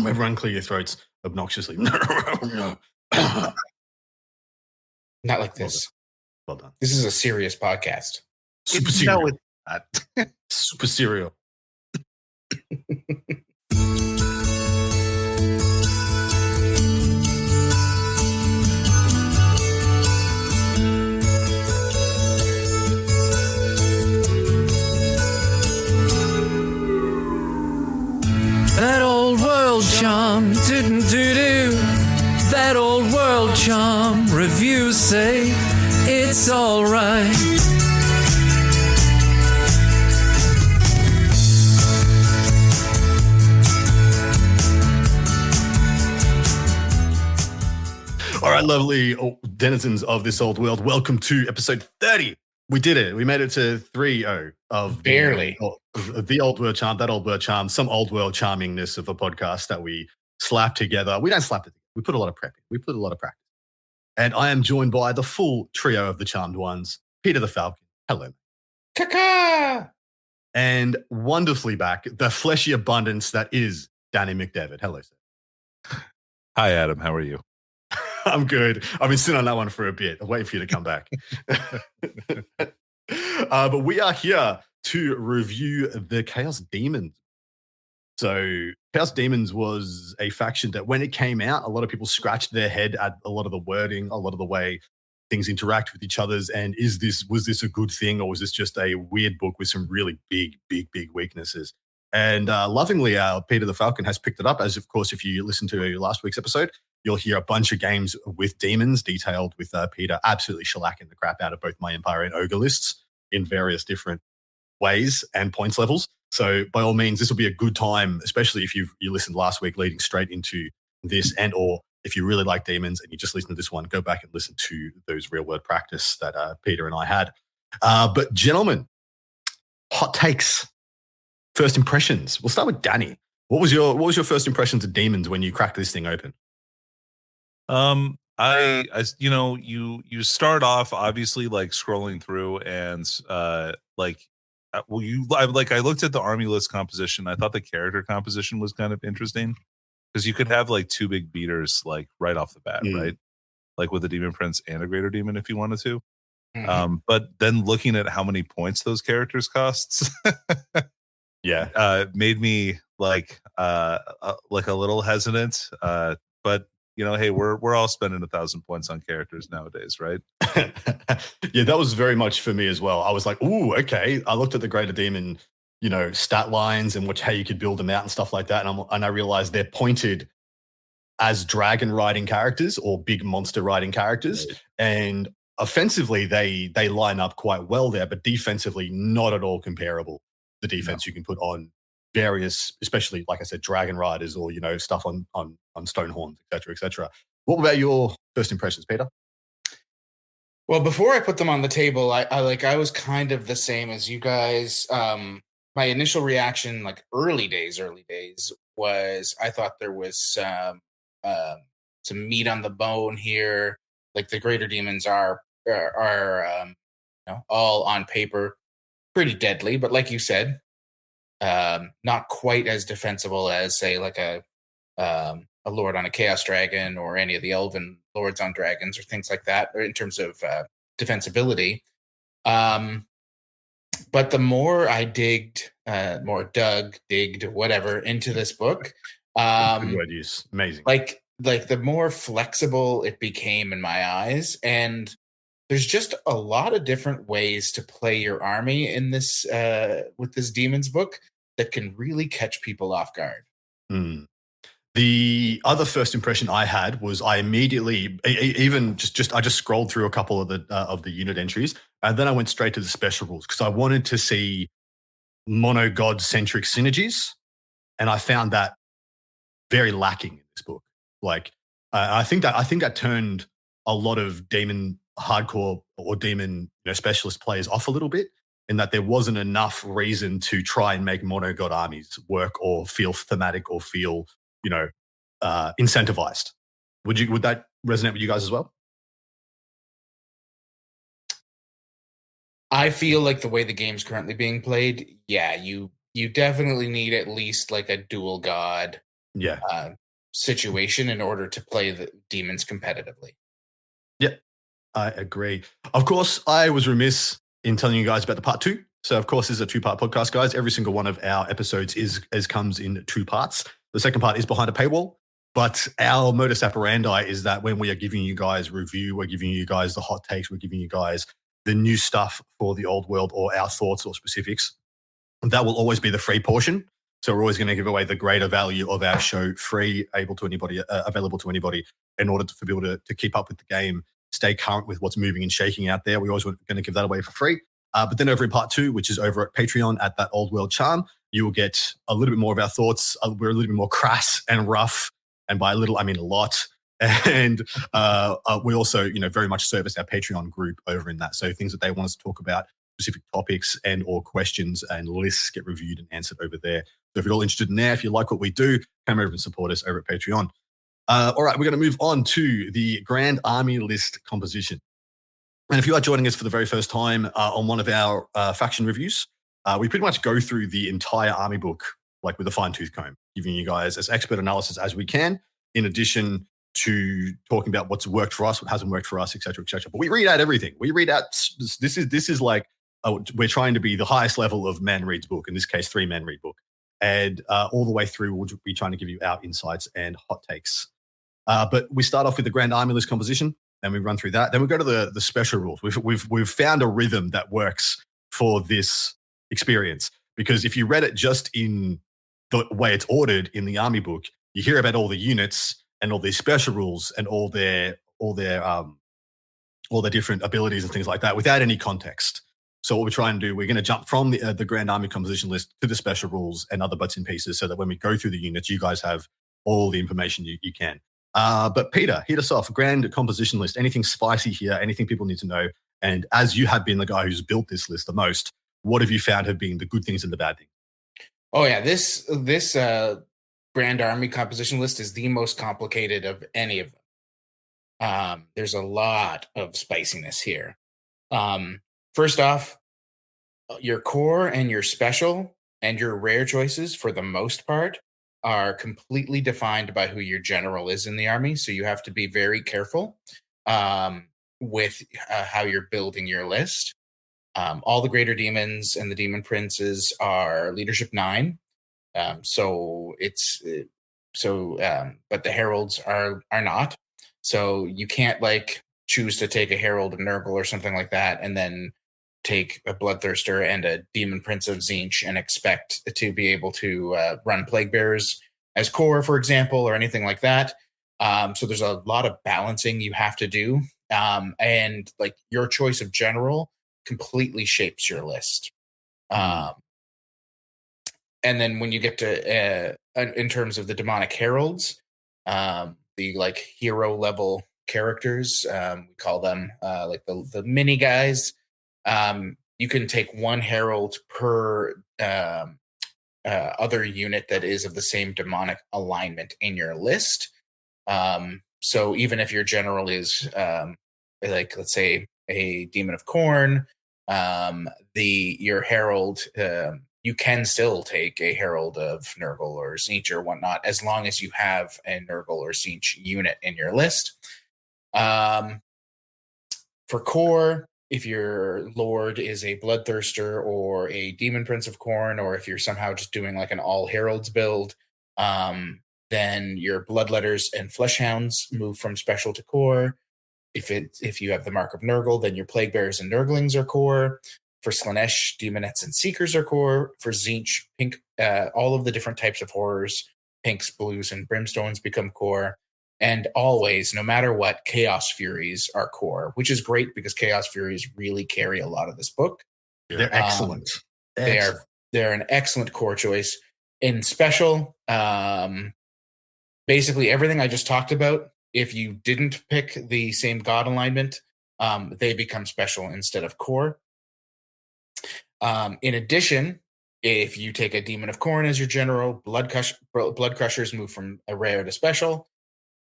Everyone clear your throats obnoxiously. Not like this. Well done. This is a serious podcast. Super serial. Super serial. That old world charm, doo-doo-doo. That old world charm, reviews say it's alright. All right, lovely denizens of this old world. Welcome to episode 30. We did it. We made it to 3-0 of Barely. The old world charm, that old world charm, some old world charmingness of a podcast that we slap together. We don't slap it together. We put a lot of prep in. We put a lot of practice. And I am joined by the full trio of the charmed ones, Peter the Falcon. Hello. Caca! And wonderfully back, the fleshy abundance that is Danny McDevitt. Hello, sir. Hi, Adam. How are you? I'm good. I've been sitting on that one for a bit. I'm waiting for you to come back. But we are here to review the Chaos Demons. So Chaos Demons was a faction that when it came out, a lot of people scratched their head at a lot of the wording, a lot of the way things interact with each other's. And was this a good thing, or was this just a weird book with some really big weaknesses? And lovingly, Peter the Falcon has picked it up. As of course, if you listen to last week's episode, you'll hear a bunch of games with demons detailed with Peter absolutely shellacking the crap out of both my Empire and Ogre lists in various different ways and points levels. So by all means, this will be a good time, especially if you listened last week leading straight into this, and or if you really like demons and you just listen to this one, go back and listen to those real world practice that Peter and I had. But gentlemen, hot takes, first impressions. We'll start with Danny. What was your first impressions of demons when you cracked this thing open? I you start off obviously like scrolling through and I looked at the army list composition. I thought the character composition was kind of interesting because you could have like two big beaters like right off the bat, right? Like with a demon prince and a greater demon if you wanted to. But then looking at how many points those characters costs, made me like a little hesitant. But you know, hey, we're all spending 1,000 points on characters nowadays, right? Yeah, that was very much for me as well. I was like, ooh, okay. I looked at the Greater Demon, stat lines and how you could build them out and stuff like that. And I realized they're pointed as dragon riding characters or big monster riding characters. Right. And offensively, they line up quite well there, but defensively, not at all comparable. The defense you can put on various, especially like I said, dragon riders or stuff on Stonehorns, etc. What about your first impressions, Peter? Well, before I put them on the table, I was kind of the same as you guys. My initial reaction, like early days, was I thought there was some meat on the bone here. Like the greater demons are all on paper pretty deadly, but like you said, not quite as defensible as say like a lord on a chaos dragon or any of the elven lords on dragons or things like that, or in terms of defensibility. But the more I digged whatever into this book, good word use, amazing. Like the more flexible it became in my eyes, and there's just a lot of different ways to play your army in this with this Demons book that can really catch people off guard. The other first impression I had was I immediately I just scrolled through a couple of the unit entries, and then I went straight to the special rules because I wanted to see mono god centric synergies, and I found that very lacking in this book. Like I think that turned a lot of demon hardcore or demon specialist players off a little bit, in that there wasn't enough reason to try and make mono god armies work or feel thematic or feel incentivized. Would that resonate with you guys as well? I feel like the way the game's currently being played, you you definitely need at least like a dual god Yeah. situation in order to play the demons competitively. Yeah, I agree. Of course, I was remiss in telling you guys about the part 2. So, of course, this is a 2-part podcast, guys. Every single one of our episodes comes in 2 parts. The second part is behind a paywall. But our modus operandi is that when we are giving you guys review, we're giving you guys the hot takes, we're giving you guys the new stuff for the old world or our thoughts or specifics. That will always be the free portion. So we're always going to give away the greater value of our show free, available to anybody in order for people to keep up with the game, stay current with what's moving and shaking out there. We always want going to give that away for free. But then over in part 2, which is over at Patreon at That Old World Charm, you will get a little bit more of our thoughts. We're a little bit more crass and rough. And by a little, I mean a lot. And we also, very much service our Patreon group over in that. So things that they want us to talk about, specific topics and or questions and lists get reviewed and answered over there. So if you're all interested in there, if you like what we do, come over and support us over at Patreon. All right, we're going to move on to the Grand Army list composition. And if you are joining us for the very first time on one of our faction reviews, we pretty much go through the entire army book like with a fine-tooth comb, giving you guys as expert analysis as we can, in addition to talking about what's worked for us, what hasn't worked for us, et cetera, et cetera. But we read out everything. We read out, this is like, we're trying to be the highest level of man reads book, in this case, 3 men read book. And all the way through, we'll be trying to give you our insights and hot takes. But we start off with the Grand Army list composition, and we run through that. Then we go to the special rules. We've found a rhythm that works for this experience, because if you read it just in the way it's ordered in the army book, you hear about all the units and all these special rules and all their different abilities and things like that without any context. So what we're trying to do, we're going to jump from the Grand Army composition list to the special rules and other bits and pieces, so that when we go through the units, you guys have all the information you can. But Peter, hit us off. Grand composition list. Anything spicy here? Anything people need to know? And as you have been the guy who's built this list the most, what have you found have been the good things and the bad things? Oh yeah, this Grand Army composition list is the most complicated of any of them. There's a lot of spiciness here. First off, your core and your special and your rare choices, for the most part, are completely defined by who your general is in the army. So you have to be very careful with how you're building your list. All the greater demons and the demon princes are leadership 9. But the heralds are not. So you can't like choose to take a herald of Nurgle or something like that, and then take a bloodthirster and a demon prince of Tzeentch and expect to be able to run plague bearers as core, for example, or anything like that. So there's a lot of balancing you have to do, and like your choice of general completely shapes your list. And then when you get to in terms of the demonic heralds, the like hero level characters, we call them like the mini guys. You can take 1 herald per other unit that is of the same demonic alignment in your list. So even if your general is like, let's say, a demon of Khorne, your herald, you can still take a herald of Nurgle or Tzeentch or whatnot, as long as you have a Nurgle or Tzeentch unit in your list. For core, if your lord is a bloodthirster or a demon prince of Khorne, or if you're somehow just doing like an all heralds build, then your bloodletters and fleshhounds move from special to core. If you have the mark of Nurgle, then your plague bearers and Nurglings are core. For Slaanesh, demonettes and seekers are core. For Tzeentch, pink, all of the different types of horrors, pinks, blues, and brimstones become core. And always, no matter what, Chaos Furies are core, which is great because Chaos Furies really carry a lot of this book. They're excellent. They're an excellent core choice. In special, basically everything I just talked about, if you didn't pick the same god alignment, they become special instead of core. In addition, if you take a Demon of Khorne as your general, Blood Crushers move from a rare to special.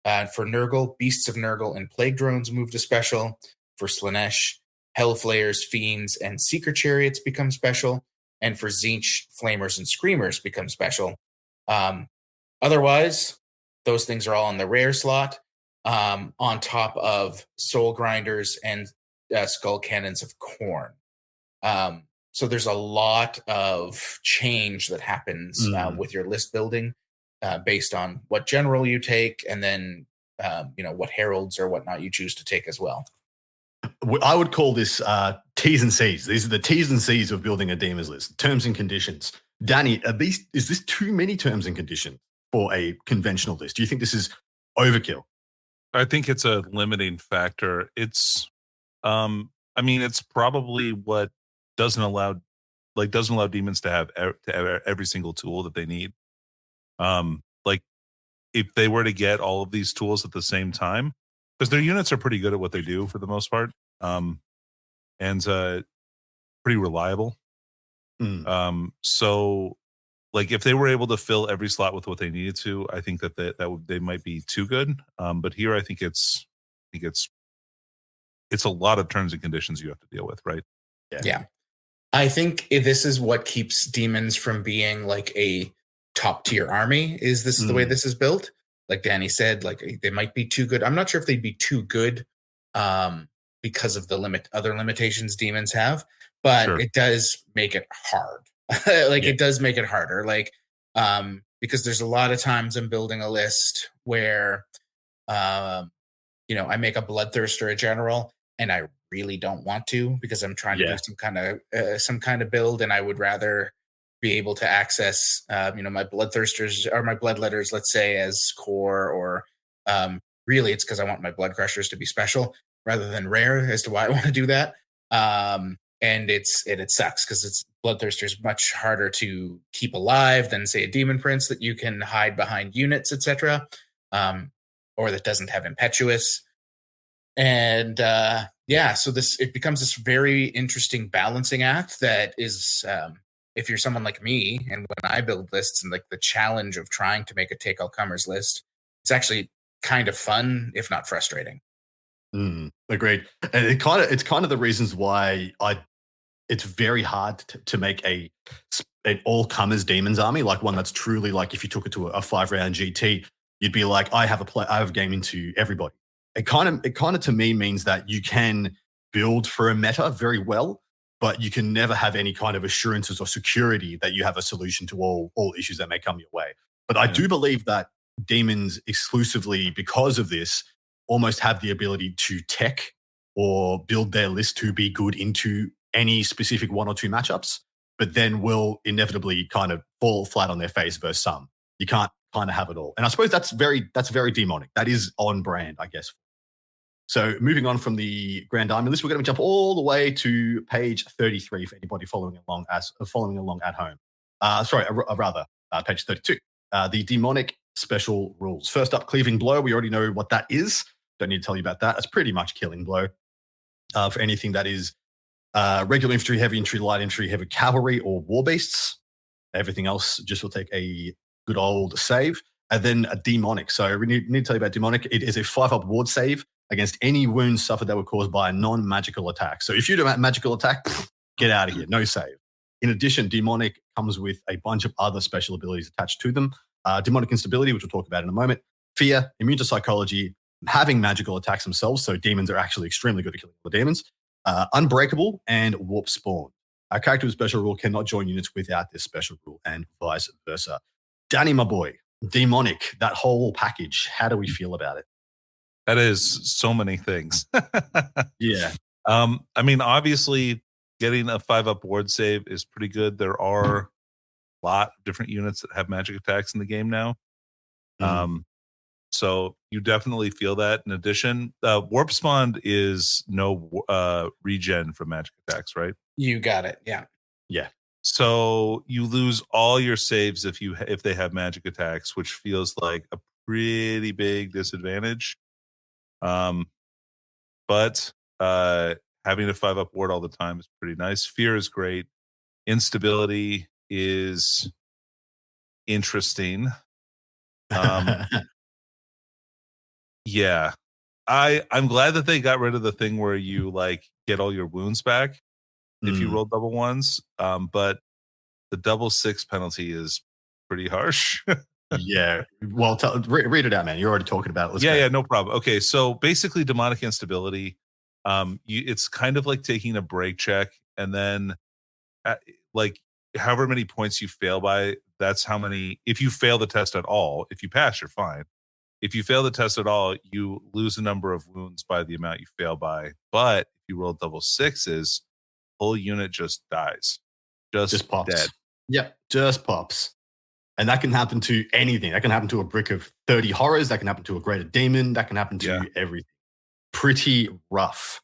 For Nurgle, Beasts of Nurgle and Plague Drones move to special. For Slaanesh, Hellflayers, Fiends, and Seeker Chariots become special. and for Tzeentch, Flamers, and Screamers become special. Otherwise, those things are all in the rare slot, on top of Soul Grinders and Skull Cannons of Corn. So there's a lot of change that happens with your list building based on what general you take, and then what heralds or whatnot you choose to take as well. I would call this T's and C's. These are the T's and C's of building a Demons list. Terms and conditions. Danny, is this too many terms and conditions for a conventional list? Do you think this is overkill? I think it's a limiting factor. It's, it's probably what doesn't allow demons to have every single tool that they need. Like if they were to get all of these tools at the same time, because their units are pretty good at what they do for the most part, and pretty reliable. So like if they were able to fill every slot with what they needed to, I think that they might be too good. But here I think it's a lot of terms and conditions you have to deal with, right? Yeah. I think this is what keeps demons from being like a top tier army. Is this the way this is built? Like Danny said, like they might be too good. I'm not sure if they'd be too good because of the other limitations demons have, but It does make it hard. It does make it harder. Because there's a lot of times I'm building a list where I make a Bloodthirster a general, and I really don't want to because I'm trying to do some kind of build, and I would rather be able to access my Bloodthirsters or my Bloodletters, let's say, as core, or really it's because I want my Blood Crushers to be special rather than rare as to why I want to do that. And it sucks because it's Bloodthirster's much harder to keep alive than, say, a Demon Prince that you can hide behind units, etc., or that doesn't have Impetuous. And so it becomes this very interesting balancing act that is, if you're someone like me, and when I build lists and like the challenge of trying to make a take all comers list, it's actually kind of fun, if not frustrating. Agreed. And it's kind of the reasons why it's very hard to make an all comers Demons army, like one that's truly like, if you took it to a 5-round GT, you'd be like, I have a game into everybody. It kind of to me means that you can build for a meta very well, but you can never have any kind of assurances or security that you have a solution to all issues that may come your way. But I do believe that Demons exclusively because of this almost have the ability to tech or build their list to be good into any specific one or two matchups, but then will inevitably kind of fall flat on their face versus some. You can't kind of have it all. And I suppose that's very demonic. That is on brand, I guess. So moving on from the Grand Diamond list, we're going to jump all the way to page 33 for anybody following along at home. Page 32. The demonic special rules. First up, Cleaving Blow. We already know what that is. Don't need to tell you about that. It's pretty much Killing Blow for anything that is regular infantry, heavy infantry, light infantry, heavy cavalry, or war beasts. Everything else just will take a good old save. And then a demonic. So we need to tell you about demonic. It is a 5-up ward save against any wounds suffered that were caused by a non-magical attack. So if you do a magical attack, get out of here. No save. In addition, demonic comes with a bunch of other special abilities attached to them. Demonic instability, which we'll talk about in a moment. Fear, immune to psychology, having magical attacks themselves. So demons are actually extremely good at killing the demons. Unbreakable and warp spawn. A character with special rule cannot join units without this special rule, and vice versa. Danny, my boy, demonic, that whole package. How do we feel about it? That is so many things. Yeah. Obviously, getting a 5-up ward save is pretty good. There are a lot of different units that have magic attacks in the game now. So you definitely feel that. In addition, Warp Spawn is no regen from magic attacks, right? You got it. Yeah. Yeah. So you lose all your saves if they have magic attacks, which feels like a pretty big disadvantage. But having a 5-up ward all the time is pretty nice. Fear is great. Instability is interesting. Yeah. I'm glad that they got rid of the thing where you like get all your wounds back if you roll double ones. But the double 6 penalty is pretty harsh. Yeah. Well, read it out, man. You're already talking about it. Let's go. Yeah, no problem. Okay, so basically, demonic instability. It's kind of like taking a break check, and then like however many points you fail by, that's how many. If you fail the test at all, if you pass, you're fine. If you fail the test at all, you lose a number of wounds by the amount you fail by. But if you roll double 6s, whole unit just dies, just pops. dead. Yep, just pops. And that can happen to anything. That can happen to a brick of 30 horrors. That can happen to a greater demon. That can happen to everything. Pretty rough.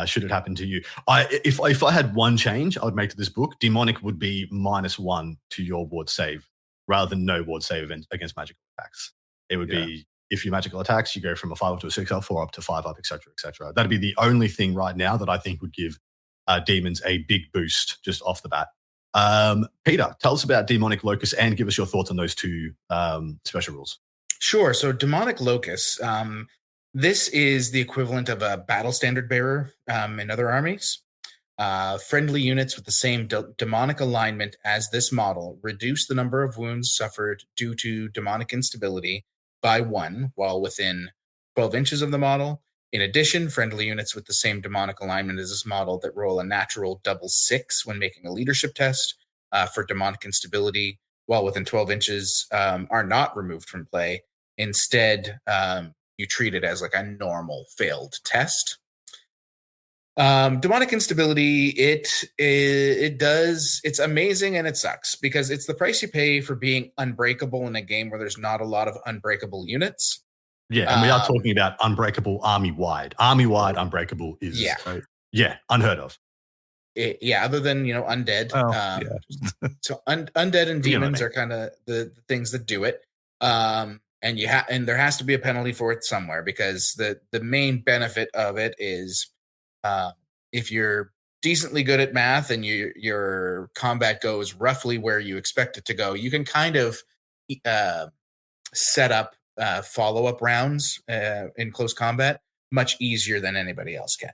Should it happen to you? If I had one change I would make to this book, demonic would be -1 to your ward save rather than no ward save against magical attacks. It would be, if your magical attacks, you go from a 5 up to a 6 up, 4 up to 5 up, etc., etc. That'd be the only thing right now that I think would give demons a big boost just off the bat. Peter, tell us about demonic locus and give us your thoughts on those two special rules. Sure. So demonic locus, this is the equivalent of a battle standard bearer in other armies. Friendly units with the same demonic alignment as this model reduce the number of wounds suffered due to demonic instability by 1 while within 12 inches of the model. In addition, friendly units with the same demonic alignment as this model that roll a natural double 6 when making a leadership test for demonic instability while within 12 inches are not removed from play. Instead, you treat it as like a normal failed test. Demonic instability, it's amazing and it sucks because it's the price you pay for being unbreakable in a game where there's not a lot of unbreakable units. Yeah, and we are talking about unbreakable army-wide. Army-wide unbreakable is unheard of. Other than, undead. So undead and demons are kind of the things that do it. And there has to be a penalty for it somewhere because the main benefit of it is if you're decently good at math and your combat goes roughly where you expect it to go, you can kind of set up follow-up rounds in close combat much easier than anybody else can.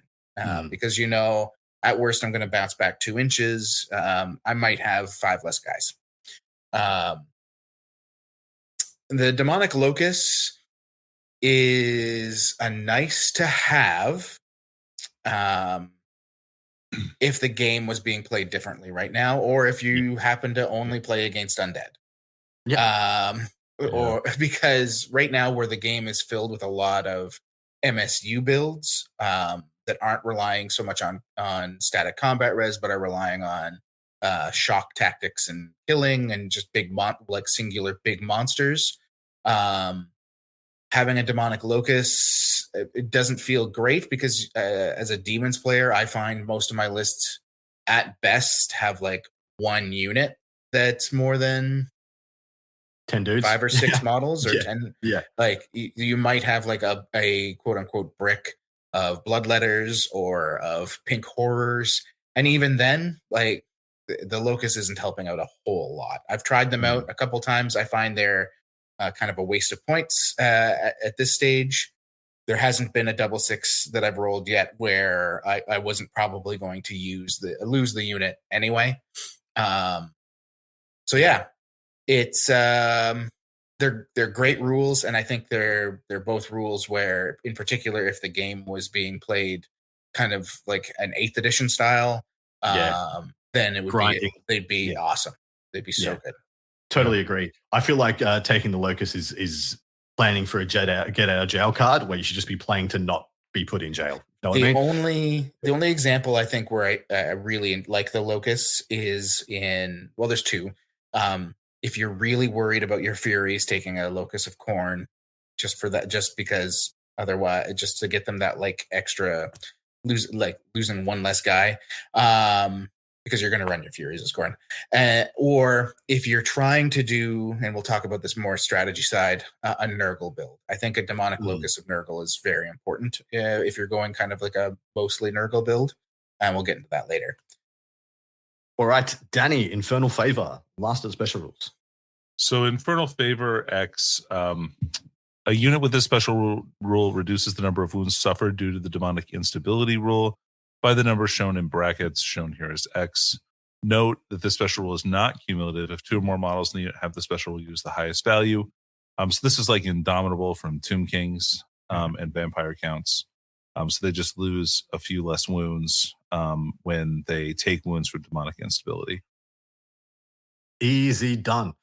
Because at worst I'm going to bounce back 2 inches. I might have 5 less guys. The demonic locus is a nice to have if the game was being played differently right now, or if you happen to only play against undead. Or because right now where the game is filled with a lot of MSU builds that aren't relying so much on static combat res, but are relying on shock tactics and killing and just singular big monsters. Having a demonic locus, it doesn't feel great because as a demons player, I find most of my lists at best have like 1 unit that's more than 10 dudes, 5 or 6 models, or 10. Yeah, like you might have like a quote unquote brick of bloodletters or of pink horrors, and even then, like the locus isn't helping out a whole lot. I've tried them out a couple times. I find they're kind of a waste of points at this stage. There hasn't been a double 6 that I've rolled yet where I wasn't probably going to lose the unit anyway. So yeah, it's they're great rules, and I think they're both rules where, in particular, if the game was being played kind of like an 8th edition style, then it would they'd be awesome. They'd be so good. Totally agree. I feel like taking the locus is planning for a get out of jail card where you should just be playing to not be put in jail. You know what I mean? The only example I think where I really like the locus is in, well, there's 2. If you're really worried about your Furies taking a locus of corn, just because otherwise, just to get them that like extra losing 1 less guy, because you're going to run your Furies as corn. Or if you're trying to do, and we'll talk about this more strategy side, a Nurgle build. I think a demonic locus of Nurgle is very important if you're going kind of like a mostly Nurgle build, and we'll get into that later. All right, Danny, Infernal Favor, last of the special rules. So Infernal Favor X, a unit with this special rule reduces the number of wounds suffered due to the demonic instability rule by the number shown in brackets, shown here as X. Note that this special rule is not cumulative. If 2 or more models in the unit have the special rule, use the highest value. So this is like Indomitable from Tomb Kings and Vampire Counts. So they just lose a few less wounds when they take wounds for demonic instability. Easy done.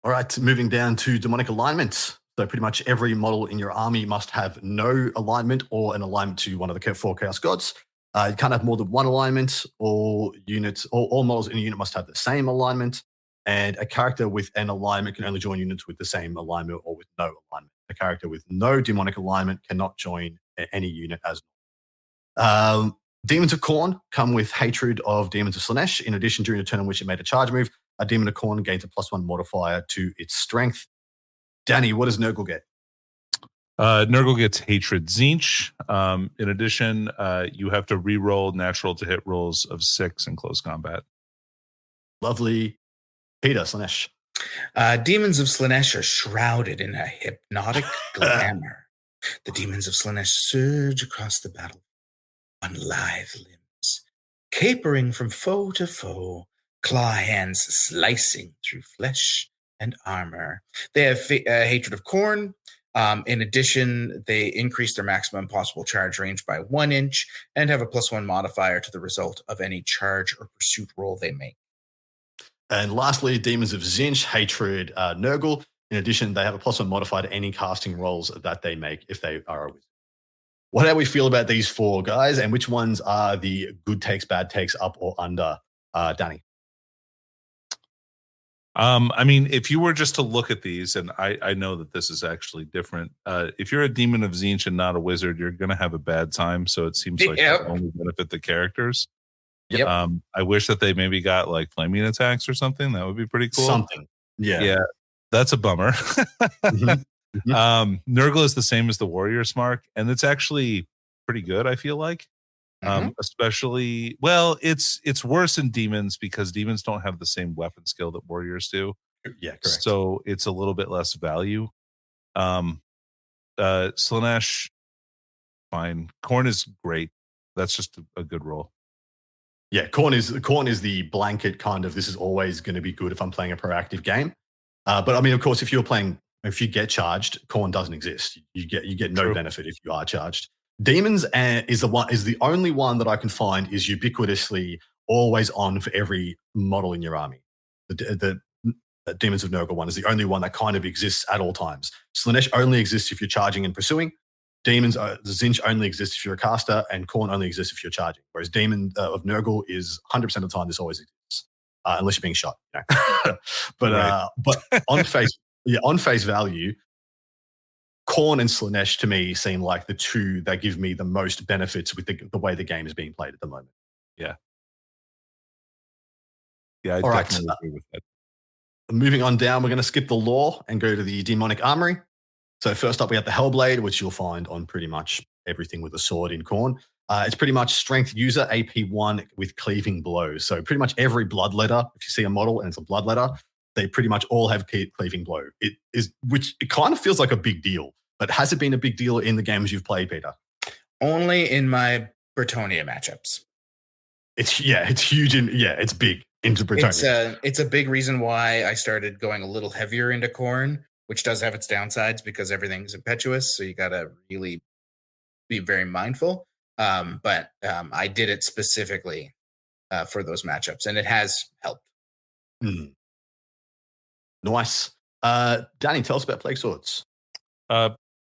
All right, moving down to demonic alignments. So pretty much every model in your army must have no alignment or an alignment to one of the 4 Chaos Gods. You can't have more than 1 alignment. All models in a unit must have the same alignment. And a character with an alignment can only join units with the same alignment or with no alignment. A character with no demonic alignment cannot join any unit as Demons of Khorne come with hatred of Demons of Slaanesh. In addition, during a turn in which it made a charge move, a Demon of Khorne gains a +1 modifier to its strength. Danny, what does Nurgle get? Nurgle gets Hatred Tzeentch. In addition, you have to re-roll natural to hit rolls of 6 in close combat. Lovely. Peter, Slaanesh. Demons of Slaanesh are shrouded in a hypnotic glamour. The demons of Slaanesh surge across the battle on lithe limbs, capering from foe to foe, claw hands slicing through flesh and armor. They have hatred of Khorne. In addition, they increase their maximum possible charge range by 1 inch and have a +1 modifier to the result of any charge or pursuit roll they make. And lastly, Demons of Tzeentch, hatred Nurgle. In addition, they have a +1 modifier to any casting rolls that they make if they are a wizard. What do we feel about these 4 guys, and which ones are the good takes, bad takes, up or under? Danny. I mean, if you were just to look at these, and I know that this is actually different. If you're a Demon of Tzeentch and not a wizard, you're going to have a bad time. So it seems like it only benefit the characters. Yep. I wish that they maybe got like flaming attacks or something. That would be pretty cool. Something. Yeah. Yeah. That's a bummer. Mm-hmm. Nurgle is the same as the Warrior's Mark, and it's actually pretty good, I feel like. Especially, well, it's worse in demons because demons don't have the same weapon skill that warriors do. Yeah, correct. So it's a little bit less value. Slaanesh, fine. Khorne is great. That's just a good roll. Yeah, Khorne is the blanket kind of, this is always going to be good if I'm playing a proactive game. But I mean, of course, if you get charged, Khorne doesn't exist. You get no benefit if you are charged. Demons is the only one that I can find is ubiquitously always on for every model in your army. The Demons of Nurgle one is the only one that kind of exists at all times. Slaanesh only exists if you're charging and pursuing. Demons, the Tzeentch only exists if you're a caster, and Khorne only exists if you're charging. Whereas Demon of Nurgle is 100% of the time this always exists, unless you're being shot. You know? But on face value, Khorne and Slaanesh to me seem like the 2 that give me the most benefits with the way the game is being played at the moment. Yeah. Yeah, I All definitely right. agree with that. Moving on down, we're going to skip the lore and go to the demonic armory. So first up, we have the Hellblade, which you'll find on pretty much everything with a sword in Khorne. It's pretty much strength user, AP 1 with cleaving blows. So pretty much every bloodletter, if you see a model and it's a bloodletter, they pretty much all have cleaving blow. Which kind of feels like a big deal. But has it been a big deal in the games you've played, Peter? Only in my Bretonnia matchups. It's huge. It's big into Bretonnia. It's a big reason why I started going a little heavier into Khorne, which does have its downsides because everything's impetuous. So you got to really be very mindful. But I did it specifically for those matchups, and it has helped. Nice. Danny, tell us about Plague Swords.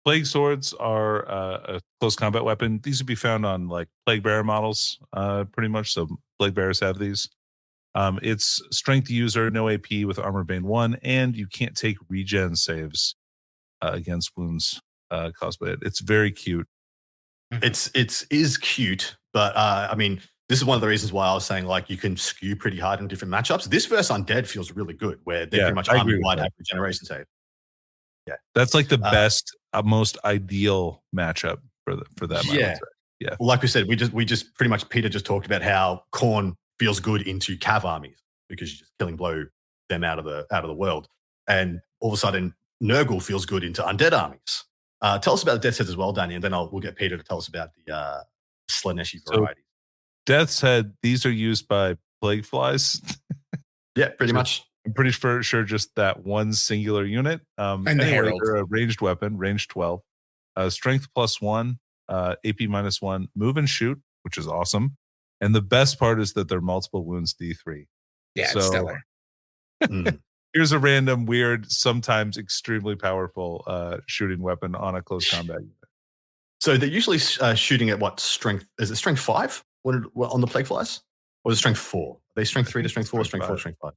Plague Swords are a close combat weapon. These would be found on like Plague Bearer models, pretty much. So Plague Bearers have these. It's strength user, no AP with Armor Bane 1, and you can't take regen saves against wounds caused by it. It's very cute. It is cute, but I mean, this is one of the reasons why I was saying like you can skew pretty hard in different matchups. This versus Undead feels really good, where they pretty much army-wide have regeneration save. Yeah, that's like the best, most ideal matchup for that. Yeah. Well, like we said, we just pretty much Peter just talked about how Khorne feels good into cav armies because you're just killing blow them out of the world, and all of a sudden Nurgle feels good into undead armies. Tell us about the Death's Head as well, Danny, and then we'll get Peter to tell us about the Slaaneshi variety. Death's Head, these are used by plague flies. Yeah, pretty much. I'm pretty sure just that one singular unit. And the Anyway, Herald. they're a ranged weapon, range 12, strength +1, AP -1, move and shoot, which is awesome. And the best part is that they're multiple wounds D3. Yeah, So- it's stellar. Here's a random, weird, sometimes extremely powerful shooting weapon on a close combat unit. So they're usually shooting at what strength? Is it strength 5 on the plague flies? Or is it strength 4? Are they strength 3 to strength 4 or strength 4 to strength 5?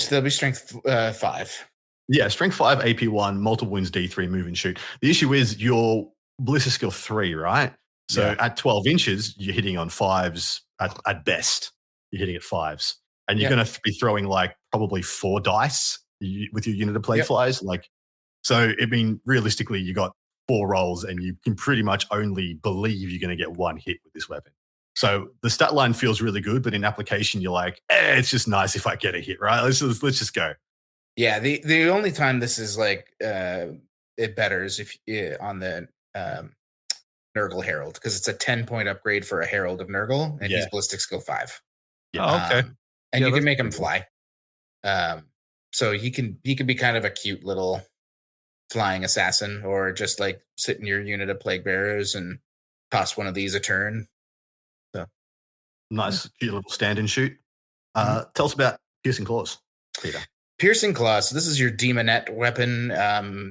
They'll be strength 5. Yeah, strength 5, AP 1, multiple wounds D3, move and shoot. The issue is your ballistic skill 3, right? So at 12 inches, you're hitting on 5s at best. You're hitting at 5s. And you're going to be throwing like probably 4 dice with your unit of plague flies. Like, so, I mean, realistically, you got 4 rolls and you can pretty much only believe you're going to get 1 hit with this weapon. So the stat line feels really good, but in application, you're like, it's just nice if I get a hit, right? Let's just go. Yeah, the only time this is like it betters if on the Nurgle Herald, because it's a 10-point upgrade for a Herald of Nurgle, and he's ballistic skill 5. Yeah. Oh, okay. And you can make him fly. So he can be kind of a cute little flying assassin, or just like sit in your unit of plague bearers and toss one of these a turn. So nice, cute little stand and shoot. Tell us about piercing claws, Peter. Piercing claws. So this is your demonette weapon.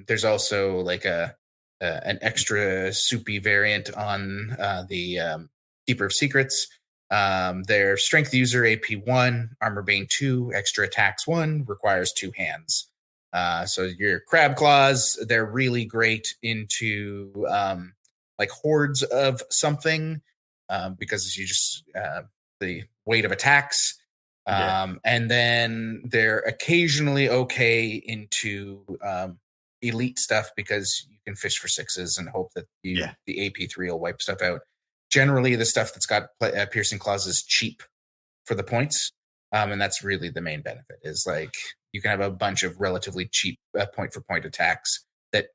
There's also like an extra soupy variant on the Keeper of Secrets. Their strength user AP 1, armor bane 2, extra attacks 1, requires 2 hands. So your crab claws, they're really great into like hordes of something because you just the weight of attacks. And then they're occasionally okay into elite stuff because you can fish for 6s and hope that the AP3 will wipe stuff out. Generally, the stuff that's got piercing claws is cheap for the points. And that's really the main benefit, is like you can have a bunch of relatively cheap point for point attacks that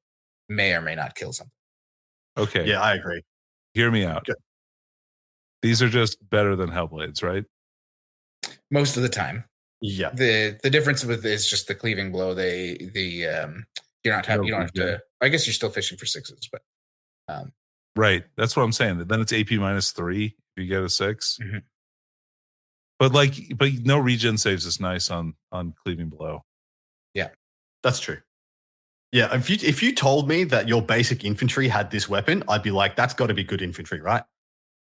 may or may not kill something. Okay. Yeah, I agree. Hear me out. Good. These are just better than Hellblades, right? Most of the time. Yeah. The difference with is just the cleaving blow. You don't have to. I guess you're still fishing for 6s, but right. That's what I'm saying. Then it's AP -3 if you get a 6. Mm-hmm. But no regen saves is nice on cleaving blow. Yeah, that's true. Yeah, if you told me that your basic infantry had this weapon, I'd be like, that's got to be good infantry, right?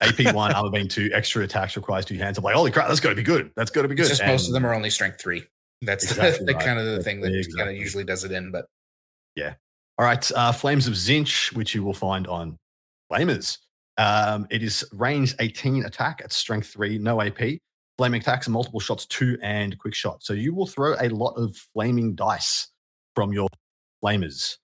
AP 1, armor bane 2, extra attacks requires 2 hands. I'm like, holy crap, that's got to be good. That's got to be good. It's just most of them are only strength 3. That's exactly the right. kind of the thing that kind of usually does it in. But yeah. All right. Flames of Zinch, which you will find on Flamers. It is range 18 attack at strength 3, no AP. Flaming attacks, multiple shots 2, and quick shot. So you will throw a lot of flaming dice from your Flamers.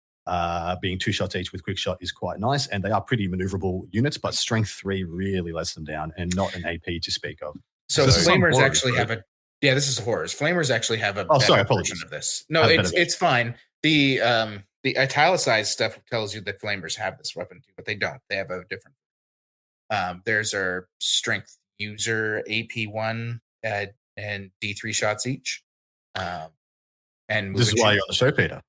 Being 2 shots each with quick shot is quite nice, and they are pretty maneuverable units, but strength 3 really lets them down, and not an AP to speak of. So Flamers actually have a this is horrors. Flamers actually have a version of this. No, it's fine. The italicized stuff tells you that Flamers have this weapon too, but they don't. They have a different. There's our strength user AP 1 and D3 shots each. And this is why you're on the show, Peter.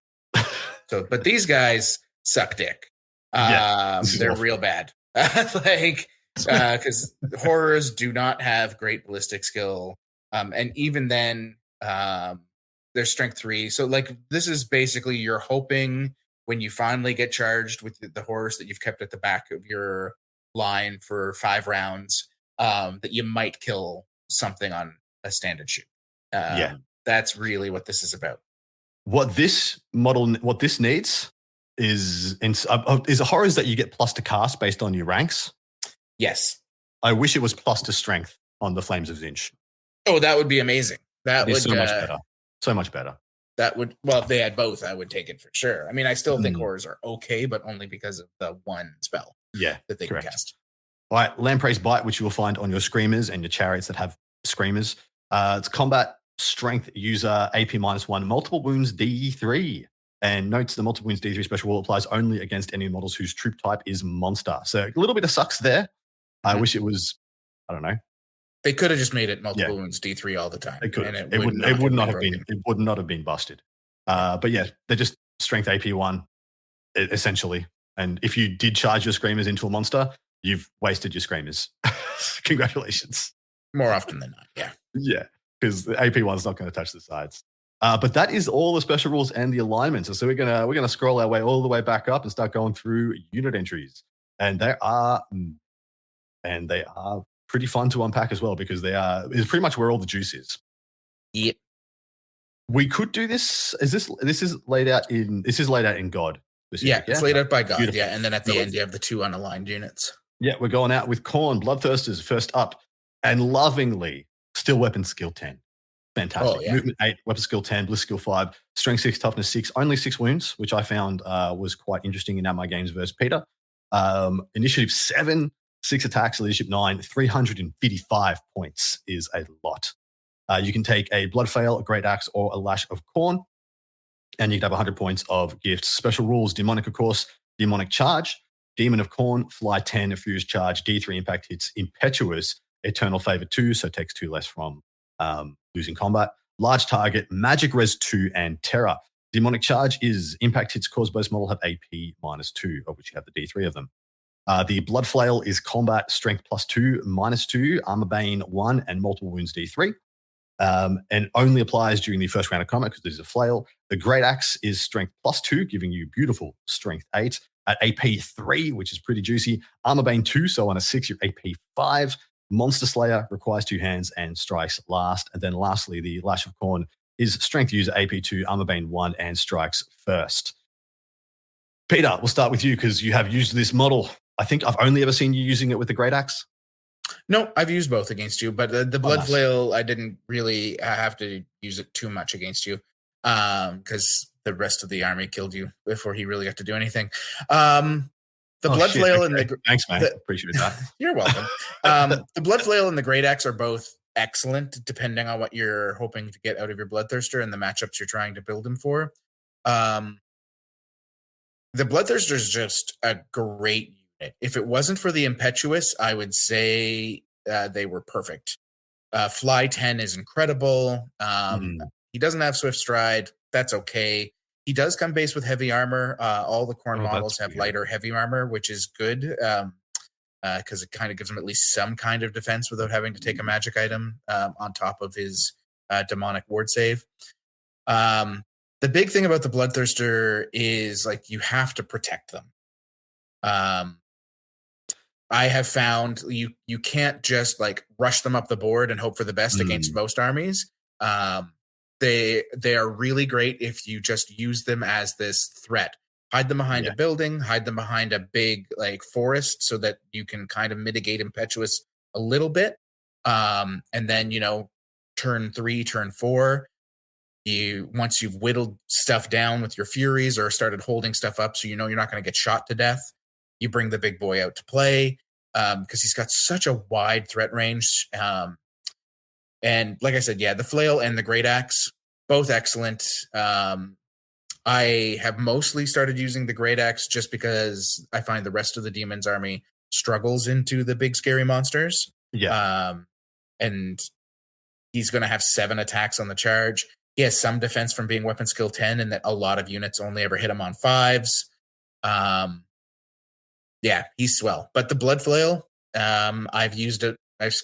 So, but these guys suck dick. They're real bad. Because horrors do not have great ballistic skill. And even then, they're strength 3. So like, this is basically you're hoping when you finally get charged with the horrors that you've kept at the back of your line for 5 rounds, that you might kill something on a standard shoot. That's really what this is about. What this needs is horrors that you get plus to cast based on your ranks. Yes. I wish it was plus to strength on the Flames of Zinch. Oh, that would be amazing. That would be so much better. So much better. That would, well, if they had both, I would take it for sure. I mean, I still think horrors are okay, but only because of the one spell that they can cast. All right, Lamprey's Bite, which you will find on your Screamers and your Chariots that have Screamers. It's combat strength user AP -1, multiple wounds D3. And notes the multiple wounds D3 special rule applies only against any models whose troop type is monster. So a little bit of sucks there. I wish it was, I don't know, They could have just made it multiple wounds D3 all the time. They could. And It would not have been. It would not have been busted. But yeah, they're just strength AP1 essentially. And if you did charge your screamers into a monster, you've wasted your screamers. Congratulations. More often than not, yeah. Yeah, because the AP1's not going to touch the sides. But that is all the special rules and the alignments. So we're gonna scroll our way all the way back up and start going through unit entries. And they are pretty fun to unpack as well because is pretty much where all the juice is. Yep. We could do this. This is laid out in God. Yeah, it's laid out by God. Beautiful. Yeah, and then at the end you have the 2 unaligned units. Yeah, we're going out with Khorne, Bloodthirsters first up, and lovingly Steel Weapon skill 10. Fantastic. Oh, yeah. Movement 8, Weapon skill 10, Bliss skill 5, Strength 6, Toughness 6, only 6 wounds, which I found was quite interesting in my games versus Peter. Initiative 7, 6 attacks, Leadership 9, 355 points is a lot. You can take a Blood Flail, a Great Axe, or a Lash of Khorne, and you can have 100 points of gifts. Special rules, Demonic, of course, Demonic Charge, Demon of Khorne, Fly 10, Furious Charge, D3 impact hits, Impetuous, Eternal Favor 2, so it takes 2 less from losing combat. Large target, Magic Res 2, and Terror. Demonic Charge is impact hits caused by this model have AP -2, of which you have the D3 of them. The Blood Flail is combat strength +2, -2, Armor Bane 1, and multiple wounds D3. And only applies during the first round of combat because this is a flail. The Great Axe is strength +2, giving you beautiful strength 8 at AP 3, which is pretty juicy. Armor Bane 2, so on a 6, you're AP 5. Monster Slayer requires 2 hands and strikes last. And then lastly, the Lash of Khorne is strength user AP 2, Armor Bane 1, and strikes first. Peter, we'll start with you because you have used this model. I think I've only ever seen you using it with the Great Axe. No, I've used both against you, but the Blood Flail, I didn't really have to use it too much against you because the rest of the army killed you before he really got to do anything. The Blood Flail and the... Thanks, man. Appreciate that. You're welcome. The Blood Flail and the Great Axe are both excellent, depending on what you're hoping to get out of your Bloodthirster and the matchups you're trying to build him for. The Bloodthirster is just a great unit. If it wasn't for the Impetuous, I would say they were perfect. Fly 10 is incredible. He doesn't have Swift Stride. That's okay. He does come base with heavy armor. All the Khorne models have lighter heavy armor, which is good because it kind of gives him at least some kind of defense without having to take a magic item on top of his demonic ward save. The big thing about the Bloodthirster is like you have to protect them. I have found you can't just like rush them up the board and hope for the best against most armies. They are really great if you just use them as this threat. Hide them behind a building, hide them behind a big like forest so that you can kind of mitigate Impetuous a little bit. And then, turn 3, turn 4, once you've whittled stuff down with your Furies or started holding stuff up so you're not going to get shot to death, you bring the big boy out to play because he's got such a wide threat range. And like I said, the Flail and the Great Axe, both excellent. I have mostly started using the Great Axe just because I find the rest of the Demons army struggles into the big scary monsters. And he's going to have 7 attacks on the charge. He has some defense from being weapon skill 10 and that a lot of units only ever hit him on 5s. He's swell. But the Blood Flail, I've used it.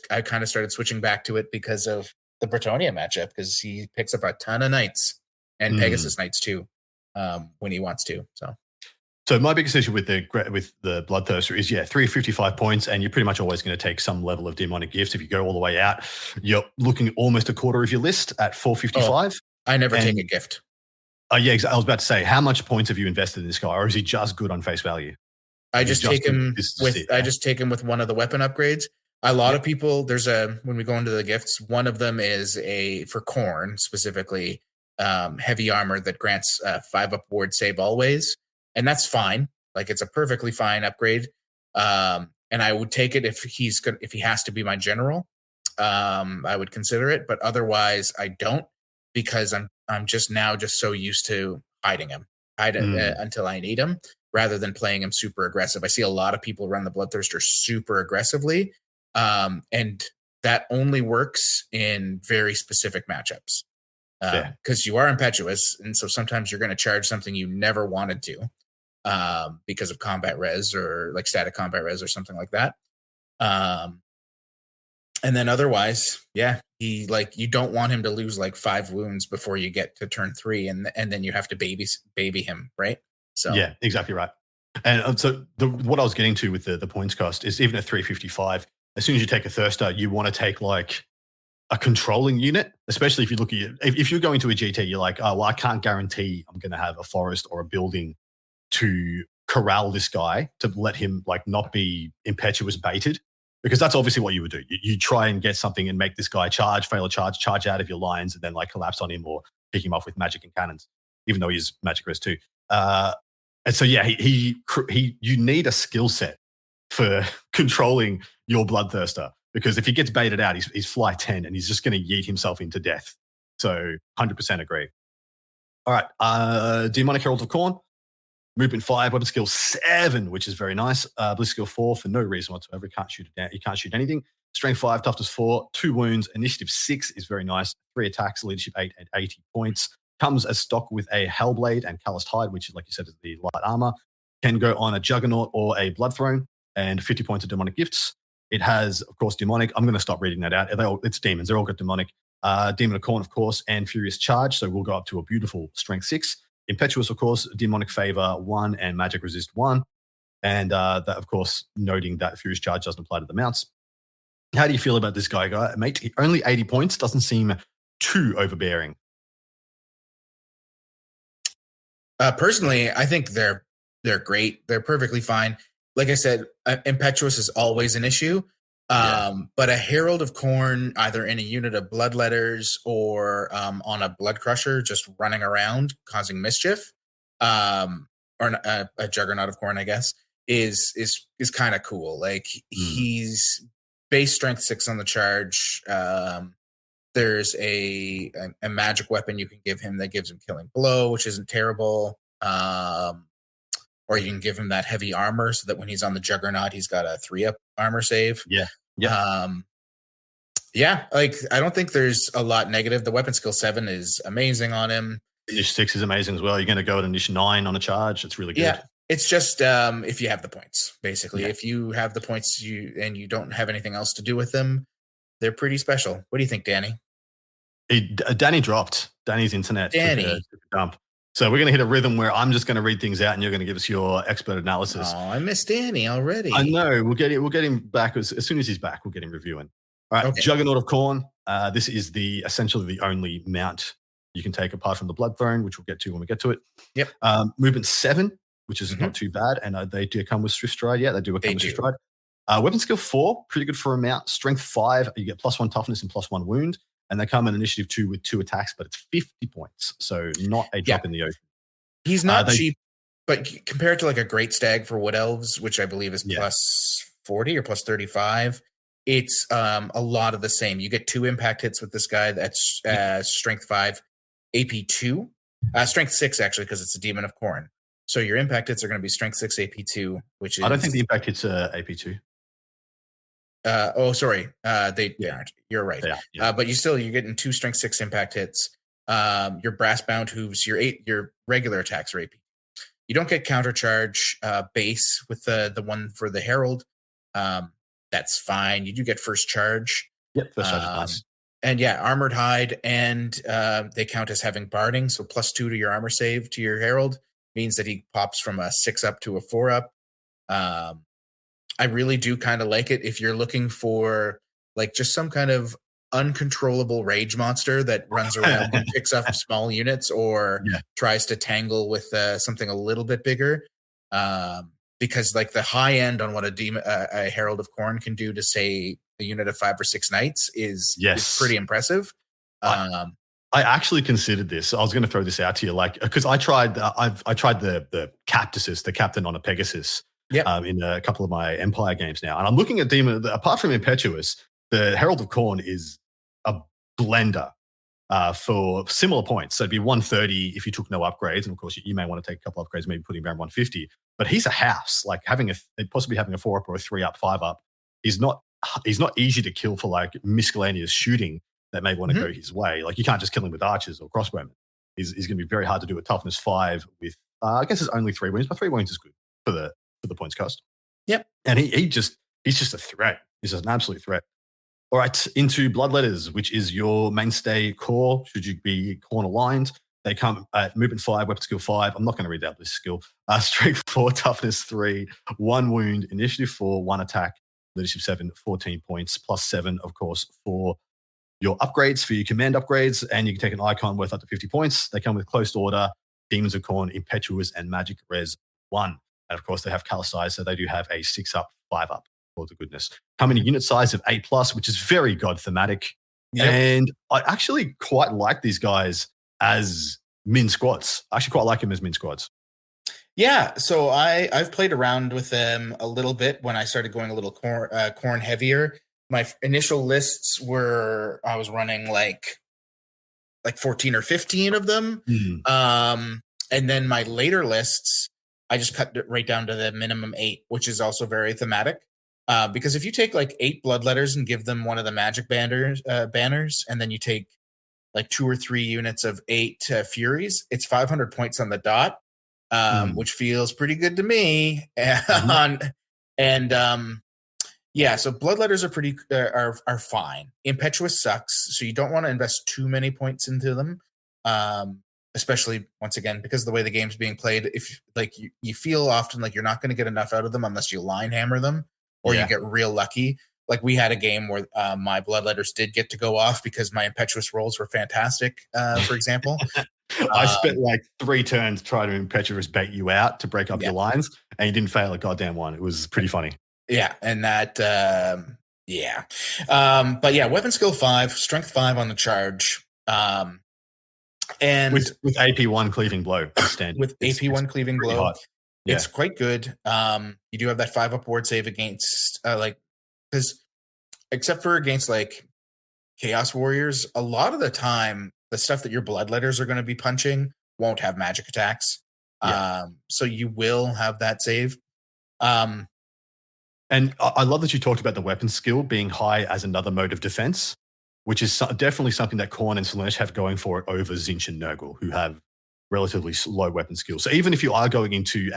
I kind of started switching back to it because of the Bretonnia matchup because he picks up a ton of knights and Pegasus knights too when he wants to. So my biggest issue with the Bloodthirster is 355 points, and you're pretty much always going to take some level of demonic gifts. If you go all the way out, you're looking almost a quarter of your list at 455. I never take a gift. I was about to say, how much points have you invested in this guy, or is he just good on face value? I just take him with one of the weapon upgrades. A lot of people, when we go into the gifts, one of them is for Khorne specifically, heavy armor that grants 5 up ward save always. And that's fine. Like it's a perfectly fine upgrade. And I would take it if he has to be my general. I would consider it, but otherwise I don't because I'm just so used to hiding him until I need him rather than playing him super aggressive. I see a lot of people run the Bloodthirster super aggressively. And that only works in very specific matchups. Because you are impetuous, and so sometimes you're going to charge something you never wanted to, because of combat res or like static combat res or something like that. And then otherwise, yeah, he like you don't want him to lose like 5 wounds before you get to turn 3, and then you have to baby him, right? So yeah, exactly right. And so what I was getting to with the points cost is even at 355, as soon as you take a thirster, you want to take like a controlling unit, especially if you look at if you're going to a GT, you're like, oh well, I can't guarantee I'm going to have a forest or a building to corral this guy to let him like not be impetuous baited. Because that's obviously what you would do. You try and get something and make this guy fail a charge out of your lines, and then like collapse on him or pick him off with magic and cannons, even though he's magic res too. And so yeah, you need a skill set for controlling your bloodthirster, because if he gets baited out, he's fly 10 and he's just going to yeet himself into death. So 100% agree. All right, Demonic Herald of Khorne. Movement 5, weapon skill 7, which is very nice. Bliss skill 4 for no reason whatsoever. You can't shoot anything. Strength 5, toughness 4, 2 wounds. Initiative 6 is very nice. 3 attacks, leadership 8 at 80 points. Comes as stock with a Hellblade and Calloused Hide, which is, like you said, is the light armor. Can go on a Juggernaut or a Blood Throne, and 50 points of demonic gifts. It has, of course, demonic. I'm going to stop reading that out. It's demons. They're all got demonic. Demon of Khorne, of course, and Furious Charge. So we'll go up to a beautiful strength 6. Impetuous, of course, demonic favor 1 and magic resist 1. And that, of course, noting that Furious Charge doesn't apply to the mounts. How do you feel about this guy, mate? Only 80 points doesn't seem too overbearing. Personally, I think they're great. They're perfectly fine. Like I said, impetuous is always an issue. But a Herald of Khorne, either in a unit of Bloodletters or on a Blood Crusher, just running around causing mischief, or a Juggernaut of Khorne, I guess, is kind of cool. Like he's base strength 6 on the charge. There's a magic weapon you can give him that gives him Killing Blow, which isn't terrible. Or you can give him that heavy armor so that when he's on the Juggernaut, he's got a 3-up armor save. Yeah. Like I don't think there's a lot negative. The weapon skill 7 is amazing on him. Niche 6 is amazing as well. You're going to go at a niche 9 on a charge. It's really good. Yeah. It's just if you have the points, basically. Yeah. If you have the points and you don't have anything else to do with them, they're pretty special. What do you think, Danny? Danny dropped. Danny's internet took a dump. So we're going to hit a rhythm where I'm just going to read things out and you're going to give us your expert analysis. Oh, I miss Danny already. I know. We'll get him back as soon as he's back. We'll get him reviewing. All right, okay. Juggernaut of Khorne. This is essentially the only mount you can take apart from the Blood Throne, which we'll get to when we get to it. Yep. Movement 7, which is not too bad, and they do come with Swift Stride. Yeah, they do come with Swift Stride. Weapon skill 4, pretty good for a mount. Strength 5, you get +1 toughness and +1 wound, and they come in initiative 2 with 2 attacks, but it's 50 points, so not a drop in the ocean. He's not cheap, but compared to like a Great Stag for Wood Elves, which I believe is +40 or +35, it's a lot of the same. You get 2 impact hits with this guy. That's strength 5, AP 2, strength 6 actually, because it's a Demon of Khorne. So your impact hits are going to be strength 6, AP 2, which is. I don't think the impact hits are AP 2. Sorry, they aren't. You're right. But you're getting 2 strength 6 impact hits. Your brass bound hooves, your regular attacks are AP. You don't get countercharge base with the one for the Herald. That's fine. You do get first charge. Yep, first charge is nice. And armored hide, and they count as having barding. So +2 to your armor save to your Herald means that he pops from a 6-up to a 4-up. I really do kind of like it if you're looking for like just some kind of uncontrollable rage monster that runs around and picks up small units or tries to tangle with something a little bit bigger. Because like the high end on what a Herald of Khorne can do to say a unit of 5 or 6 knights is pretty impressive. I actually considered this. I was going to throw this out to you, like, because I tried the Captasis, the captain on a Pegasus, in a couple of my Empire games now, and I'm looking at Demon. Apart from Impetuous, the Herald of Khorne is a blender for similar points. So it'd be 130 if you took no upgrades, and of course you may want to take a couple upgrades, maybe put him around 150. But he's a house, like possibly having a 4-up or a 3-up, 5-up is not he's not easy to kill for like miscellaneous shooting that may want to Mhm. go his way. Like you can't just kill him with archers or crossbowmen. He's going to be very hard to do with toughness 5 with I guess it's only 3 wounds, but 3 wounds is good for the points cost. Yep. And he's just a threat. He's just an absolute threat. All right, into Bloodletters, which is your mainstay core. Should you be corner aligned, they come at movement 5, weapon skill 5. I'm not going to read out this skill. Strength 4, toughness 3, 1 wound, initiative 4, 1 attack, leadership 7, 14 points, plus 7, of course, for your upgrades, for your command upgrades, and you can take an icon worth up to 50 points. They come with Close Order, Demons of Khorne, Impetuous, and Magic Res 1. And of course, they have color size, so they do have a 6 up, 5 up. All the goodness. Come in a unit size of 8+, which is very god thematic. Yep. And I actually quite like these guys as min squads. I actually quite like them as min squads. Yeah, so I've played around with them a little bit when I started going a little corn heavier. My initial lists were I was running like 14 or 15 of them. And then my later lists, I just cut it right down to the minimum 8, which is also very thematic. Because if you take like 8 bloodletters and give them one of the magic banners, and then you take like 2 or 3 units of 8 furies, it's 500 points on the dot, which feels pretty good to me. Yeah, so bloodletters are pretty are fine. Impetuous sucks, so you don't want to invest too many points into them. Especially once again because of the way the game's being played. If like you feel often like you're not going to get enough out of them unless you line hammer them. Or you get real lucky. Like we had a game where my bloodletters did get to go off because my impetuous rolls were fantastic, for example. I spent like 3 turns trying to impetuous bait you out to break up your lines, and you didn't fail a goddamn one. It was pretty funny. Yeah, and that, but yeah, weapon skill 5, strength 5 on the charge. And with AP1 cleaving blow. With AP1 cleaving blow. Hot. Yeah. It's quite good. You do have that 5 up ward save against because except for against like Chaos Warriors, a lot of the time the stuff that your bloodletters are going to be punching won't have magic attacks. So you will have that save. And I love that you talked about the weapon skill being high as another mode of defense, which is definitely something that Khorne and Slaanesh have going for it over Tzeentch and Nurgle, who have relatively low weapon skills. So even if you are going into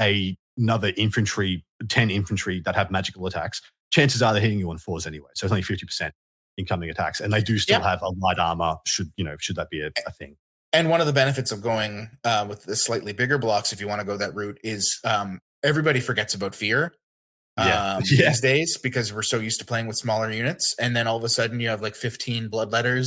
another 10 infantry that have magical attacks, chances are they're hitting you on 4s anyway. So it's only 50% incoming attacks. And they do still have a light armor should that be a thing. And one of the benefits of going with the slightly bigger blocks, if you want to go that route, is everybody forgets about fear these days because we're so used to playing with smaller units. And then all of a sudden you have like 15 bloodletters.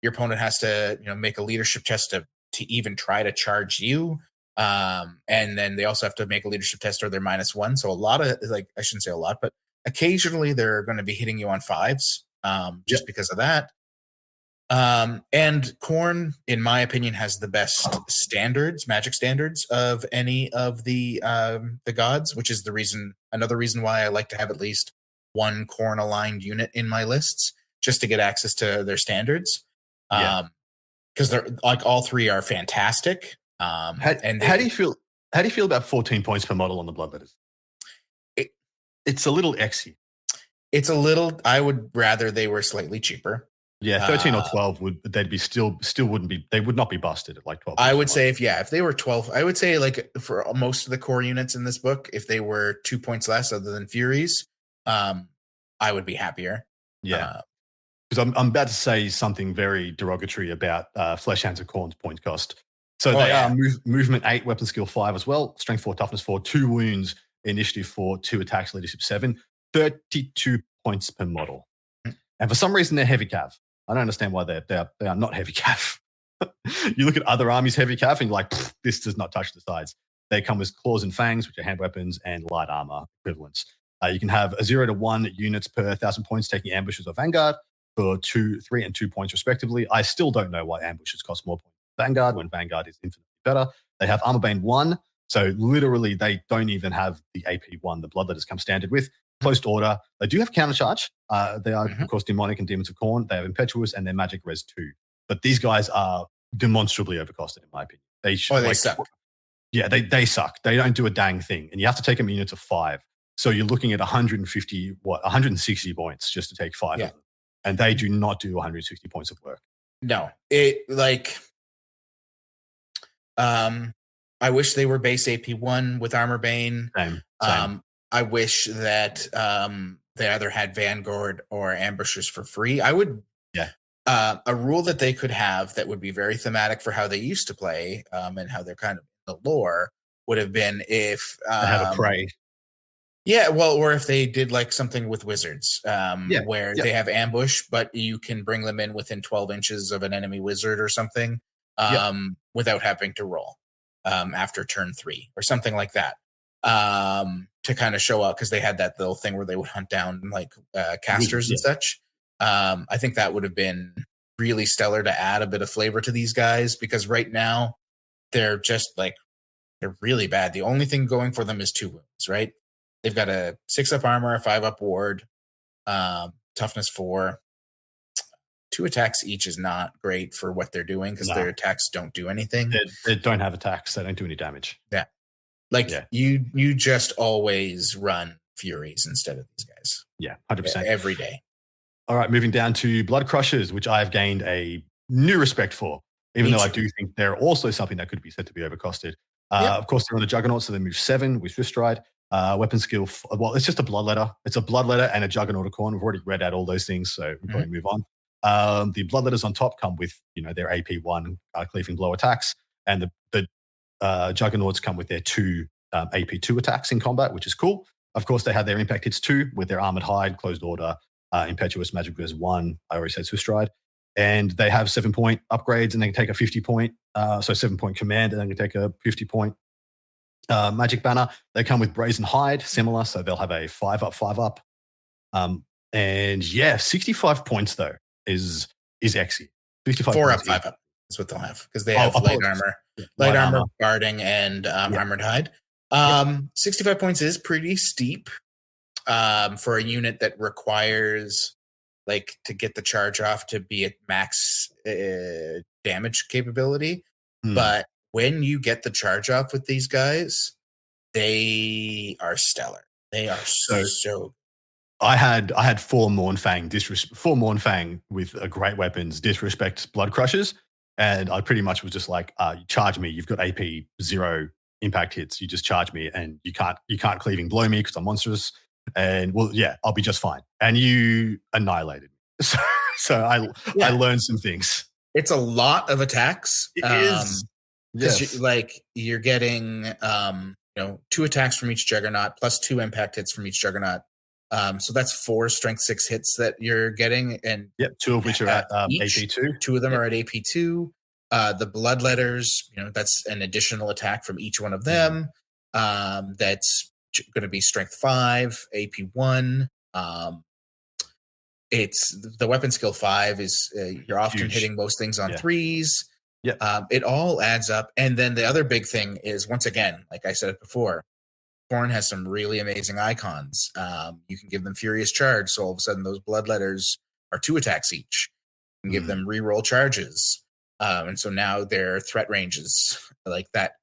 Your opponent has to make a leadership test to even try to charge you. And then they also have to make a leadership test or they're -1. So a lot of I shouldn't say a lot, but occasionally they're going to be hitting you on 5s just because of that. And Khorne, in my opinion, has the best magic standards of any of the gods, which is another reason why I like to have at least one Khorne aligned unit in my lists just to get access to their standards. Because they're like all 3 are fantastic. How do you feel? How do you feel about 14 points per model on the bloodletters? It's a little exy. It's a little. I would rather they were slightly cheaper. Yeah, 13 or 12 they'd be still wouldn't be. They would not be busted at like 12. I would say if they were 12, I would say like for most of the core units in this book, if they were 2 points less other than Furies, I would be happier. Yeah. Because I'm about to say something very derogatory about Flesh Hands of Khorne's point cost. So they are movement 8, weapon skill 5 as well, strength 4, toughness 4, 2 wounds, initiative 4, 2 attacks, leadership 7, 32 points per model. And for some reason, they're heavy cav. I don't understand why they are not heavy cav. You look at other armies heavy cav and you're like, this does not touch the sides. They come with claws and fangs, which are hand weapons, and light armor equivalents. You can have 0 to 1 units per 1,000 points taking ambushes or vanguard for 2, 3, and 2 points respectively. I still don't know why ambushes cost more points than vanguard when vanguard is infinitely better. They have armor bane 1, so literally they don't even have the AP1 the bloodletters come standard with. Closed order. They do have countercharge. They are, of course, demonic and demons of Khorne. They have impetuous and they're magic res 2. But these guys are demonstrably overcosted, in my opinion. They suck. Yeah, they suck. They don't do a dang thing. And you have to take them in units of 5. So you're looking at 160 points just to take 5 Yeah. of them. And they do not do 160 points of work. No, I wish they were base AP1 with Armor Bane. Same. I wish that they either had Vanguard or Ambushers for free. I would, a rule that they could have that would be very thematic for how they used to play and how they're kind of in the lore would have been if They had a prey. Yeah, well, or if they did like something with wizards, where they have ambush, but you can bring them in within 12 inches of an enemy wizard or something, without having to roll after turn 3 or something like that, to kind of show up, because they had that little thing where they would hunt down like casters and such. I think that would have been really stellar to add a bit of flavor to these guys, because right now they're just like, they're really bad. The only thing going for them is 2 wounds, right? They've got a 6-up armor, a 5-up ward, toughness 4. 2 attacks each is not great for what they're doing, because their attacks don't do anything. They don't have attacks. They don't do any damage. Yeah. You just always run Furies instead of these guys. Yeah, 100%. Every day. All right, moving down to Blood Crushers, which I've gained a new respect for, even though I do think they're also something that could be said to be overcosted. Of course, they're on the Juggernaut, so they move 7 with Swift Stride. Weapon skill, well, it's just a Bloodletter. It's a Bloodletter and a Juggernaut Corn. We've already read out all those things, so we'll probably move on. The Bloodletters on top come with, their AP1 cleaving blow attacks, and the Juggernauts come with their 2 AP2 attacks in combat, which is cool. Of course, they have their impact hits 2 with their Armored Hide, Closed Order, Impetuous, Magic Resist 1. I already said Swift Stride. And they have 7-point upgrades, and they can take a 50-point, so 7-point command, and they can take a 50-point Magic Banner. They come with Brazen Hide, similar, so they'll have a 5-up, 5-up. And 65 points though is exy. 4-up, 5-up. That's what they'll have, because they have light armor, guarding, and armored hide. 65 points is pretty steep for a unit that requires to get the charge off to be at max damage capability. But when you get the charge off with these guys, they are stellar. They are so. I had 4 Mournfang with great weapons, disrespect Blood Crushers, and I pretty much was just like, you charge me, you've got AP 0 impact hits, you just charge me, and you can't cleaving blow me because I'm monstrous, and I'll be just fine. And you annihilated me. So I learned some things. It's a lot of attacks. It is. Because you're getting 2 attacks from each Juggernaut plus 2 impact hits from each Juggernaut. So that's 4 strength 6 hits that you're getting, and 2 of which are at AP2. 2 of them are at AP2. The Bloodletters, that's an additional attack from each one of them. That's going to be strength 5, AP1. It's the weapon skill 5 is you're often hitting most things on 3s. It all adds up. And then the other big thing is, once again, like I said it before, Khorne has some really amazing icons. You can give them Furious Charge, so all of a sudden those Bloodletters are 2 attacks each. You can give them reroll charges. And so now their threat ranges like that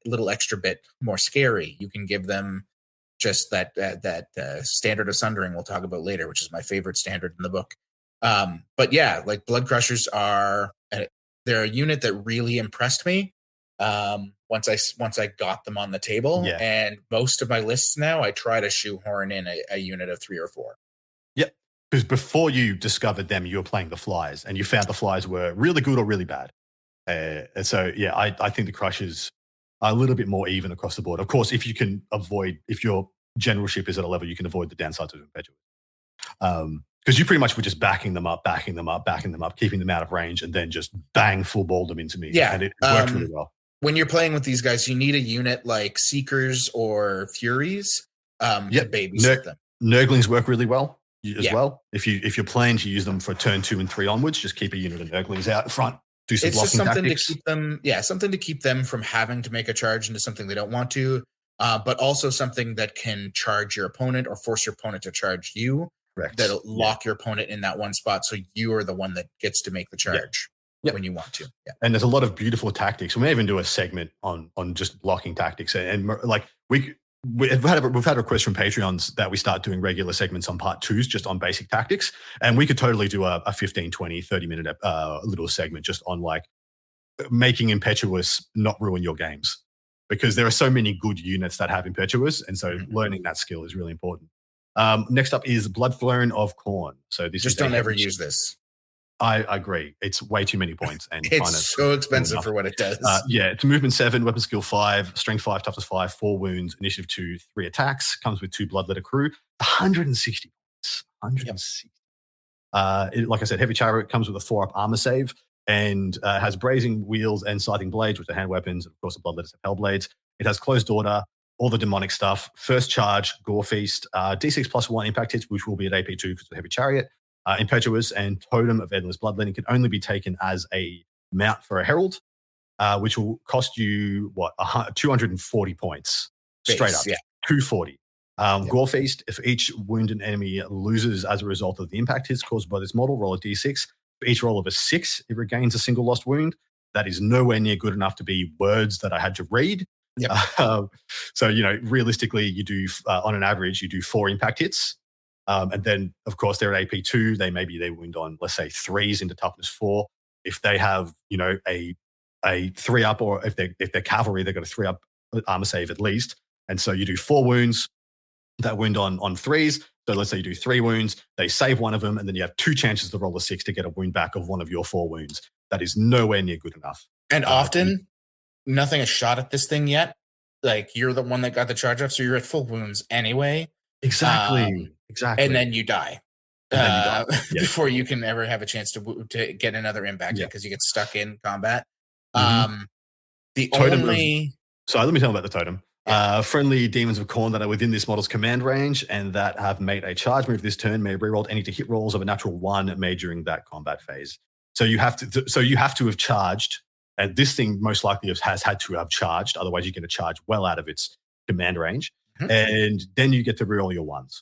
little extra bit more scary. You can give them just that Standard of Sundering we'll talk about later, which is my favorite standard in the book. But Blood Crushers they're a unit that really impressed me once I got them on the table. And most of my lists now, I try to shoehorn in a unit of 3 or 4. Yep. Because before you discovered them, you were playing the Flies, and you found the Flies were really good or really bad. And so, I think the Crushers are a little bit more even across the board. Of course, if your generalship is at a level, you can avoid the downsides of Impetuous. Because you pretty much were just backing them up, keeping them out of range, and then just bang, full ball them into me. Yeah. And it worked really well. When you're playing with these guys, you need a unit like Seekers or Furies to babysit them. Nurglings work really well as well. If you're planning to use them for turn 2 and 3 onwards, just keep a unit of Nurglings out front. Do some blocking tactics. To keep them, something to keep them from having to make a charge into something they don't want to, but also something that can charge your opponent or force your opponent to charge you. Correct. That'll lock your opponent in that one spot, so you are the one that gets to make the charge when you want to. Yeah. And there's a lot of beautiful tactics. We may even do a segment on just blocking tactics, and we've had a request from Patreons that we start doing regular segments on part 2s just on basic tactics. And we could totally do a 15, 20, 30-minute little segment just on like making Impetuous not ruin your games. Because there are so many good units that have Impetuous. And so learning that skill is really important. Next up is Bloodthrone of Khorne. So this Just is don't ever use this. I agree. It's way too many points. And It's so expensive for what it does. It's movement 7, weapon skill 5, strength 5, toughness 5, 4 wounds, initiative 2, 3 attacks. Comes with 2 bloodletter crew. 160 points. 160. Like I said, heavy chariot comes with a 4-up armor save and has brazing wheels and scything blades, which are hand weapons. Of course, the bloodletters have hell blades. It has closed order, all the demonic stuff. First charge, gore feast, d6 plus 1 impact hits, which will be at AP2 because of the heavy chariot. Impetuous and Totem of Endless Bloodletting can only be taken as a mount for a herald, which will cost you 240 points straight up. 240. Gore Feast, if each wounded enemy loses as a result of the impact hits caused by this model, roll a d6. For each roll of a 6, it regains a single lost wound. That is nowhere near good enough to be words that I had to read. So, realistically, you do, on an average, you do 4 impact hits. And then, of course, they're at AP2. They wound on, let's say, 3s into toughness 4. If they have, a 3-up, or if they're cavalry, they've got a 3-up armor save at least. And so you do 4 wounds that wound on 3s. So let's say you do 3 wounds, they save one of them, and then you have 2 chances to roll a 6 to get a wound back of one of your 4 wounds. That is nowhere near good enough. And often, nothing has shot at this thing yet. Like, you're the one that got the charge off, so you're at full wounds anyway. Exactly. And then you die. Before you can ever have a chance to get another impact because you get stuck in combat. The totem only... Sorry, let me tell you about the totem. Friendly Demons of Khorne that are within this model's command range and that have made a charge move this turn may reroll any to hit rolls of a natural 1 made during that combat phase. So you have to have charged, and this thing most likely has had to have charged. Otherwise, you're going to charge well out of its command range, and then you get to reroll your 1s.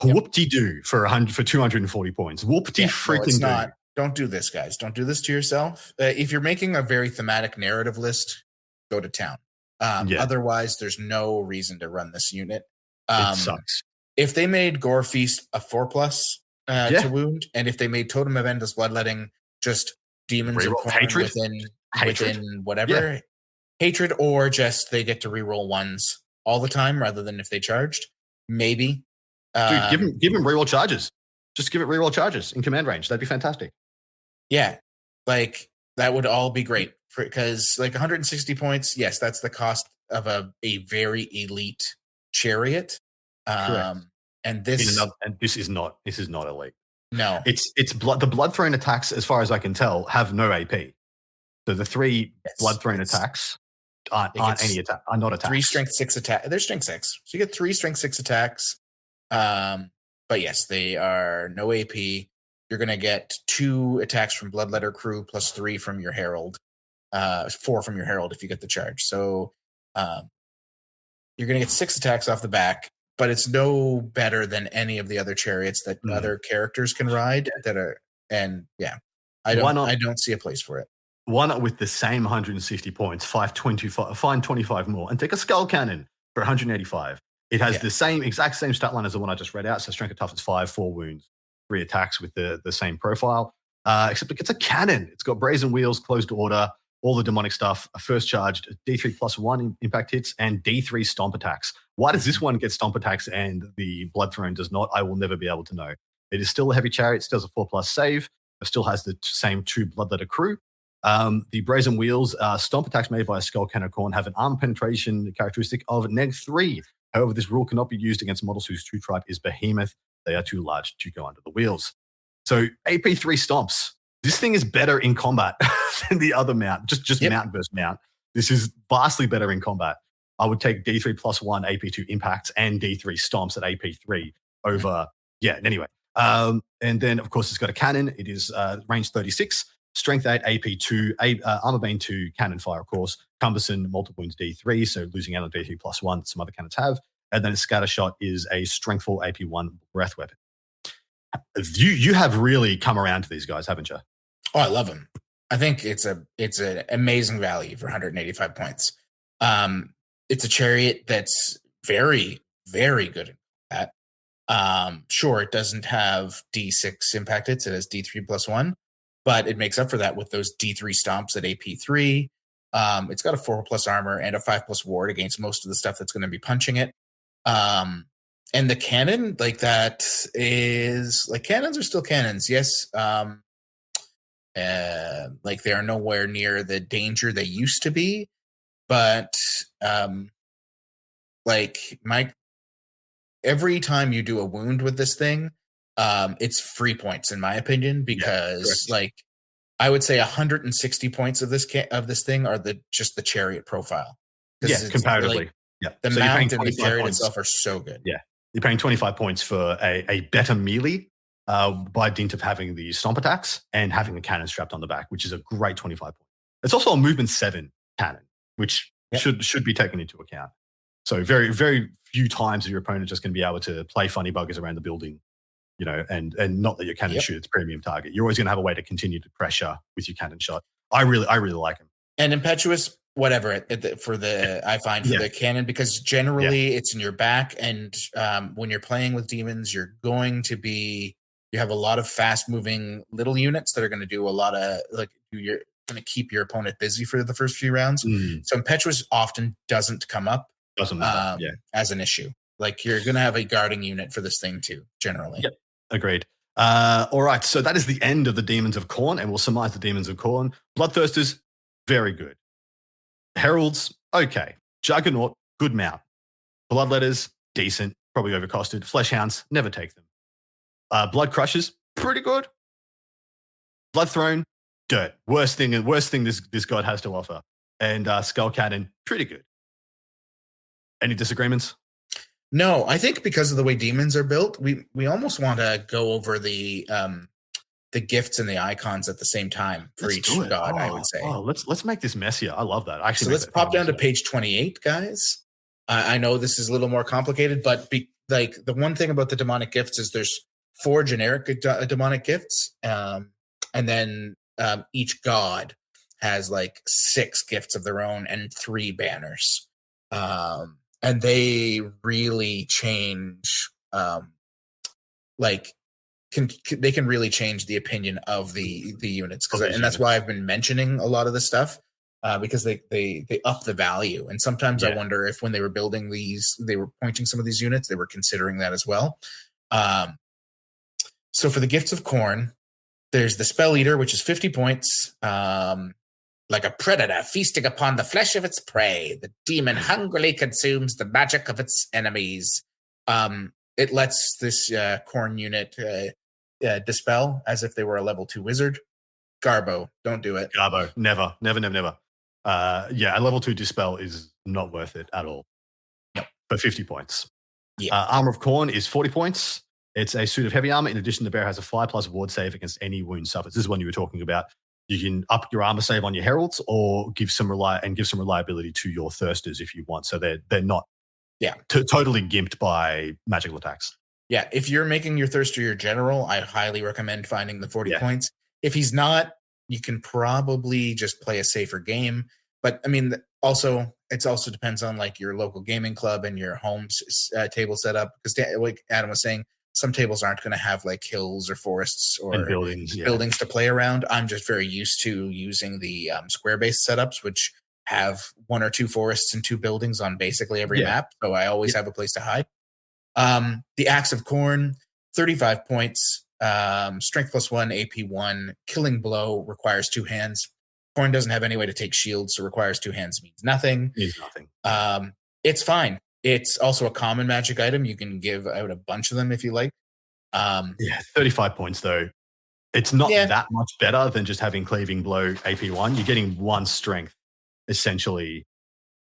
Whoop-de-doo for 240 points. Whoop-de-freaking-doo. Don't do this, guys. Don't do this to yourself. If you're making a very thematic narrative list, go to town. Otherwise, there's no reason to run this unit. It sucks. If they made Gore Feast a 4+ to wound, and if they made Totem of Endless Bloodletting just Demons of Khorne within whatever hatred, or just they get to reroll 1s all the time rather than if they charged, maybe. Dude, give him reroll charges. Just give it reroll charges in command range. That'd be fantastic. Yeah, like that would all be great because like 160 points. Yes, that's the cost of a very elite chariot. And this is not elite. No, it's the Bloodthrone attacks, as far as I can tell, have no AP. So the 3 Bloodthrone attacks aren't not attacks. 3 strength 6 attack. They're strength 6, so you get 3 strength 6 attacks. But yes, they are no AP. You're going to get 2 attacks from Bloodletter Crew plus 3 from your Herald, 4 from your Herald if you get the charge. So you're going to get 6 attacks off the back, but it's no better than any of the other chariots that other characters can ride. I don't see a place for it. Why not with the same 160 points, 525, find 25 more, and take a Skull Cannon for 185. It has the exact same stat line as the one I just read out. So strength and toughness 5, 4 wounds, 3 attacks with the same profile. Except it's a cannon. It's got brazen wheels, closed order, all the demonic stuff, a first charge, D3 plus 1 impact hits, and D3 stomp attacks. Why does this one get stomp attacks and the Bloodthrone does not? I will never be able to know. It is still a heavy chariot, still has a 4+ save. It still has the same 2 Bloodletter Crew. The brazen wheels, stomp attacks made by a Skull Cannon Khorne have an arm penetration characteristic of -3. However, this rule cannot be used against models whose true type is Behemoth. They are too large to go under the wheels. So AP3 stomps. This thing is better in combat than the other mount. Just mount versus mount. This is vastly better in combat. I would take D3 plus 1 AP2 impacts and D3 stomps at AP3 over. Anyway. And then, of course, it's got a cannon. It is range 36. Strength 8, AP2, Armor Bane 2, Cannon Fire, of course. Cumbersome, multiple wounds D3, so losing out on D3 plus 1, some other cannons have. And then Scatter Shot is a Strengthful AP1 breath weapon. You have really come around to these guys, haven't you? Oh, I love them. I think it's an amazing value for 185 points. It's a chariot that's very, very good at that. Sure, it doesn't have D6 impact hits. It has D3 plus 1, but it makes up for that with those D3 stomps at AP3. It's got a 4 plus armor and a 5 plus ward against most of the stuff that's going to be punching it. And the cannon, like that is like cannons are still cannons. Yes. Like they are nowhere near the danger they used to be, but like every time you do a wound with this thing, it's free points in my opinion, because like I would say 160 points of this thing are just the chariot profile. Yeah, comparatively. The so mount and the chariot itself are so good. Yeah, you're paying 25 points for a better melee by dint of having the stomp attacks and having a cannon strapped on the back, which is a great 25 points. It's also a movement 7 cannon, which should be taken into account. So very, very few times your opponent just going to be able to play funny buggers around the building, you know, and not that your cannon shoot its premium target. You're always going to have a way to continue to pressure with your cannon shot. I really like him. And impetuous, whatever for the cannon, because generally it's in your back, and when you're playing with demons, you have a lot of fast moving little units that are going to do a lot of you're going to keep your opponent busy for the first few rounds. So impetuous often doesn't come up as an issue. Like you're going to have a guarding unit for this thing too, generally. Yep, agreed. All right, so that is the end of the Demons of Khorne, and we'll surmise the Demons of Khorne. Bloodthirsters, very good. Heralds, okay. Juggernaut, good mount. Bloodletters, decent, probably overcosted. Fleshhounds, never take them. Blood Crushers, pretty good. Blood Throne, dirt. Worst thing this god has to offer. And Skull Cannon, pretty good. Any disagreements? No, I think because of the way demons are built, we almost want to go over the gifts and the icons at the same time for each god. I would say. Let's make this messier. I love that. Actually, so let's pop down to page 28, guys. I know this is a little more complicated, but the one thing about the demonic gifts is there's 4 generic demonic gifts, and then each god has like 6 gifts of their own and 3 banners. And they really change, they can really change the opinion of the units, and that's why I've been mentioning a lot of this stuff, because they up the value. And sometimes I wonder if when they were building these, they were pointing some of these units, they were considering that as well. So for the Gifts of Khorne, there's the Spell Eater, which is 50 points. Like a predator feasting upon the flesh of its prey, the demon hungrily consumes the magic of its enemies. It lets this Khorne unit dispel as if they were a level 2 wizard. Garbo, don't do it. Garbo, never. A level 2 dispel is not worth it at all. No. For 50 points. Yeah. Armor of Khorne is 40 points. It's a suit of heavy armor. In addition, the bearer has a 5+ ward save against any wound suffered. This is one you were talking about. You can up your armor save on your heralds, or give some reliability to your thirsters if you want. So they're not totally gimped by magical attacks. Yeah, if you're making your thirster your general, I highly recommend finding the 40 points. If he's not, you can probably just play a safer game. But I mean, it also depends on like your local gaming club and your home table setup. Because like Adam was saying, some tables aren't going to have like hills or forests or buildings to play around. I'm just very used to using the square-based setups, which have 1 or 2 forests and 2 buildings on basically every map. So I always have a place to hide. The Axe of Khorne, 35 points, strength +1, AP 1, killing blow, requires 2 hands. Khorne doesn't have any way to take shields, so requires 2 hands means nothing. It's fine. It's also a common magic item. You can give out a bunch of them if you like. 35 points though. It's not that much better than just having cleaving blow AP1. You're getting 1 strength essentially,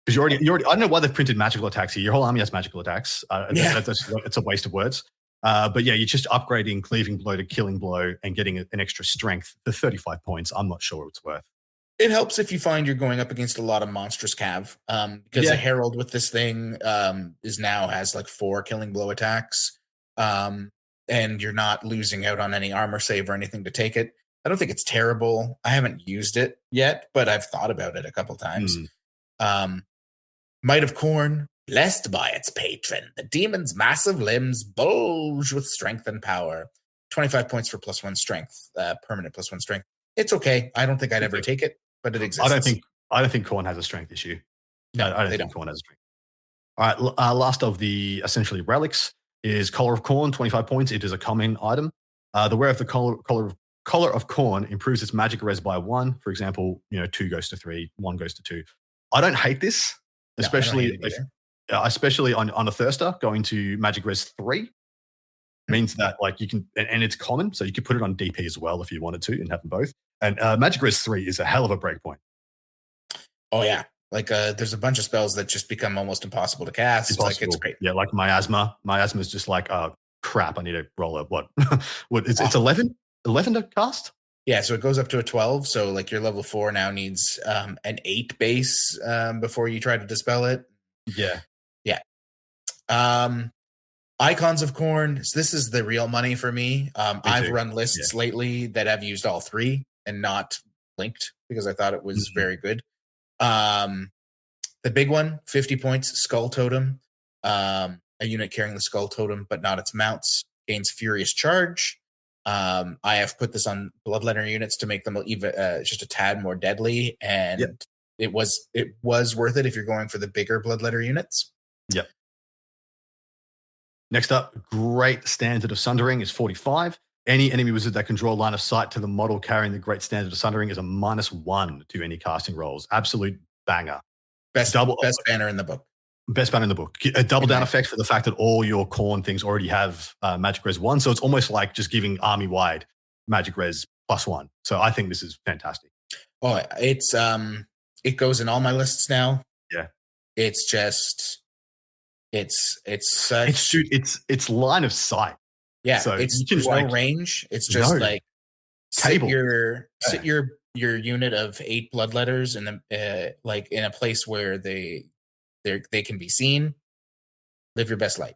because you already. I don't know why they've printed magical attacks here. Your whole army has magical attacks. It's a waste of words. But yeah, you're just upgrading cleaving blow to killing blow and getting an extra strength for 35 points. I'm not sure it's worth. It helps if you find you're going up against a lot of monstrous cav, because a herald with this thing has like 4 killing blow attacks, and you're not losing out on any armor save or anything to take it. I don't think it's terrible. I haven't used it yet, but I've thought about it a couple times. Might of Khorne, Blessed by its patron, the demon's massive limbs bulge with strength and power. 25 points for +1 strength, permanent +1 strength. It's okay. I don't think I'd ever take it, but it exists. I don't think Khorne has a strength issue. No, I don't think Khorne has a strength. All right, last of the essentially relics is Collar of Khorne, 25 points. It is a common item. The wearer of the Collar of Khorne improves its magic res by 1. For example, 2 goes to 3, 1 goes to 2. I don't hate this, especially especially on a thirster. Going to magic res 3 means that you can, and it's common, so you could put it on DP as well if you wanted to and have them both. And magic res 3 is a hell of a breakpoint. Oh yeah. There's a bunch of spells that just become almost impossible to cast. It's great. Yeah, like miasma. Miasma is just like, oh crap, I need to roll a what? It's 11 to cast. Yeah, so it goes up to a 12. So your level 4 now needs an 8 base before you try to dispel it. Yeah. Icons of Khorne. So this is the real money for me. I've run lists lately that have used all 3 and not linked because I thought it was very good. The big one, 50 points, Skull Totem. A unit carrying the Skull Totem, but not its mounts, gains Furious Charge. I have put this on Bloodletter units to make them even just a tad more deadly, and it was worth it if you're going for the bigger Bloodletter units. Yep. Next up, Great Standard of Sundering is 45. Any enemy wizard that can draw line of sight to the model carrying the Great Standard of Sundering is a -1 to any casting rolls. Absolute banger. Best banner in the book. Best banner in the book. A double down effect for the fact that all your Khorne things already have magic res 1. So it's almost like just giving army wide magic res +1. So I think this is fantastic. Oh, it goes in all my lists now. Yeah. It's just it's such it's line of sight. Yeah, so there's no range. It's just sit your unit of 8 bloodletters and then in a place where they can be seen. Live your best life.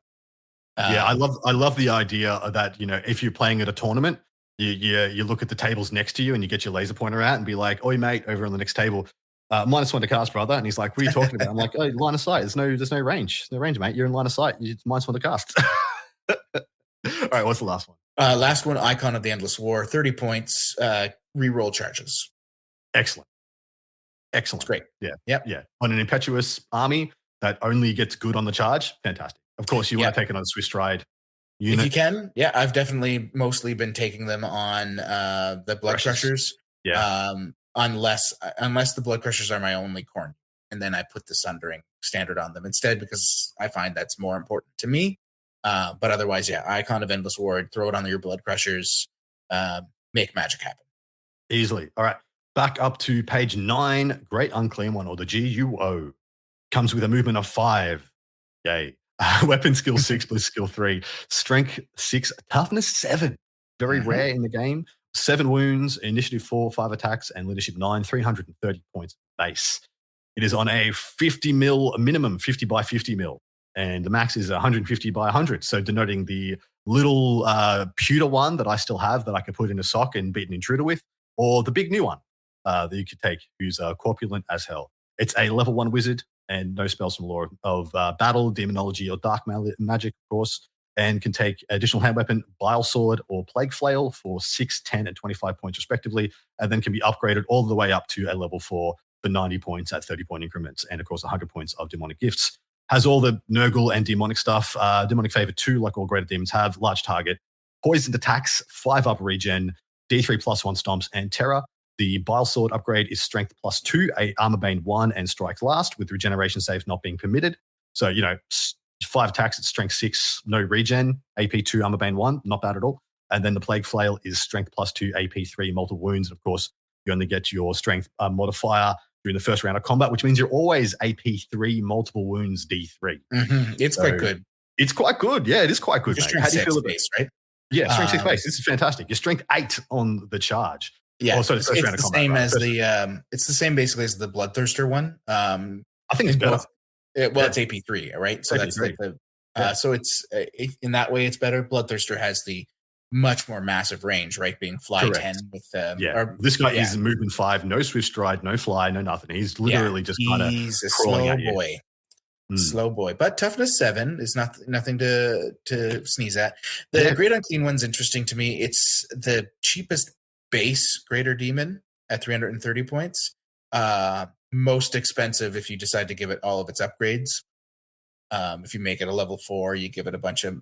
I love the idea that if you're playing at a tournament, you look at the tables next to you and you get your laser pointer out and be like, "Oi, mate, over on the next table, -1 to cast, brother." And he's like, "What are you talking about?" I'm like, "Oh, line of sight. There's no range. There's no range, mate. You're in line of sight. It's -1 to cast." All right, what's the last one? Last one, Icon of the Endless War, 30 points, reroll charges. Excellent. It's great. Yeah. On an impetuous army that only gets good on the charge, fantastic. Of course, you want to take it on a Swiss Stride unit. If you can, I've definitely mostly been taking them on the Blood Crushers. Yeah. Unless the Blood Crushers are my only Khorne, and then I put the Sundering standard on them instead because I find that's more important to me. But otherwise, Icon of Endless War, throw it on your Blood Crushers, make magic happen. Easily. All right. Back up to page 9. Great Unclean One, or the GUO. Comes with a movement of 5. Yay. Weapon skill 6 plus skill 3. Strength 6. Toughness 7. Very rare in the game. 7 wounds, initiative 4, 5 attacks, and leadership 9. 330 points base. It is on a 50 mil minimum, 50 by 50 mil. And the max is 150 by 100. So denoting the little pewter one that I still have that I can put in a sock and beat an intruder with, or the big new one that you could take, who's corpulent as hell. It's a level 1 wizard and no spells from Law of Battle, Demonology, or Dark Magic, of course, and can take additional hand weapon, Bile Sword, or Plague Flail for 6, 10, and 25 points respectively, and then can be upgraded all the way up to a level 4 for 90 points at 30-point increments, and of course 100 points of demonic gifts. Has all the Nurgle and demonic stuff. Demonic Favor 2, like all greater demons have. Large target. Poisoned attacks, 5 up regen. D3 +1 stomps and terror. The Bile Sword upgrade is strength +2, a Armor Bane 1, and strike last, with regeneration saves not being permitted. So, 5 attacks at strength 6, no regen. AP 2, Armor Bane 1, not bad at all. And then the Plague Flail is strength +2, AP 3, multiple wounds. And of course, you only get your strength modifier during the first round of combat, which means you're always AP 3, multiple wounds, D3. It's quite good. It's quite good. Yeah, it is quite good. How do you feel about it? Right? Yeah, strength 6 base. This is fantastic. Your strength 8 on the charge. Yeah, it's the same as it's the same basically as the Bloodthirster one. I think it's better. It's AP 3, right? So that's like so it's in that way it's better. Bloodthirster has the much more massive range, right? Being fly 10 with this guy is movement 5, no swift stride, no fly, no nothing. He's literally just kind of he's a slow boy. Slow boy, but toughness 7 is nothing to sneeze at. The Great Unclean One's interesting to me. It's the cheapest base Greater Demon at 330 points. Most expensive if you decide to give it all of its upgrades. If you make it a level 4, you give it a bunch of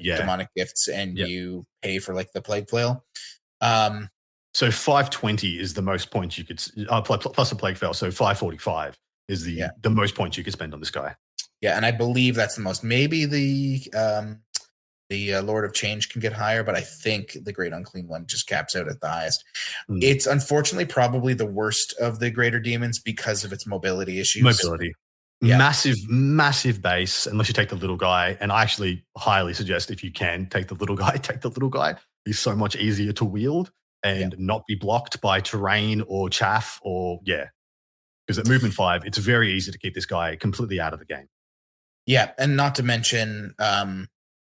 demonic gifts, and you pay for like the Plague Flail. So 520 is the most points you could plus a Plague Flail. So 545 is the most points you could spend on this guy. Yeah, and I believe that's the most. Maybe the Lord of Change can get higher, but I think the Great Unclean One just caps out at the highest. It's unfortunately probably the worst of the Greater Demons because of its mobility issues. Massive base, unless you take the little guy. And I actually highly suggest if you can take the little guy, take the little guy. He's so much easier to wield and not be blocked by terrain or chaff or because at movement 5, it's very easy to keep this guy completely out of the game. Yeah, and not to mention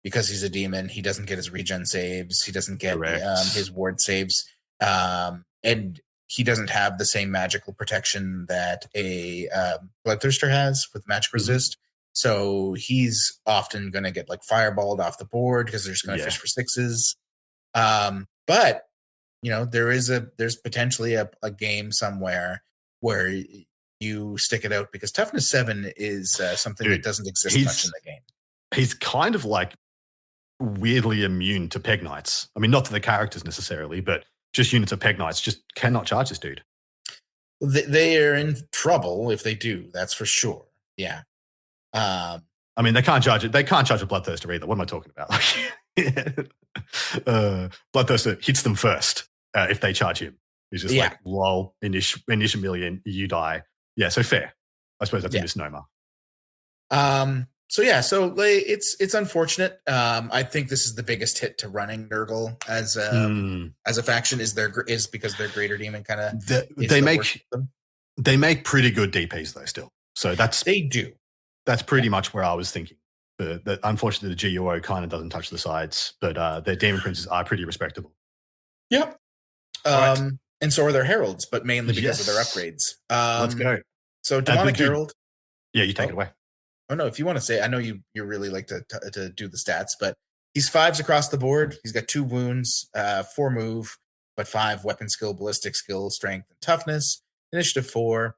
because he's a demon, he doesn't get his regen saves, he doesn't get his ward saves, and he doesn't have the same magical protection that a Bloodthirster has with magic resist. So he's often going to get like fireballed off the board because they're just going to fish for 6s. But there's potentially a game somewhere where you stick it out because toughness 7 is something that doesn't exist much in the game. He's kind of like weirdly immune to Peg Knights. I mean, not to the characters necessarily, but just units of Peg Knights just cannot charge this dude. They are in trouble if they do. That's for sure. Yeah. I mean, they can't charge it. They can't charge a Bloodthirster either. What am I talking about? Bloodthirster hits them first if they charge him. He's just like, lol, initial million, you die. Yeah, so fair. I suppose that's a misnomer. So it's unfortunate. I think this is the biggest hit to running Nurgle as a faction is because their Greater Demon kind of they make pretty good DPs though still. So they do. That's pretty much where I was thinking. Unfortunately, the GUO kind of doesn't touch the sides, but their Demon Princes are pretty respectable. Yep. Right. And so are their Heralds, but mainly because of their upgrades. Let's go. So Demonic Herald. Yeah, you take it away. Oh no, if you want to say, I know you really like to do the stats, but he's 5s across the board. He's got 2 wounds, 4 move, but 5 weapon skill, ballistic skill, strength, and toughness. Initiative 4,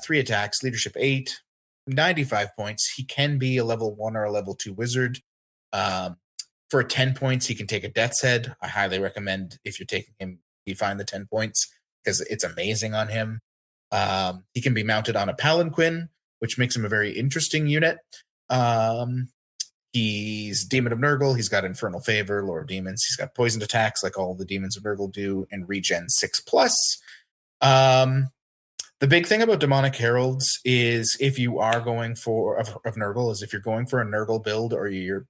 3 attacks, leadership 8, 95 points. He can be a level 1 or a level 2 wizard. For 10 points, he can take a Death's Head. I highly recommend if you're taking him, you find the 10 points because it's amazing on him. He can be mounted on a Palanquin, which makes him a very interesting unit. He's Demon of Nurgle. He's got Infernal Favor, Lord of Demons. He's got poisoned attacks like all the Demons of Nurgle do, and regen 6+. The big thing about Demonic Heralds is if you are going for of Nurgle is if you're going for a Nurgle build or your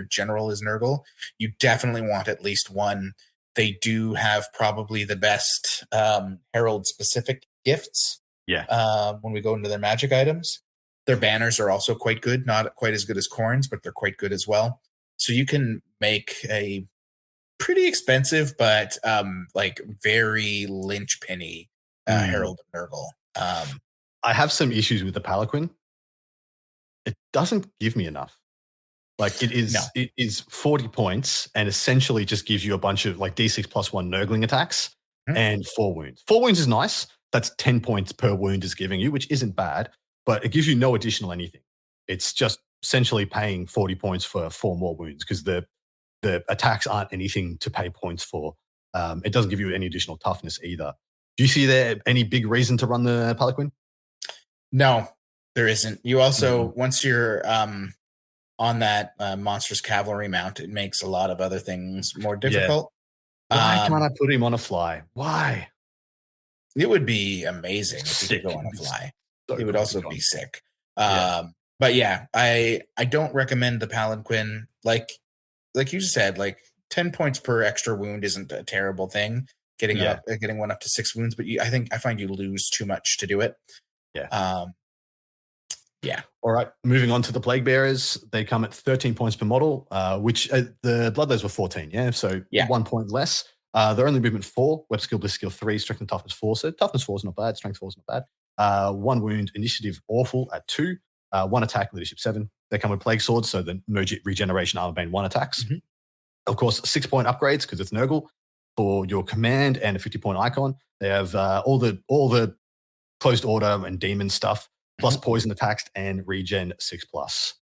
general is Nurgle, you definitely want at least one. They do have probably the best Herald specific gifts. Yeah. When we go into their magic items, their banners are also quite good. Not quite as good as Khorne's, but they're quite good as well. So you can make a pretty expensive, but like very linchpinny Herald of Nurgle. I have some issues with the Palanquin. It doesn't give me enough. Like it is 40 points and essentially just gives you a bunch of like D6 +1 Nurgling attacks and 4 wounds. 4 wounds is nice. That's 10 points per wound is giving you, which isn't bad, but it gives you no additional anything. It's just essentially paying 40 points for 4 more wounds because the attacks aren't anything to pay points for. It doesn't give you any additional toughness either. Do you see there any big reason to run the Palanquin? No, there isn't. You also, once you're on that monstrous cavalry mount, it makes a lot of other things more difficult. Why can't I put him on a fly? Why? It would be amazing if he could go on a fly. So it would also be sick. But yeah, I don't recommend the Palanquin. Like you said, like 10 points per extra wound isn't a terrible thing. Getting one up to 6 wounds, but I find you lose too much to do it. Yeah. All right. Moving on to the Plague Bearers. They come at 13 points per model, which the Bloodletters were 14. Yeah. So 1 point less. They're only movement 4, web skill, bliss skill 3, strength and toughness 4. So toughness 4 is not bad. Strength 4 is not bad. 1 wound, initiative awful at 2. 1 attack, leadership 7. They come with Plague Swords, so the regeneration armor bane 1 attacks. Mm-hmm. Of course, 6-point upgrades because it's Nurgle for your command and a 50-point icon. They have all the closed order and demon stuff, plus poison attacks and regen 6+.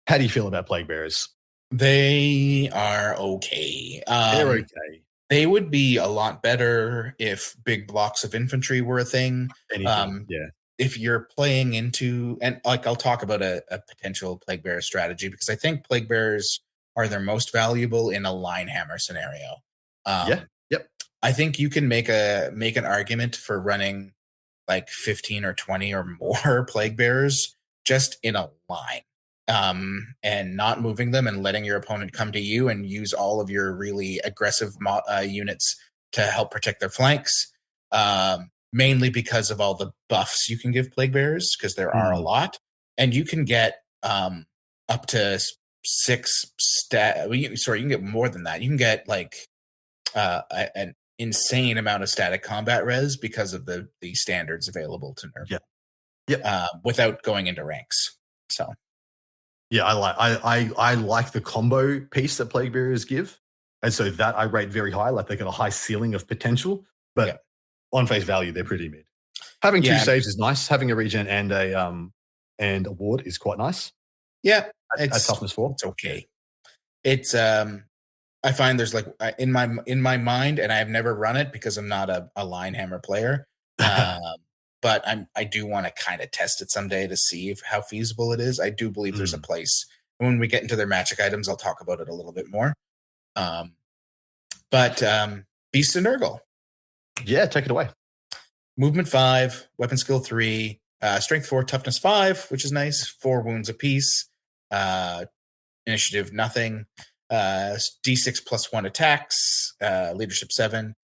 How do you feel about Plague Bearers? They are okay. They're okay. They would be a lot better if big blocks of infantry were a thing. Yeah. If you're playing into, and like I'll talk about a potential Plague Bearer strategy, because I think Plague Bearers are their most valuable in a line hammer scenario. Yep. I think you can make an argument for running like 15 or 20 or more Plague Bearers just in a line. And not moving them and letting your opponent come to you and use all of your really aggressive units to help protect their flanks, mainly because of all the buffs you can give Plague Bearers, because there are a lot. And you can get up to 6 you can get more than that. You can get like an insane amount of static combat res because of the standards available to nerf. Without going into ranks. So yeah, I like the combo piece that Plague Bearers give, and so that I rate very high. Like they got a high ceiling of potential, but on face value they're pretty mid. Having 2 saves is nice. Having a regen and a ward is quite nice. Yeah, it's toughness 4. It's okay. It's I find there's like in my mind, and I have never run it because I'm not a line hammer player. But I do want to kind of test it someday to see how feasible it is. I do believe there's a place. When we get into their magic items, I'll talk about it a little bit more. But Beast of Nurgle. Yeah, take it away. Movement 5, weapon skill 3, strength 4, toughness 5, which is nice. 4 wounds apiece. Initiative nothing. D6 plus 1 attacks. Leadership 7.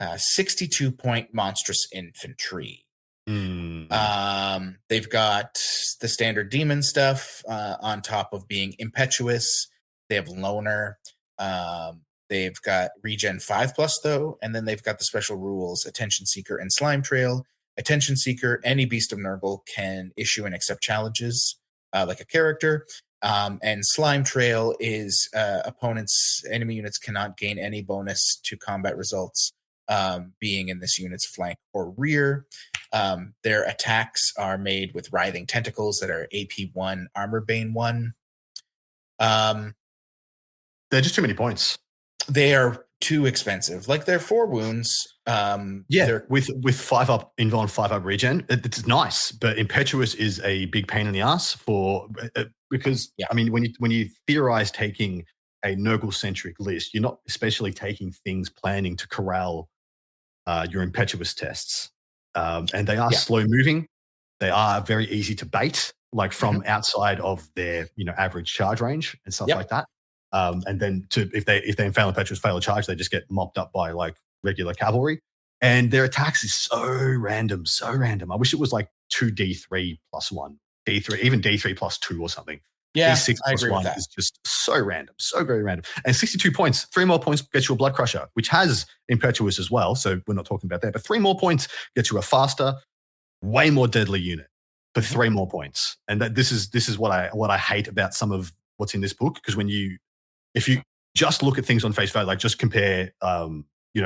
62-point monstrous infantry. They've got the standard demon stuff on top of being impetuous. They have loner. They've got regen 5+ though, and then they've got the special rules: attention seeker and slime trail. Attention seeker, any beast of Nurgle can issue and accept challenges like a character. And slime trail is enemy units cannot gain any bonus to combat results being in this unit's flank or rear. Their attacks are made with writhing tentacles that are AP 1, armor bane 1. They're just too many points. They are too expensive. Like they're 4 wounds. With 5 up invuln, 5 up regen, it's nice. But impetuous is a big pain in the ass for because I mean when you theorize taking a Nurgle centric list, you're not especially taking things planning to corral your impetuous tests. And they are slow moving. They are very easy to bait, like from outside of their average charge range and stuff like that. And then if they fail impetuous, fail a charge, they just get mopped up by like regular cavalry. And their attacks is so random. I wish it was like 2d3 plus 1, d3, even d3 plus 2 or something. Yeah, D6 I agree plus 1 with that. is just so random, so very random. And 62 points, 3 more points gets you a Blood Crusher, which has impetuous as well. So we're not talking about that, but 3 more points gets you a faster, way more deadly unit for 3 more points. And this is what I hate about some of what's in this book, because if you just look at things on face value, like just compare,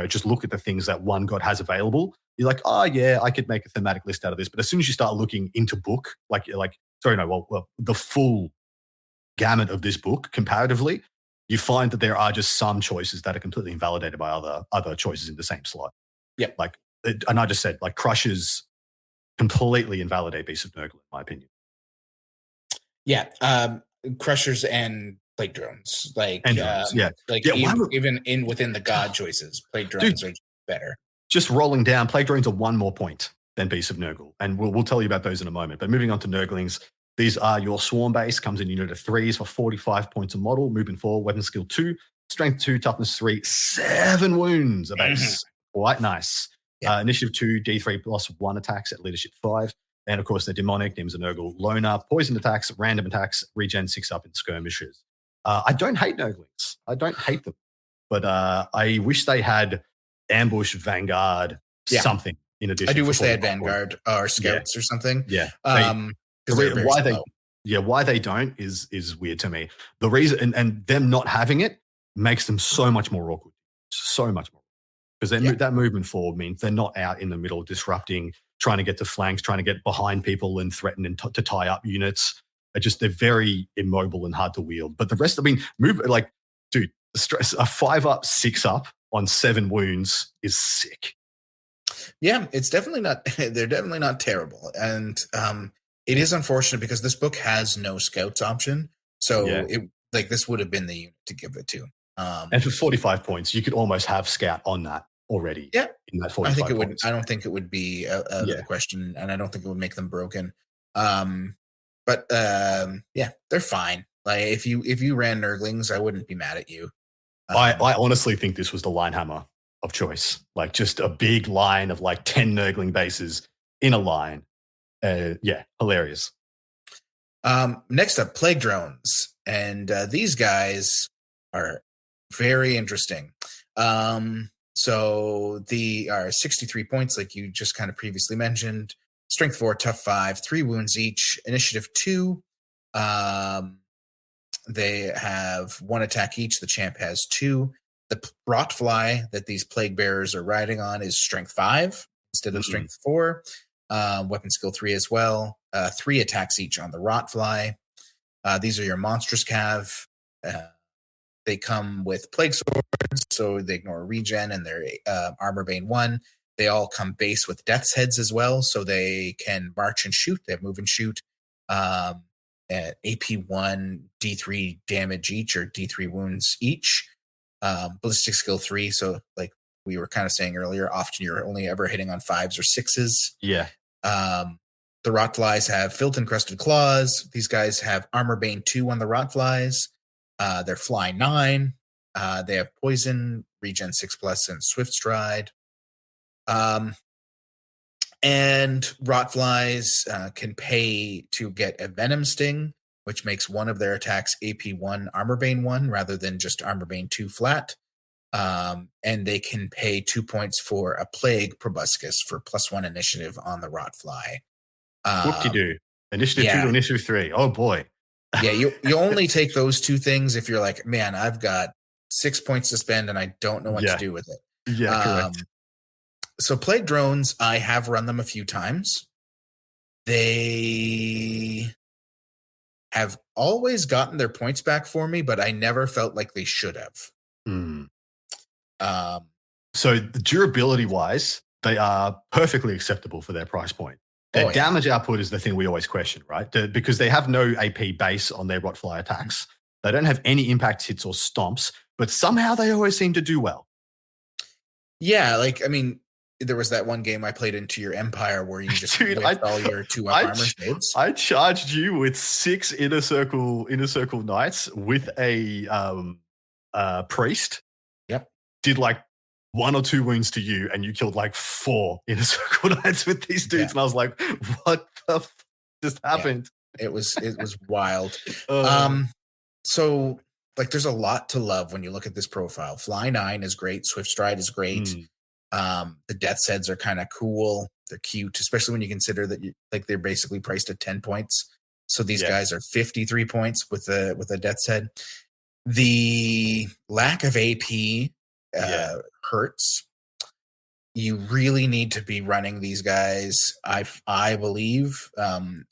just look at the things that one god has available, you're like, oh yeah, I could make a thematic list out of this. But as soon as you start looking into book, the full gamut of this book comparatively, you find that there are just some choices that are completely invalidated by other choices in the same slot. Yeah. And I just said, like, Crushers completely invalidate Beast of Nurgle, in my opinion. Yeah. Crushers and plague drones. Even within the god choices, plague drones are better. Just rolling down, plague drones are 1 more point than Beast of Nurgle. And we'll tell you about those in a moment. But moving on to Nurglings, these are your swarm base, comes in unit of 3s for 45 points a model. Moving 4, weapon skill 2, strength 2, toughness 3, 7 wounds a base. Quite nice. Yeah. Initiative 2, D3 plus 1 attacks at leadership 5. And of course, they're demonic, Demons of Nurgle, loner, poison attacks, random attacks, regen 6 up in skirmishes. I don't hate Nurglings. I don't hate them. But I wish they had ambush, vanguard, something in addition. I do wish they had vanguard or scouts or something. Yeah. because they're very why slow. why they don't is weird to me. The reason and them not having it makes them so much more awkward, so much more, because that movement forward means they're not out in the middle disrupting, trying to get to flanks, trying to get behind people and threaten and to tie up units. They're very immobile and hard to wield. But the rest, I mean, dude, the stress, a 5 up, 6 up on 7 wounds is sick. Yeah, it's definitely not. They're definitely not terrible, and it is unfortunate because this book has no scouts option. So this would have been the unit to give it to. And for 45 points, you could almost have scout on that already. Yeah, in that 45 I think it points. would. I don't think it would be out of the question, and I don't think it would make them broken. But they're fine. Like if you ran Nurglings, I wouldn't be mad at you. I honestly think this was the line hammer of choice. Like just a big line of like 10 Nurgling bases in a line. Hilarious. Next up, Plague Drones. And these guys are very interesting. So they are 63 points, like you just kind of previously mentioned. Strength 4, Tough 5, 3 wounds each. Initiative 2. They have 1 attack each. The champ has 2. The Rotfly that these plague bearers are riding on is Strength 5 instead of Strength 4. Weapon skill 3 as well. 3 attacks each on the Rotfly. These are your monstrous cav. They come with plague swords, so they ignore regen, and they're armor bane 1. They all come base with death's heads as well, so they can march and shoot. They have move and shoot. At AP1, D3 damage each, or D3 wounds each. Ballistic skill 3, so like we were kind of saying earlier, often you're only ever hitting on 5s or 6s. Yeah. The Rotflies have filth encrusted claws. These guys have armor bane 2 on the Rotflies. They're fly 9. They have poison, regen 6+, and swift stride. And Rotflies can pay to get a venom sting, which makes one of their attacks AP1 armor bane 1 rather than just armor bane 2 flat. And they can pay 2 points for a plague proboscis for +1 initiative on the Rotfly. Whoop-de-doo. Initiative 2 to initiative 3. Oh boy. Yeah, you only take those 2 things if you're like, man, I've got 6 points to spend and I don't know what to do with it. Yeah, correct. So Plague Drones, I have run them a few times. They have always gotten their points back for me, but I never felt like they should have. So durability-wise, they are perfectly acceptable for their price point. Their damage output is the thing we always question, right? Because they have no AP base on their Rotfly attacks. They don't have any impact hits or stomps, but somehow they always seem to do well. Yeah, like, I mean, there was that one game I played into your Empire where you just whipped all your 2-up armor saves. I charged you with 6 inner circle knights with a priest. Yep. Did like 1 or 2 wounds to you, and you killed like 4 inner circle knights with these dudes, and I was like, "What the just happened?" Yeah. It was wild. So like, there's a lot to love when you look at this profile. Fly 9 is great. Swift stride is great. The death's heads are kind of cool. They're cute, especially when you consider that they're basically priced at 10 points. So these guys are 53 points with a death's head. The lack of AP hurts. You really need to be running these guys, I believe,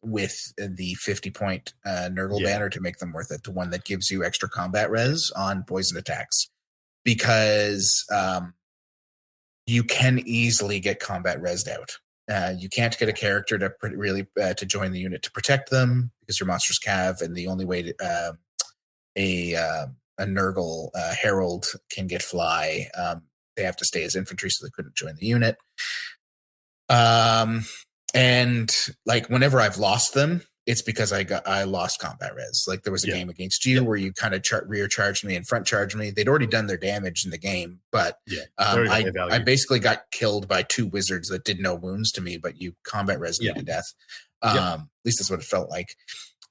with the 50-point Nurgle banner to make them worth it, to one that gives you extra combat res on poison attacks. Because you can easily get combat resed out. You can't get a character to really to join the unit to protect them because you're monstrous cav, and the only way to a Nurgle herald can get fly. They have to stay as infantry, so they couldn't join the unit. And like whenever I've lost them, it's because I lost combat res. Like there was a game against you where you kind of rear charged me and front charged me. They'd already done their damage in the game, but I basically got killed by 2 wizards that did no wounds to me, but you combat res me to death. At least that's what it felt like.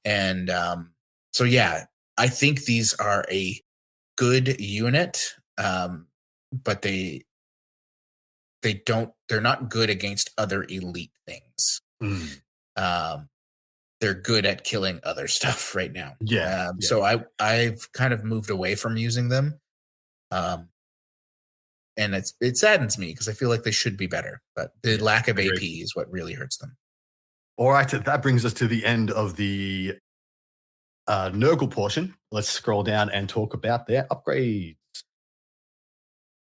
And so yeah, I think these are a good unit, but they're not good against other elite things. they're good at killing other stuff right now. Yeah. So I've kind of moved away from using them. And it saddens me because I feel like they should be better, but the lack of AP is what really hurts them. All right, that brings us to the end of the Nurgle portion. Let's scroll down and talk about their upgrades.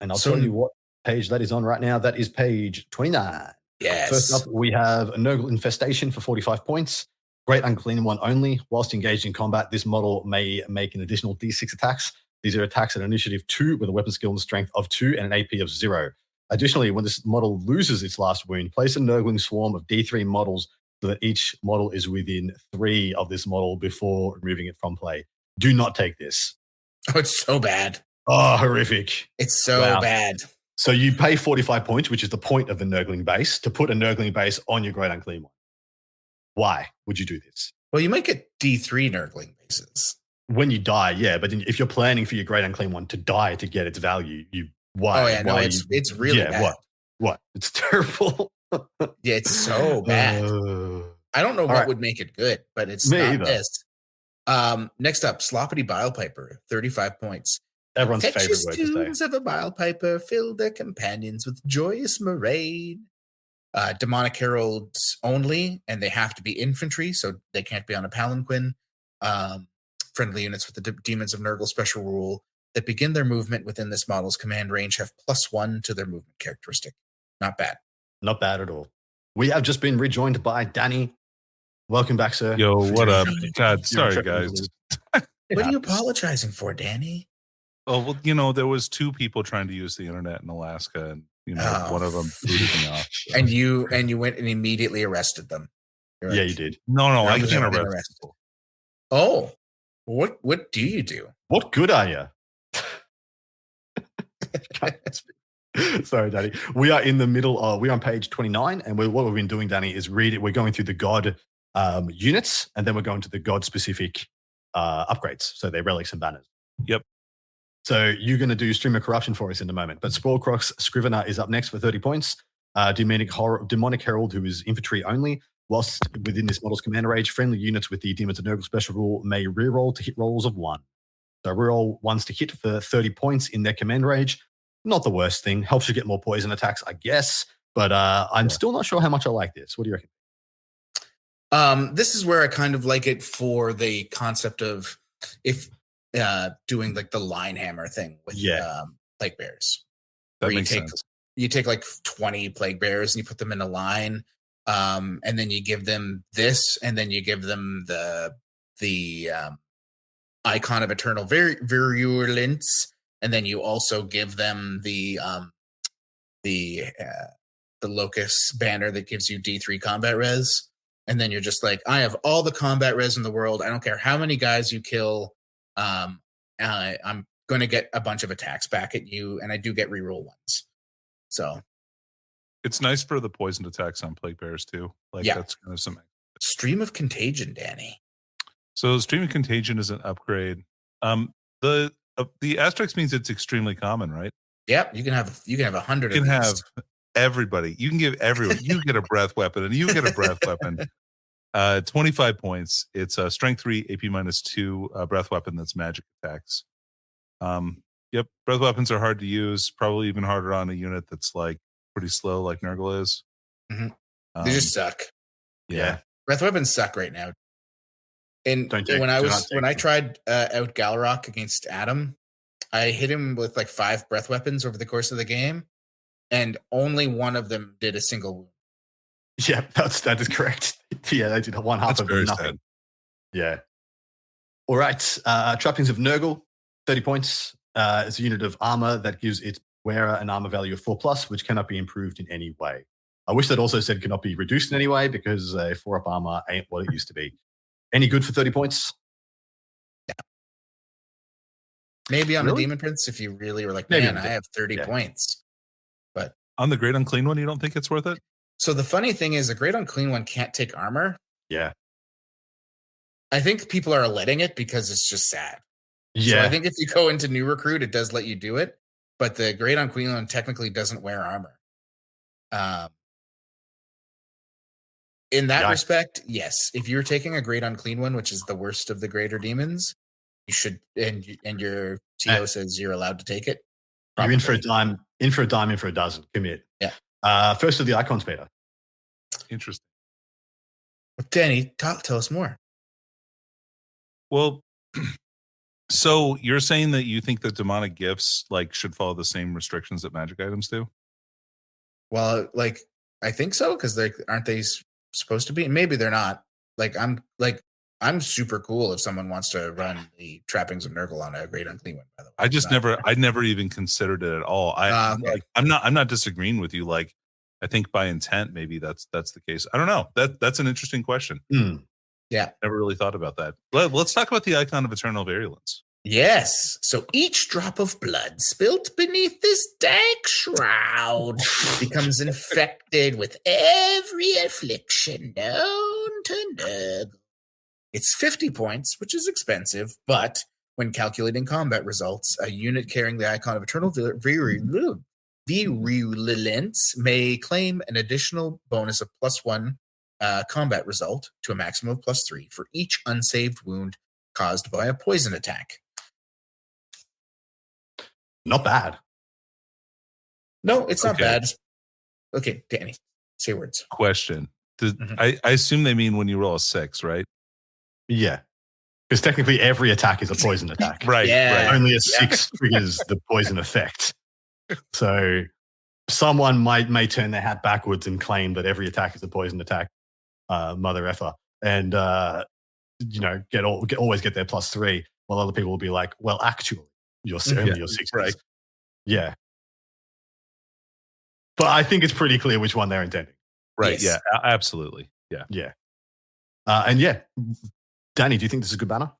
And I'll tell you what page that is on right now. That is page 29. Yes. First up, we have a Nurgle Infestation for 45 points. Great Unclean One only. Whilst engaged in combat, this model may make an additional D6 attacks. These are attacks at initiative 2 with a weapon skill and strength of 2 and an AP of 0. Additionally, when this model loses its last wound, place a Nurgling swarm of D3 models so that each model is within 3 of this model before removing it from play. Do not take this. Oh, it's so bad. Oh, horrific. It's so bad. So you pay 45 points, which is the point of the Nurgling base, to put a Nurgling base on your Great Unclean One. Why would you do this? Well, you might get D3 Nurgling bases. When you die, yeah, but if you're planning for your Great Unclean One to die to get its value, why? Oh yeah, no, it's really bad. What? It's terrible. Yeah, it's so bad. I don't know what would make it good, but it's not this. Next up, Sloppity Bilepiper, 35 points. Everyone's favorite word to say. Tunes of a Bilepiper fill their companions with joyous murrain. Demonic Heralds only, and they have to be infantry, so they can't be on a palanquin. Friendly units with the Demons of Nurgle special rule that begin their movement within this model's command range have +1 to their movement characteristic. Not bad. Not bad at all. We have just been rejoined by Danny. Welcome back, sir. Yo, what up? God, sorry, guys. What are you apologizing for, Danny? Oh, well, there was 2 people trying to use the internet in Alaska, and one of them booted me off. So. And you went and immediately arrested them. Yeah, you did. No, I can't arrest people. Oh, what do you do? What good are you? Sorry, Danny. We are in the middle. We're on page 29, and what we've been doing, Danny, is we're going through the God units, and then we're going to the God-specific upgrades. So they're relics and banners. Yep. So you're going to do Stream of Corruption for us in a moment. But Spoilcrox Scrivener is up next for 30 points. Demonic Herald, who is infantry only. Whilst within this model's commander range, friendly units with the Demons of Nurgle special rule may reroll to hit rolls of 1. So reroll 1s to hit for 30 points in their command range. Not the worst thing. Helps you get more poison attacks, I guess. But I'm still not sure how much I like this. What do you reckon? This is where I kind of like it for the concept of if doing like the line hammer thing with plague bears. That makes sense. You take like 20 plague bears and you put them in a line, and then you give them this, and then you give them the icon of eternal virulence, and then you also give them the locust banner that gives you D3 combat res. And then you're just like, I have all the combat res in the world. I don't care how many guys you kill. I'm going to get a bunch of attacks back at you, and I do get reroll 1s. So it's nice for the poisoned attacks on plague bears too. That's kind of some Stream of Contagion, Danny. So Stream of Contagion is an upgrade. The asterisk means it's extremely common, right? Yep, you can have 100. You can have everybody. You can give everyone. You get a breath weapon, and you get a breath weapon. 25 points. It's a strength 3, AP -2 breath weapon that's magic attacks. Yep, breath weapons are hard to use. Probably even harder on a unit that's like pretty slow, like Nurgle is. Mm-hmm. They just suck. Yeah, breath weapons suck right now. And when I tried out Galarok against Adam, I hit him with like 5 breath weapons over the course of the game, and only one of them did a single wound. Yeah, that is correct. Yeah, they did one half of nothing. Sad. Yeah. All right. Trappings of Nurgle, 30 points. It's a unit of armor that gives its wearer an armor value of 4+, which cannot be improved in any way. I wish that also said cannot be reduced in any way, because a 4-up armor ain't what it used to be. Any good for 30 points? Yeah. Maybe on the Demon Prince, if you really were like, man, I have 30 points. But on the Great Unclean One, you don't think it's worth it? So the funny thing is, the Great Unclean One can't take armor. Yeah. I think people are letting it because it's just sad. Yeah. So I think if you go into New Recruit, it does let you do it. But the Great Unclean One technically doesn't wear armor. In that Yikes. respect, yes. If you're taking a Great Unclean One, which is the worst of the greater demons, you should, and your TO says you're allowed to take it. You're in for a probably. dime, in for a dozen. Commit. Yeah. First of the icons, Peter. Interesting. Danny, tell us more. Well, so you're saying that you think that demonic gifts like should follow the same restrictions that magic items do? Well, like I think so because aren't they supposed to be? Maybe they're not. I'm super cool if someone wants to run the trappings of Nurgle on a Great Unclean One. By the way, I never even considered it at all. Okay. I'm not disagreeing with you. Like, I think by intent, maybe that's the case. I don't know. That's an interesting question. Yeah, never really thought about that. Let's talk about the icon of eternal virulence. Yes. So each drop of blood spilt beneath this dank shroud becomes infected with every affliction known to Nurgle. It's 50 points, which is expensive, but when calculating combat results, a unit carrying the icon of eternal virulence may claim an additional bonus of +1 combat result to a maximum of +3 for each unsaved wound caused by a poison attack. Not bad. No, it's not bad. Okay, Danny, say words. Question. I assume they mean when you roll a 6, right? Yeah. Because technically every attack is a poison attack. Right. Yeah. Right. Only a 6 triggers the poison effect. So someone may turn their hat backwards and claim that every attack is a poison attack, mother effer, and always get their +3, while other people will be like, well, actually, you're only your 6. Right. Yeah. But I think it's pretty clear which one they're intending. Right. Yes. Yeah. Absolutely. Yeah. Yeah. Danny, do you think this is a good banner?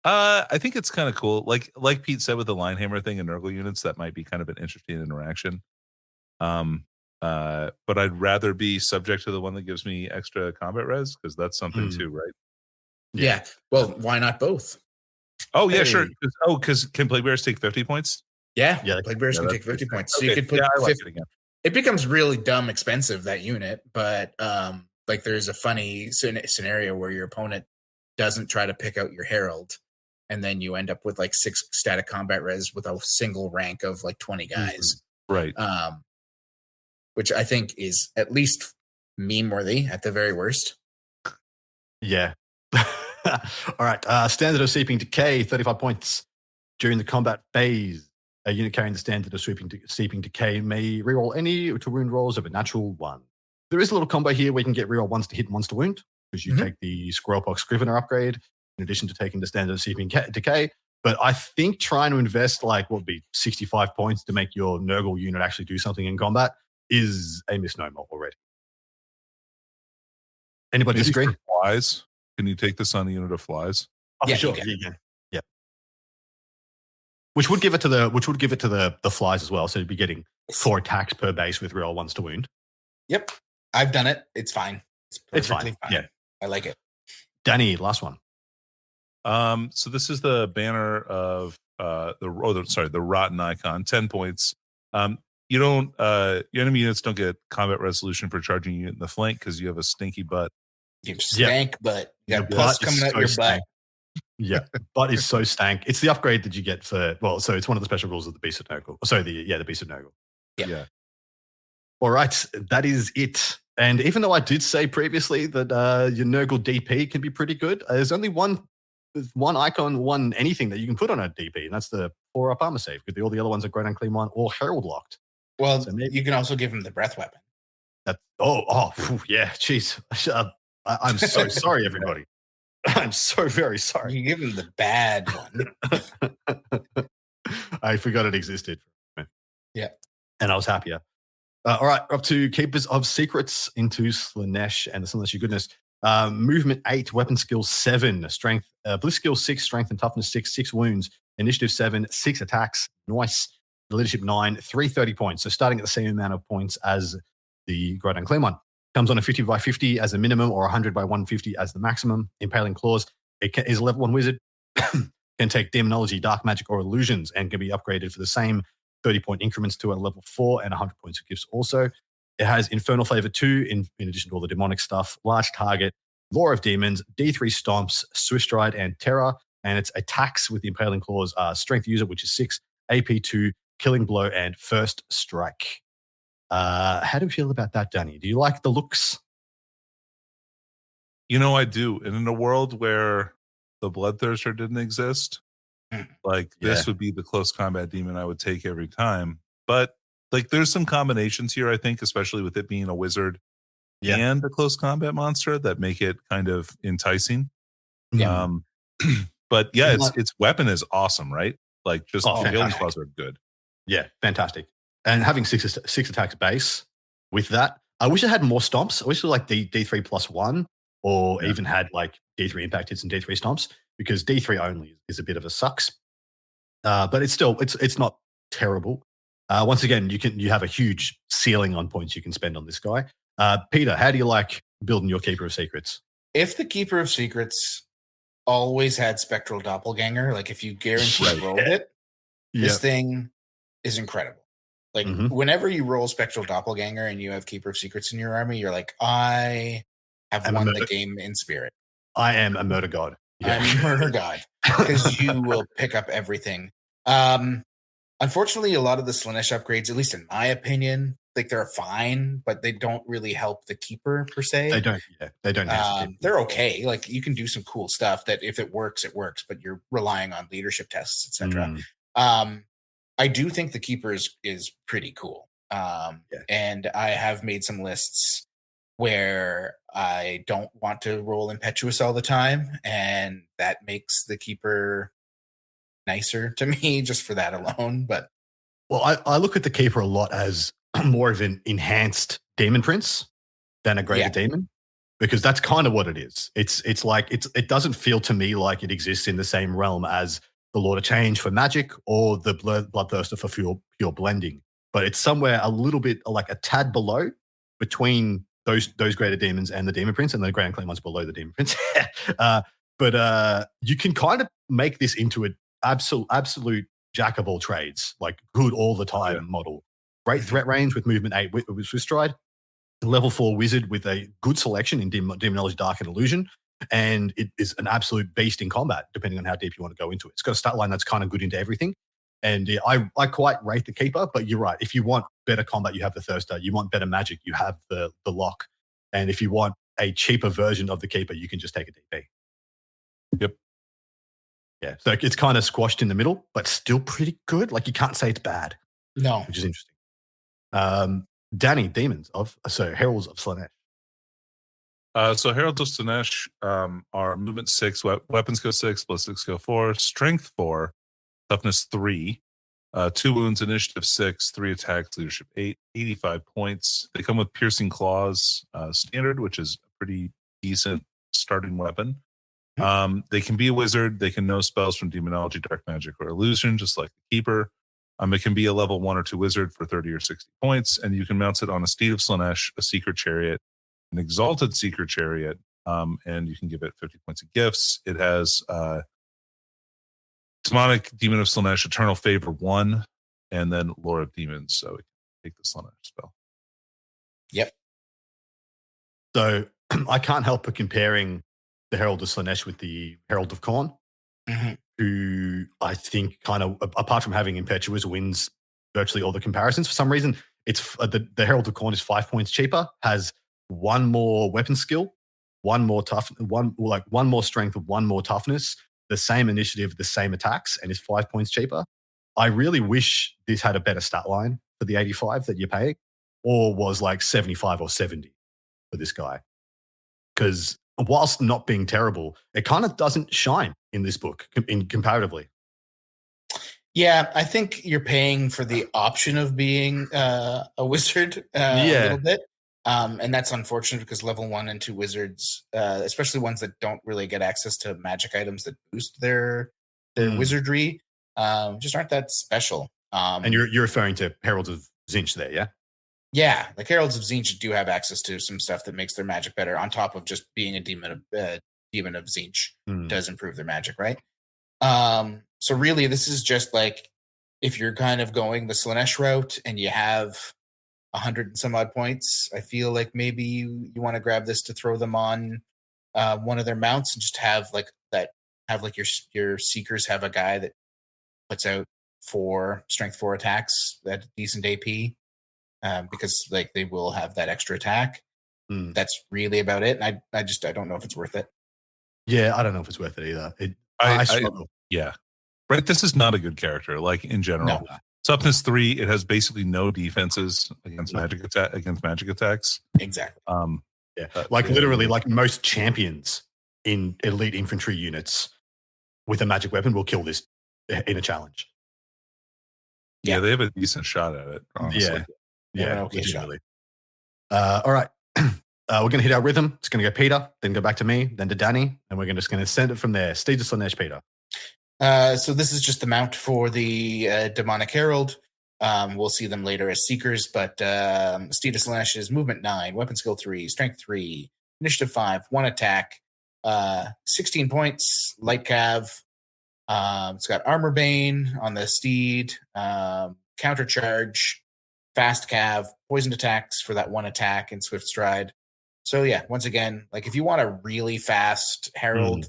I think it's kind of cool. Like Pete said with the line hammer thing and Nurgle units, that might be kind of an interesting interaction. But I'd rather be subject to the one that gives me extra combat res because that's something too, right? Yeah. Well, why not both? Oh yeah, sure. Because can Plague Bearers take 50 points? Yeah. Plague Bearers can take 50 points. So you could put I like 50. it again. It becomes really dumb expensive, that unit, but there's a funny scenario where your opponent doesn't try to pick out your Herald, and then you end up with 6 static combat res with a single rank of 20 guys. Right. Which I think is at least meme worthy at the very worst. Yeah. All right. Standard of Sweeping Decay, 35 points. During the combat phase, a unit carrying the standard of Sweeping Decay may reroll any to wound rolls of a natural 1. There is a little combo here where you can get reroll 1s to hit and 1s to wound, because you take the Squirrelpox Scrivener upgrade in addition to taking the standard of Sweeping Decay. But I think trying to invest 65 points to make your Nurgle unit actually do something in combat is a misnomer already. Anybody Maybe disagree? for flies? Can you take this on a unit of flies? Oh, Yeah, for sure. you can. Yeah. Which would give it to the flies as well. So you'd be getting 4 attacks per base with real 1s to wound. Yep. I've done it. It's fine. It's fine. Perfectly Yeah. I like it. Danny, last one. So this is the banner of the rotten icon, 10 points. You don't your enemy units don't get combat resolution for charging you in the flank because you have a stinky butt. You stank butt. You got Your pus butt is coming out so your stank. butt. Yeah, butt is so stank. It's the upgrade that you get so it's one of the special rules of the Beast of Nurgle. Sorry, the Beast of Nurgle. Yeah. All right, that is it. And even though I did say previously that your Nurgle DP can be pretty good, there's only one icon, one anything that you can put on a DP, and that's the 4-up armor save, because all the other ones are Great Unclean One or Herald locked. Well, So maybe- you can also give him the breath weapon. Yeah, jeez. I'm so sorry, everybody. I'm so very sorry. You give him the bad one. I forgot it existed. Yeah. And I was happier. All right, up to Keepers of Secrets into Slaanesh and the Slaanesh Goodness. Movement 8, weapon skill 7, strength, bliss skill 6, strength and toughness 6, 6 wounds, initiative 7, 6 attacks, nice. Leadership 9, 330 points. So starting at the same amount of points as the Great Unclean One. Comes on a 50 by 50 as a minimum or 100 by 150 as the maximum. Impaling Claws. It is a level 1 wizard. Can take Demonology, Dark Magic, or Illusions and can be upgraded for the same 30-point increments to a level 4 and 100 points of gifts also. It has Infernal Flavor 2 in addition to all the demonic stuff, large target, Lore of Demons, D3 Stomps, Swift Stride, and Terror. And its attacks with the Impaling Claws are Strength User, which is 6, AP2, Killing Blow, and First Strike. How do you feel about that, Danny? Do you like the looks? I do. And in a world where the Bloodthirster didn't exist, this would be the close combat demon I would take every time. But there's some combinations here, I think, especially with it being a wizard and a close combat monster that make it kind of enticing. Yeah. But yeah, its weapon is awesome, right? The healing claws are good. Yeah, fantastic. And having six attacks base with that, I wish it had more stomps. I wish it was D3 plus 1, or even had D3 impact hits and D3 stomps, because D3 only is a bit of a sucks. But it's still it's not terrible. Once again, you have a huge ceiling on points you can spend on this guy. Peter, how do you like building your Keeper of Secrets? If the Keeper of Secrets always had Spectral Doppelganger, if you guarantee rolled it, this thing is incredible. Whenever you roll Spectral Doppelganger and you have Keeper of Secrets in your army, you're like, I have won the game in spirit. I am a murder god. Yeah. I'm a murder god, because you will pick up everything. Unfortunately, a lot of the Slaanesh upgrades, at least in my opinion, they're fine, but they don't really help the Keeper per se. They don't. Yeah, they don't. They're okay. You can do some cool stuff that if it works, it works. But you're relying on leadership tests, etc. I do think the Keeper is pretty cool. And I have made some lists where I don't want to roll Impetuous all the time, and that makes the Keeper nicer to me just for that alone. But I look at the Keeper a lot as more of an enhanced Demon Prince than a greater demon, because that's kind of what it is. It doesn't feel to me like it exists in the same realm as the Lord of Change for magic or the Bloodthirster for pure blending, but it's somewhere a little bit a tad below between those greater demons and the Demon Prince, and the Grand Claim one's below the Demon Prince. But you can kind of make this into an absolute jack of all trades, good all the time model. Great threat range with movement 8 with Swift Stride, level 4 wizard with a good selection in Demonology, Dark, and Illusion, and it is an absolute beast in combat, depending on how deep you want to go into it. It's got a stat line that's kind of good into everything. And I quite rate the Keeper, but you're right. If you want better combat, you have the Thirster. You want better magic, you have the Lock. And if you want a cheaper version of the Keeper, you can just take a DP. Yep. Yeah, so it's kind of squashed in the middle, but still pretty good. You can't say it's bad. No. Which is interesting. Danny, Heralds of Slaanesh. So Heralds of Slaanesh are movement 6, weapons go 6, ballistics go 4, strength 4, toughness 3, 2 wounds, initiative 6, 3 attacks, leadership 8, 85 points. They come with piercing claws standard, which is a pretty decent starting weapon. They can be a wizard. They can know spells from Demonology, Dark Magic, or Illusion, just like the Keeper. It can be a level 1 or 2 wizard for 30 or 60 points, and you can mount it on a Steed of Slaanesh, a Secret Chariot, an Exalted Secret Chariot, and you can give it 50 points of gifts. It has Demonic Demon of Slaanesh, Eternal Favor 1, and then Lore of Demons, so it can take the Slaanesh spell. Yep. So I can't help but comparing the Herald of Slaanesh with the Herald of Khorne, who I think kind of, apart from having Impetuous, wins virtually all the comparisons. For some reason, it's the Herald of Khorne is 5 points cheaper, has 1 more weapon skill, 1 more one more strength, 1 more toughness, the same initiative, the same attacks, and is 5 points cheaper. I really wish this had a better stat line for the 85 that you're paying, or was 75 or 70 for this guy. Because whilst not being terrible, it kind of doesn't shine in this book comparatively. Yeah, I think you're paying for the option of being a wizard a little bit. And that's unfortunate because level 1 and 2 wizards, especially ones that don't really get access to magic items that boost their wizardry, just aren't that special. And you're referring to Heralds of Tzeentch there, yeah? Yeah, Heralds of Tzeentch do have access to some stuff that makes their magic better, on top of just being a demon of Tzeentch does improve their magic, right? So really, this is just if you're kind of going the Slaanesh route and you have 100 and some odd points. I feel like maybe you want to grab this to throw them on one of their mounts and just have like that. Have like your seekers have a guy that puts out 4 strength 4 attacks at decent AP, because like they will have that extra attack. That's really about it. And I don't know if it's worth it. Yeah, I don't know if it's worth it either. I struggle. Yeah. Right. This is not a good character, like in general. No. Toughness 3, it has basically no defenses against magic attacks. Exactly. Like literally, like most champions in elite infantry units with a magic weapon will kill this in a challenge. Yeah, they have a decent shot at it, honestly. Yeah, okay shot. All right. We're going to hit our rhythm. It's going to go Peter, then go back to me, then to Danny, and we're just going to send it from there. Steed to Slanesh, Peter. So this is just the mount for the Demonic Herald. We'll see them later as Seekers, but Steed to Slanesh is movement 9, weapon skill 3, strength 3, initiative 5, 1 attack, 16 points, light cav. It's got armor bane on the steed, counter charge, fast cav, poisoned attacks for that 1 attack, and swift stride. So yeah, once again, like if you want a really fast herald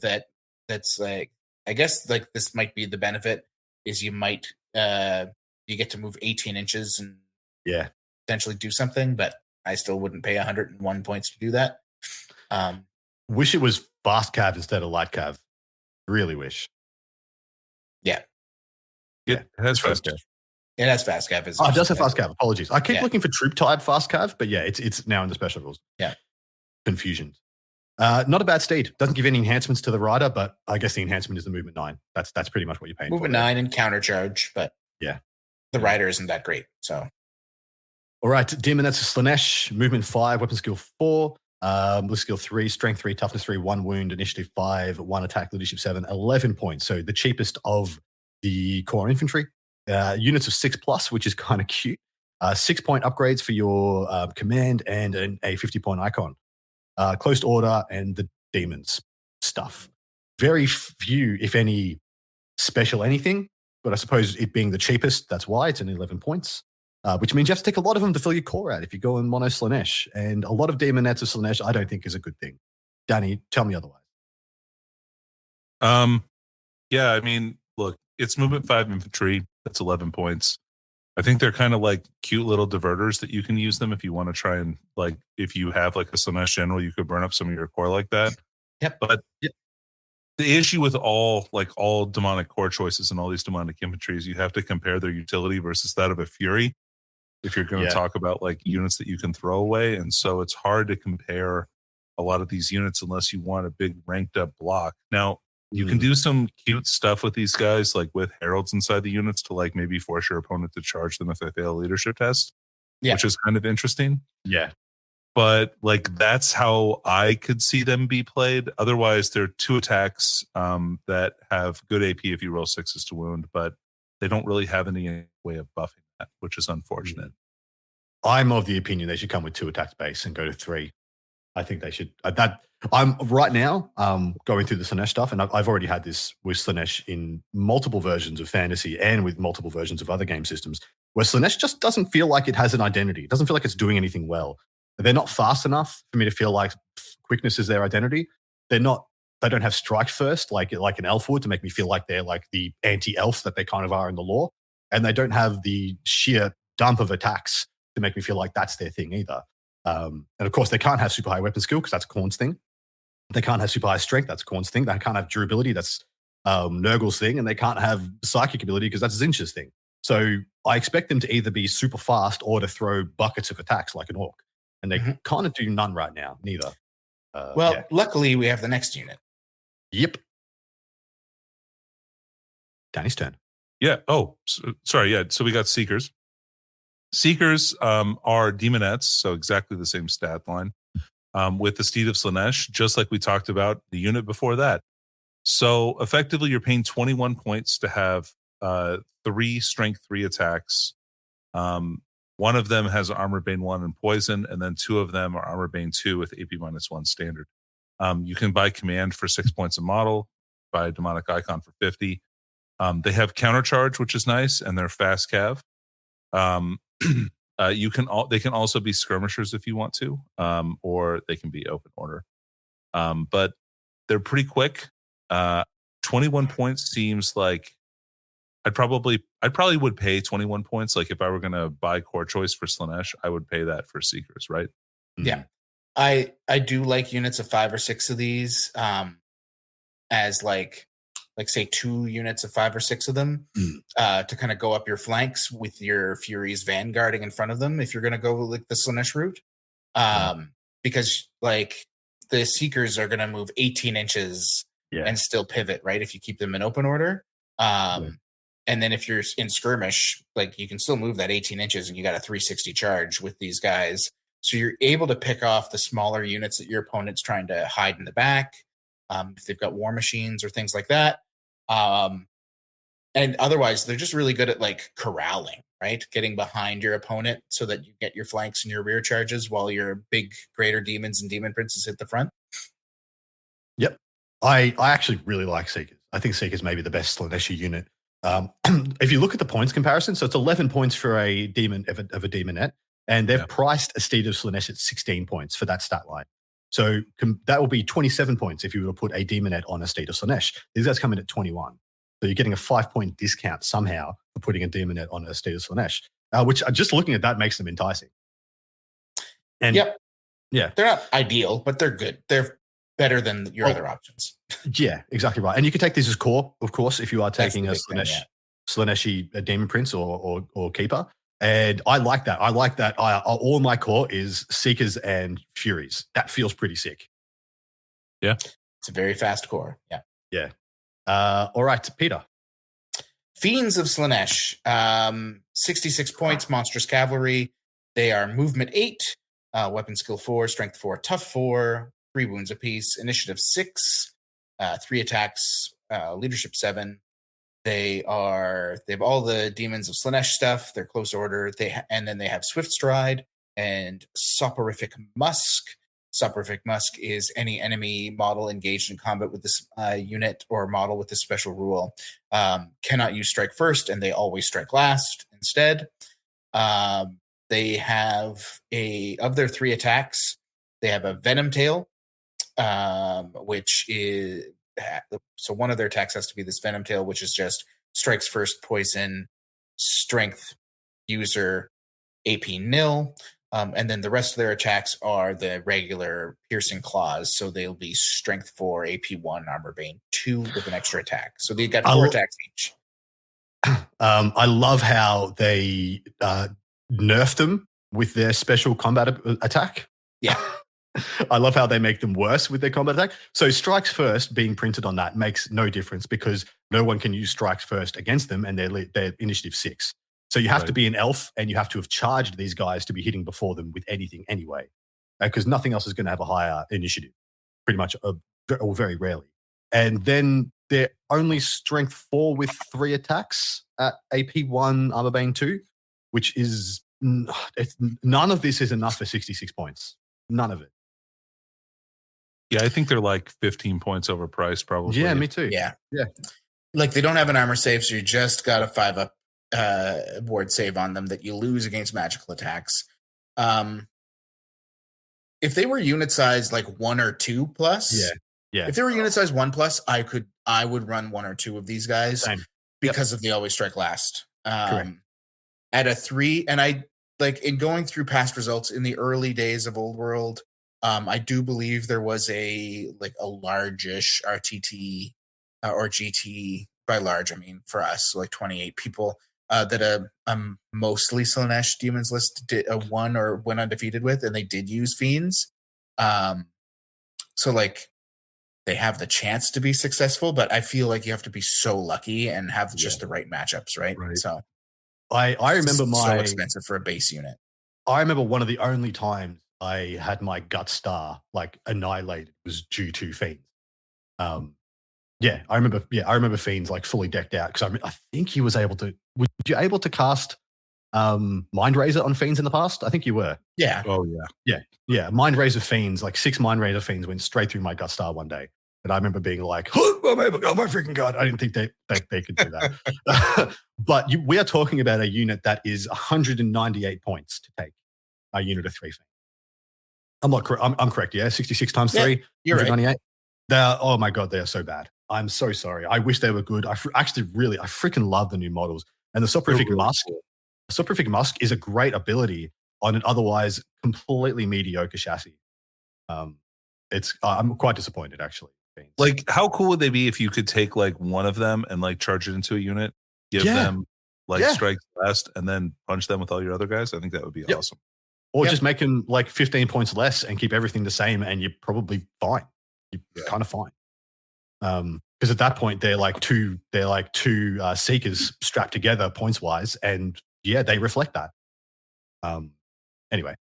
that's like, I guess like this might be the benefit is you might you get to move 18 inches and potentially do something, but I still wouldn't pay 101 points to do that. Wish it was fast cav instead of light cav. Really wish. Yeah. It has fast cav. It has fast cav. Oh, it does have fast cav. Apologies. I keep looking for troop type fast cav, but yeah, it's now in the special rules. Yeah. Confusion. Not a bad steed. Doesn't give any enhancements to the rider, but I guess the enhancement is the movement 9. That's pretty much what you're paying movement for. Movement 9 and counter charge, but the rider isn't that great. So, all right, Demon, that's a Slanesh. Movement 5, weapon skill 4, blue skill 3, strength 3, toughness 3, 1 wound, initiative 5, 1 attack, leadership 7, 11 points. So the cheapest of the core infantry. Units of 6+, which is kind of cute. 6-point upgrades for your command and a 50-point icon. Close order and the demons stuff. Very few, if any, special anything, but I suppose it being the cheapest, that's why it's an 11 points, which means you have to take a lot of them to fill your core out if you go in mono Slanesh. And a lot of demonettes of Slanesh I don't think is a good thing. Danny, tell me otherwise. Yeah, I mean, look, it's movement 5 infantry. That's 11 points. I think they're kind of like cute little diverters that you can use them if you want to try and, like, if you have like a Slanesh general, you could burn up some of your core like that. Yep. But the issue with all demonic core choices and all these demonic infantry is you have to compare their utility versus that of a Fury if you're going to talk about like units that you can throw away. And so it's hard to compare a lot of these units unless you want a big ranked up block. Now, you can do some cute stuff with these guys, like with heralds inside the units to like maybe force your opponent to charge them if they fail a leadership test, which is kind of interesting. Yeah. But like that's how I could see them be played. Otherwise, they're 2 attacks that have good AP if you roll 6s to wound, but they don't really have any way of buffing that, which is unfortunate. I'm of the opinion they should come with 2 attacks base and go to 3. I think they should. I'm right now going through the Slanesh stuff, and I've already had this with Slanesh in multiple versions of Fantasy and with multiple versions of other game systems, where Slanesh just doesn't feel like it has an identity. It doesn't feel like it's doing anything well. They're not fast enough for me to feel like quickness is their identity. They don't have strike first like an elf would to make me feel like they're like the anti-elf that they kind of are in the lore. And they don't have the sheer dump of attacks to make me feel like that's their thing either. And of course, they can't have super high weapon skill because that's Khorne's thing. They can't have super high strength. That's Khorne's thing. They can't have durability. That's Nurgle's thing. And they can't have psychic ability because that's Zinch's thing. So I expect them to either be super fast or to throw buckets of attacks like an orc. And they kind of do none right now, neither. Luckily, we have the next unit. Yep. Danny's turn. Yeah. Oh, sorry. Yeah. So we got Seekers. Seekers are demonettes, so exactly the same stat line with the Steed of Slanesh, just like we talked about the unit before that. So effectively, you're paying 21 points to have 3 strength 3 attacks. One of them has armor bane 1 and poison, and then 2 of them are armor bane 2 with AP -1 standard. You can buy command for 6 points a model, buy a demonic icon for 50. They have counter charge, which is nice, and they're fast cav. They can also be skirmishers if you want to, or they can be open order. But they're pretty quick. 21 points seems like I'd probably would pay 21 points. Like if I were going to buy core choice for Slaanesh, I would pay that for Seekers, right? Yeah. I do like units of 5 or 6 of these, as like say 2 units of 5 or 6 of them, to kind of go up your flanks with your Furies vanguarding in front of them if you're going to go like the Slaanesh route. Because like the Seekers are going to move 18 inches and still pivot, right? If you keep them in open order. And then if you're in skirmish, like you can still move that 18 inches and you got a 360 charge with these guys. So you're able to pick off the smaller units that your opponent's trying to hide in the back, if they've got war machines or things like that. And otherwise, they're just really good at like corralling, right? Getting behind your opponent so that you get your flanks and your rear charges while your big greater demons and demon princes hit the front. Yep. I actually really like Seekers. I think Seekers may be the best Slaaneshi unit. If you look at the points comparison, so it's 11 points for a demon of a demonette, and they've priced a Steed of Slaanesh at 16 points for that stat line. So that will be 27 points if you were to put a demonette on a Steed of Slaanesh. These guys come in at 21. So you're getting a 5-point discount somehow for putting a demonette on a Steed of Slaanesh, which just looking at that makes them enticing. And yeah, they're not ideal, but they're good. They're better than your other options. Yeah, exactly right. And you can take these as core, of course, if you are taking a Slaaneshi Demon Prince or Keeper. And I like that. All my core is Seekers and Furies. That feels pretty sick. Yeah. It's a very fast core. Yeah. Yeah. All right, Peter. Fiends of Slaanesh. 66 points, Monstrous Cavalry. They are movement 8, weapon skill 4, strength 4, tough 4, 3 wounds apiece, initiative 6, 3 attacks, leadership 7. They have all the Demons of Slaanesh stuff. They're close order. And then they have Swift Stride and Soporific Musk. Soporific Musk is any enemy model engaged in combat with this unit or model with this special rule cannot use strike first, and they always strike last instead. They have of their 3 attacks, they have a Venom Tail, which is so one of their attacks has to be this Venom Tail, which is just strikes first, poison, strength, user, AP nil. And then the rest of their attacks are the regular piercing claws. So they'll be strength 4, AP 1, armor bane 2 with an extra attack. So they got 4 attacks each. I love how they nerf them with their special combat attack. Yeah. I love how they make them worse with their combat attack. So strikes first being printed on that makes no difference because no one can use strikes first against them, and they're initiative 6. So you have to be an elf, and you have to have charged these guys to be hitting before them with anything anyway, because nothing else is going to have a higher initiative, pretty much, or very rarely. And then they're only strength 4 with 3 attacks at AP 1, armor bane 2, which is none of this is enough for 66 points. None of it. Yeah, I think they're like 15 points overpriced, probably. Yeah, me too. Yeah. Yeah. Like they don't have an armor save, so you just got a 5-up ward save on them that you lose against magical attacks. If they were unit size like 1 or 2 plus, yeah. If they were unit size 1 plus, I would run 1 or 2 of these guys because of the always strike last. At a 3, and I like in going through past results in the early days of Old World. I do believe there was a largish RTT or GT. By large, I mean for us, so like 28 people that a mostly Slaanesh Demons list won or went undefeated with, and they did use Fiends. So like they have the chance to be successful, but I feel like you have to be so lucky and have just the right matchups, right? So I remember so expensive for a base unit. I remember one of the only times I had my gut star like annihilated was due to Fiends. I remember Fiends like fully decked out because I think he was able to. Were you able to cast Mind Razor on Fiends in the past? I think you were. Yeah. Oh yeah. Yeah. Mind Razor Fiends, like 6 Mind Razor Fiends went straight through my gut star one day. And I remember being like, oh my freaking God. I didn't think they could do that. But we are talking about a unit that is 198 points to take a unit of 3 Fiend. I'm correct, yeah? 66 times 3, you're 198. right. Oh my God, they are so bad. I'm so sorry. I wish they were good. I freaking love the new models. And the Soporific really Musk, cool. Soporific Musk is a great ability on an otherwise completely mediocre chassis. I'm quite disappointed, actually. Like, how cool would they be if you could take like one of them and like charge it into a unit, give them like strike last, and then punch them with all your other guys? I think that would be awesome. Or just make them like 15 points less and keep everything the same, and you're probably fine. You're kind of fine. Because at that point they're like two seekers strapped together points wise, and they reflect that. Anyway,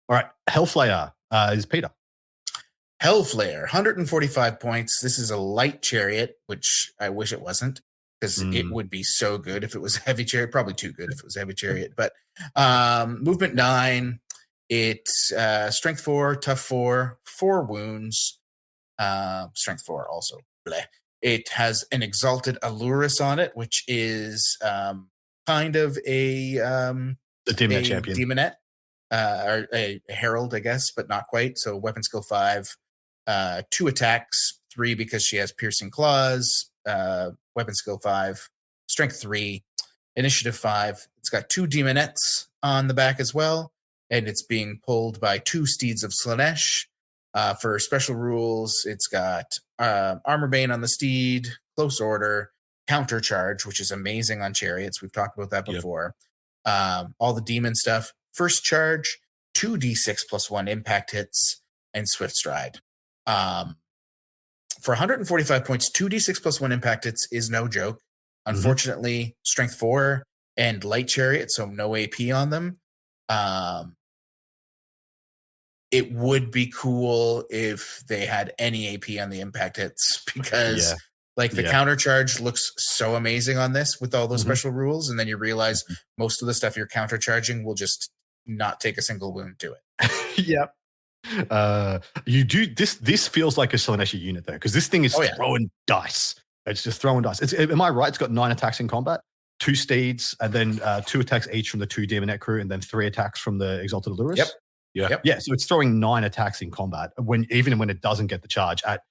all right, Hellflayer is Peter. Hellflayer, 145 points. This is a light chariot, which I wish it wasn't, because it would be so good if it was a heavy chariot. Probably too good if it was a heavy chariot. But movement 9, it's strength 4, tough 4, 4 wounds, strength 4 also. Bleh. It has an exalted Allurus on it, which is kind of a Demonette champion. Demonette, or a herald, I guess, but not quite. So weapon skill 5, 2 attacks, 3 because she has piercing claws, weapon skill 5, strength 3, initiative 5. It's got 2 demonettes on the back as well, and it's being pulled by 2 steeds of Slaanesh. For special rules, it's got Armor Bane on the steed, Close Order, Counter Charge, which is amazing on chariots. We've talked about that before. All the demon stuff. First charge, 2d6 plus 1 impact hits, and Swift Stride. For 145 points, 2d6 plus 1 impact hits is no joke. Unfortunately, strength 4 and light chariot, so no AP on them. It would be cool if they had any AP on the impact hits, because the counter charge looks so amazing on this with all those special rules, and then you realize most of the stuff you're counter charging will just not take a single wound to it. Yep. You do this feels like a Slaanesh unit though, because this thing is throwing dice. It's just throwing dice. Am I right? It's got 9 attacks in combat, 2 steeds, and then 2 attacks each from the 2 Demonette crew, and then 3 attacks from the Exalted Allurus. Yeah. So it's throwing 9 attacks in combat even when it doesn't get the charge at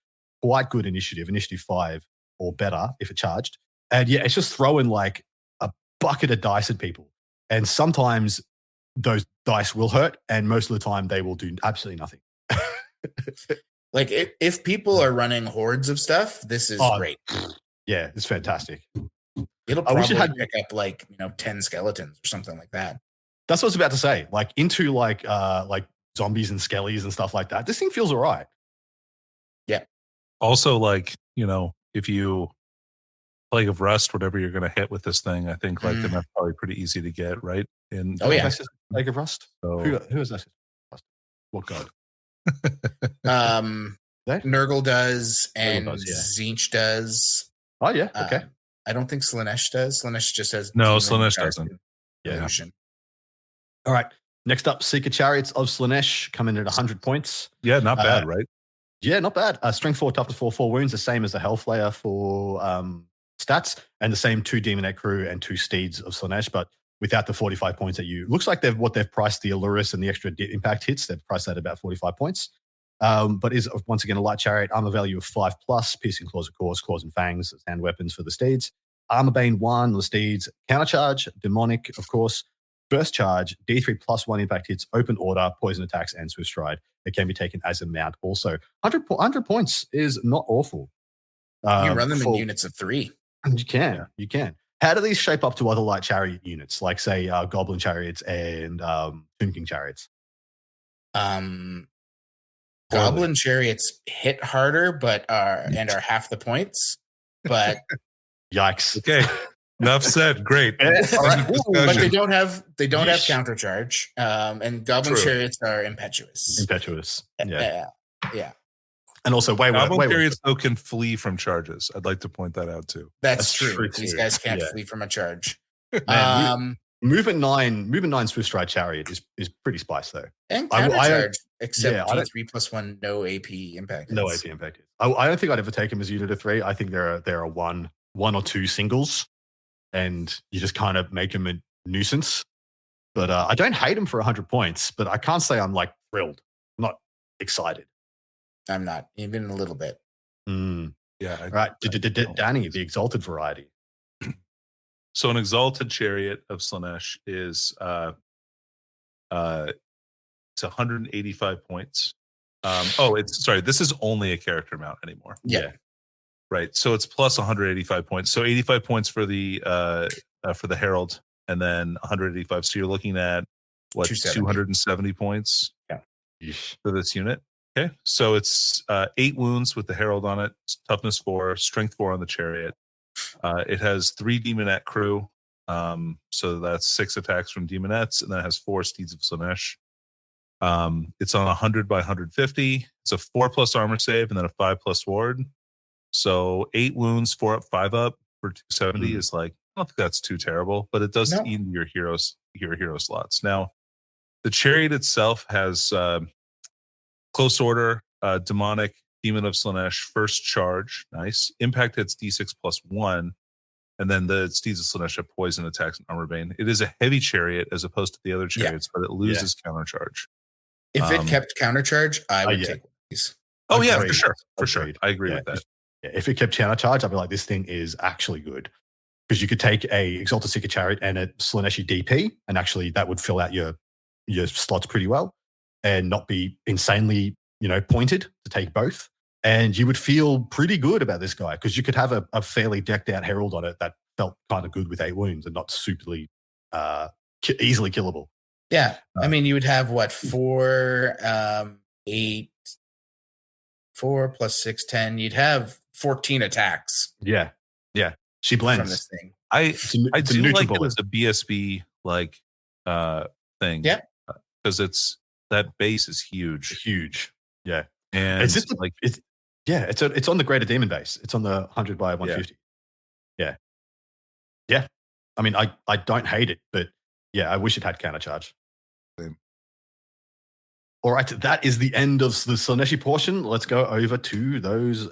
quite good initiative 5 or better if it charged. And it's just throwing like a bucket of dice at people. And sometimes those dice will hurt, and most of the time they will do absolutely nothing. Like if people are running hordes of stuff, this is great. Yeah, it's fantastic. It'll probably pick up 10 skeletons or something like that. That's what I was about to say. Like into like zombies and skellies and stuff like that. This thing feels all right. Yeah. Also, if you Plague of Rust, whatever you're going to hit with this thing, I think that's probably pretty easy to get, right? Plague of Rust. So, who is that? What god? Nurgle does, and Tzeentch does. Oh yeah, okay. I don't think Slaanesh does. Slaanesh just has Slaanesh doesn't. Yeah. All right. Next up, Seeker Chariots of Slaanesh come in at 100 points. Yeah, not bad, right? Yeah, not bad. Strength 4, toughness 4, 4 wounds, the same as the Hellflayer for stats, and the same 2 Demonette crew and 2 steeds of Slaanesh, but without the 45 points that looks like they've priced the Allurus and the extra impact hits. They've priced that at about 45 points. But is once again a light chariot, armor value of 5+, piercing claws, of course, claws and fangs as hand weapons for the steeds. Armor Bane 1, the steeds, countercharge, demonic, of course. First charge, D3 plus 1 impact hits, open order, poison attacks, and Swift Stride. It can be taken as a mount also. 100 points is not awful. You can run them in units of 3. You can. How do these shape up to other light chariot units, like, say, Goblin chariots and Tomb King chariots? Goblin chariots hit harder, but are half the points. But yikes. Okay. Enough said. Great. But they don't have counter charge. And Goblin chariots are impetuous. Yeah. And also, Goblin chariots though can flee from charges. I'd like to point that out too. That's true. These guys can't flee from a charge. Movement 9 Swift Stride Chariot is pretty spiced though. And I countercharge, except I don't- D3+1, no AP impact. No hits. AP impact. I don't think I'd ever take him as unit of 3. I think there are one or two singles, and you just kind of make him a nuisance. But I don't hate him for 100 points, but I can't say I'm like thrilled. I'm not excited. I'm not, even a little bit. Yeah. All right, Danny, the exalted variety. So an exalted chariot of Slanesh is it's 185 points. This is only a character amount anymore. Yeah. Right. So it's plus 185 points. So 85 points for the Herald, and then 185. So you're looking at what 270 points for this unit. Okay. So it's 8 wounds with the Herald on it, toughness 4, strength 4 on the chariot. It has 3 demonette crew. So that's 6 attacks from demonettes, and then it has 4 steeds of Slanesh. It's on 100 by 150. It's a 4+ armor save and then a 5+ ward. So 8 wounds, 4 up, 5 up for 270 is like, I don't think that's too terrible, but it does eat into your hero slots. Now, the chariot itself has close order, demonic, demon of Slanesh, first charge, nice. Impact hits D6+1, and then the steeds of Slanesh have poison attacks and armor bane. It is a heavy chariot as opposed to the other chariots, but it loses countercharge. If it kept countercharge, I would take one of these. Oh yeah, for sure. I agree with that. If it kept countercharge, I'd be like, this thing is actually good, because you could take a Exalted Seeker Chariot and a Slaneshi DP, and actually that would fill out your slots pretty well, and not be insanely pointed to take both. And you would feel pretty good about this guy, because you could have a fairly decked out Herald on it that felt kind of good with 8 wounds and not superly easily killable. Yeah. I mean, you would have 4, 8, 4 plus 6, 10. You'd have 14 attacks. Yeah. She blends from this thing. I do like it as a BSB thing. Yeah. Because that base is huge. Yeah. And it's on the Greater Demon base. It's on the 100 by 150. Yeah. I mean, I don't hate it, but yeah, I wish it had countercharge. Same. All right, that is the end of the Slaneshi portion. Let's go over to those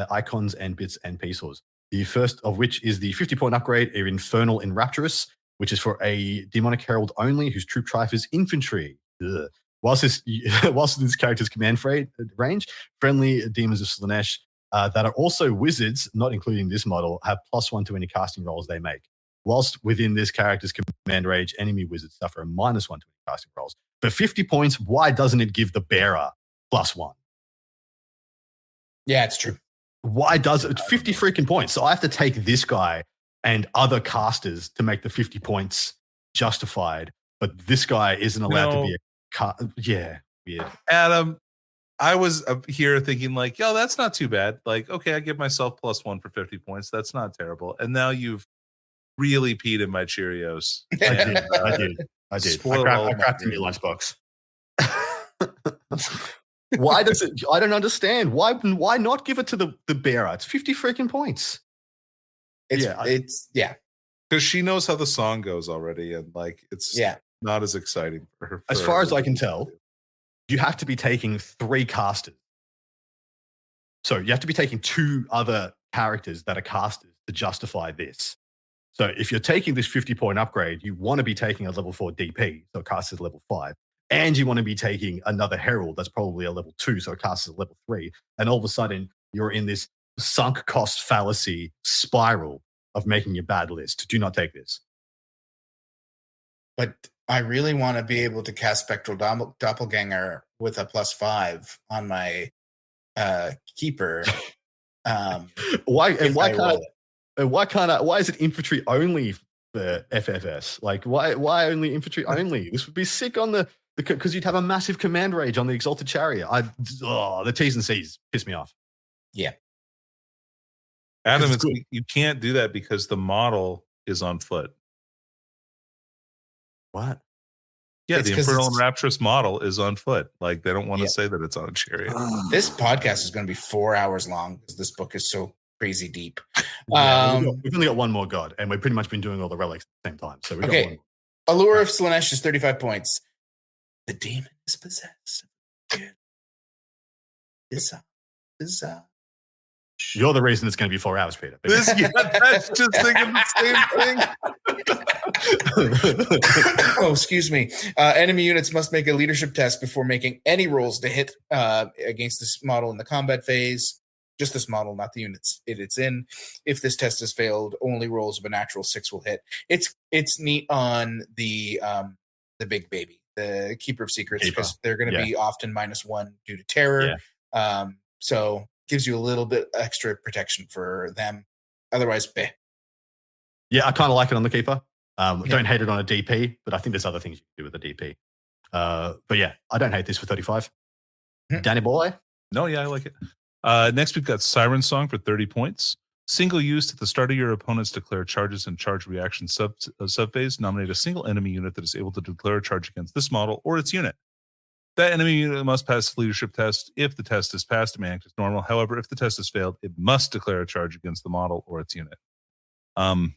icons and bits and pieces. The first of which is the 50-point upgrade of Infernal Enrapturous, which is for a Demonic Herald only whose troop trife is infantry. Ugh. Whilst this character's command range, friendly demons of Slanesh that are also wizards, not including this model, have +1 to any casting rolls they make. Whilst within this character's command range, enemy wizards suffer a -1 to any casting rolls. For 50 points, why doesn't it give the bearer +1? Yeah, it's true. Why does it? 50 freaking points. So I have to take this guy and other casters to make the 50 points justified, but this guy isn't allowed to be a weird. Adam, I was up here thinking like, yo, that's not too bad. Like, okay, I give myself +1 for 50 points. That's not terrible. And now you've really peed in my Cheerios. I did. I cracked in your lunchbox. Why does it? I don't understand. Why not give it to the bearer? It's 50 freaking points. It's because she knows how the song goes already, and like it's not as exciting for her. As far as I can tell, you have to be taking 3 casters. So you have to be taking 2 other characters that are casters to justify this. So if you're taking this 50-point upgrade, you want to be taking a level 4 DP, so it casts at level 5. And you want to be taking another Herald that's probably a level 2, so it casts at level 3. And all of a sudden, you're in this sunk cost fallacy spiral of making your bad list. Do not take this. But I really want to be able to cast Spectral Doppelganger with a +5 on my keeper. Why is it infantry only for FFS? Like, why only infantry only? This would be sick on because you'd have a massive command range on the Exalted Chariot. The T's and C's piss me off. Yeah. Adam, you can't do that because the model is on foot. What? Yeah, the Infernal and Rapturous model is on foot. Like, they don't want to say that it's on a chariot. This podcast is going to be 4 hours long because this book is so crazy deep. We've only got one more god, and we've pretty much been doing all the relics at the same time. So we got one. Allure of Slanesh is 35 points. The demon is possessed. You're the reason it's going to be 4 hours, Peter. That's just thinking the same thing. Oh, excuse me. Enemy units must make a leadership test before making any rolls to hit against this model in the combat phase. Just this model, not the units it's in. If this test has failed, only rolls of a natural 6 will hit. It's neat on the big baby, the Keeper of Secrets, because they're going to be often -1 due to terror. Yeah. So gives you a little bit extra protection for them. Otherwise, bleh. Yeah, I kind of like it on the Keeper. Don't hate it on a DP, but I think there's other things you can do with a DP. But yeah, I don't hate this for 35. Danny boy? No, yeah, I like it. Next, we've got Siren Song for 30 points. Single use at the start of your opponent's declare charges and charge reaction subphase. Nominate a single enemy unit that is able to declare a charge against this model or its unit. That enemy unit must pass the leadership test. If the test is passed, it may act as normal. However, if the test has failed, it must declare a charge against the model or its unit. I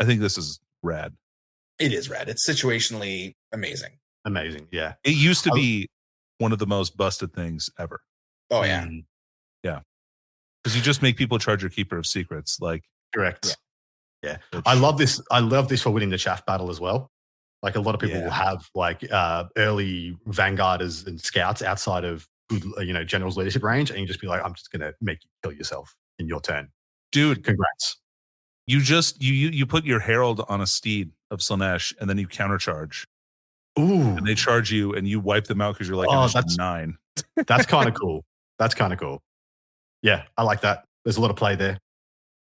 think this is rad. It is rad. It's situationally amazing. Amazing, yeah. It used to be one of the most busted things ever. Oh, yeah. Yeah. Because you just make people charge your Keeper of Secrets. Correct. Yeah. I love this. I love this for winning the chaff battle as well. Like a lot of people will have early vanguarders and scouts outside of general's leadership range, and you just be like, I'm just gonna make you kill yourself in your turn. Dude, congrats. You just you put your herald on a steed of Slanesh and then you countercharge. Ooh. And they charge you and you wipe them out because you're like, that's 9. That's kind of cool. That's kind of cool. Yeah, I like that. There's a lot of play there.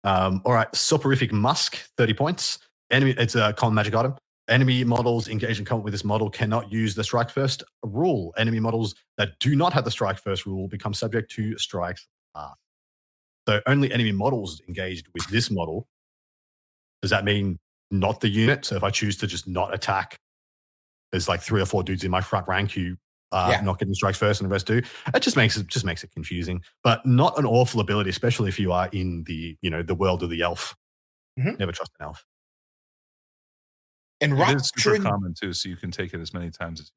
All right, Soporific Musk, 30 points. It's a common magic item. Enemy models engaged in combat with this model cannot use the strike first rule. Enemy models that do not have the strike first rule become subject to strikes last. So only enemy models engaged with this model. Does that mean not the unit? So if I choose to just not attack, there's like 3 or 4 dudes in my front rank who are not getting strikes first and the rest do. It just makes it confusing, but not an awful ability, especially if you are in the world of the elf. Never trust an elf. And it is super common too, so you can take it as many times as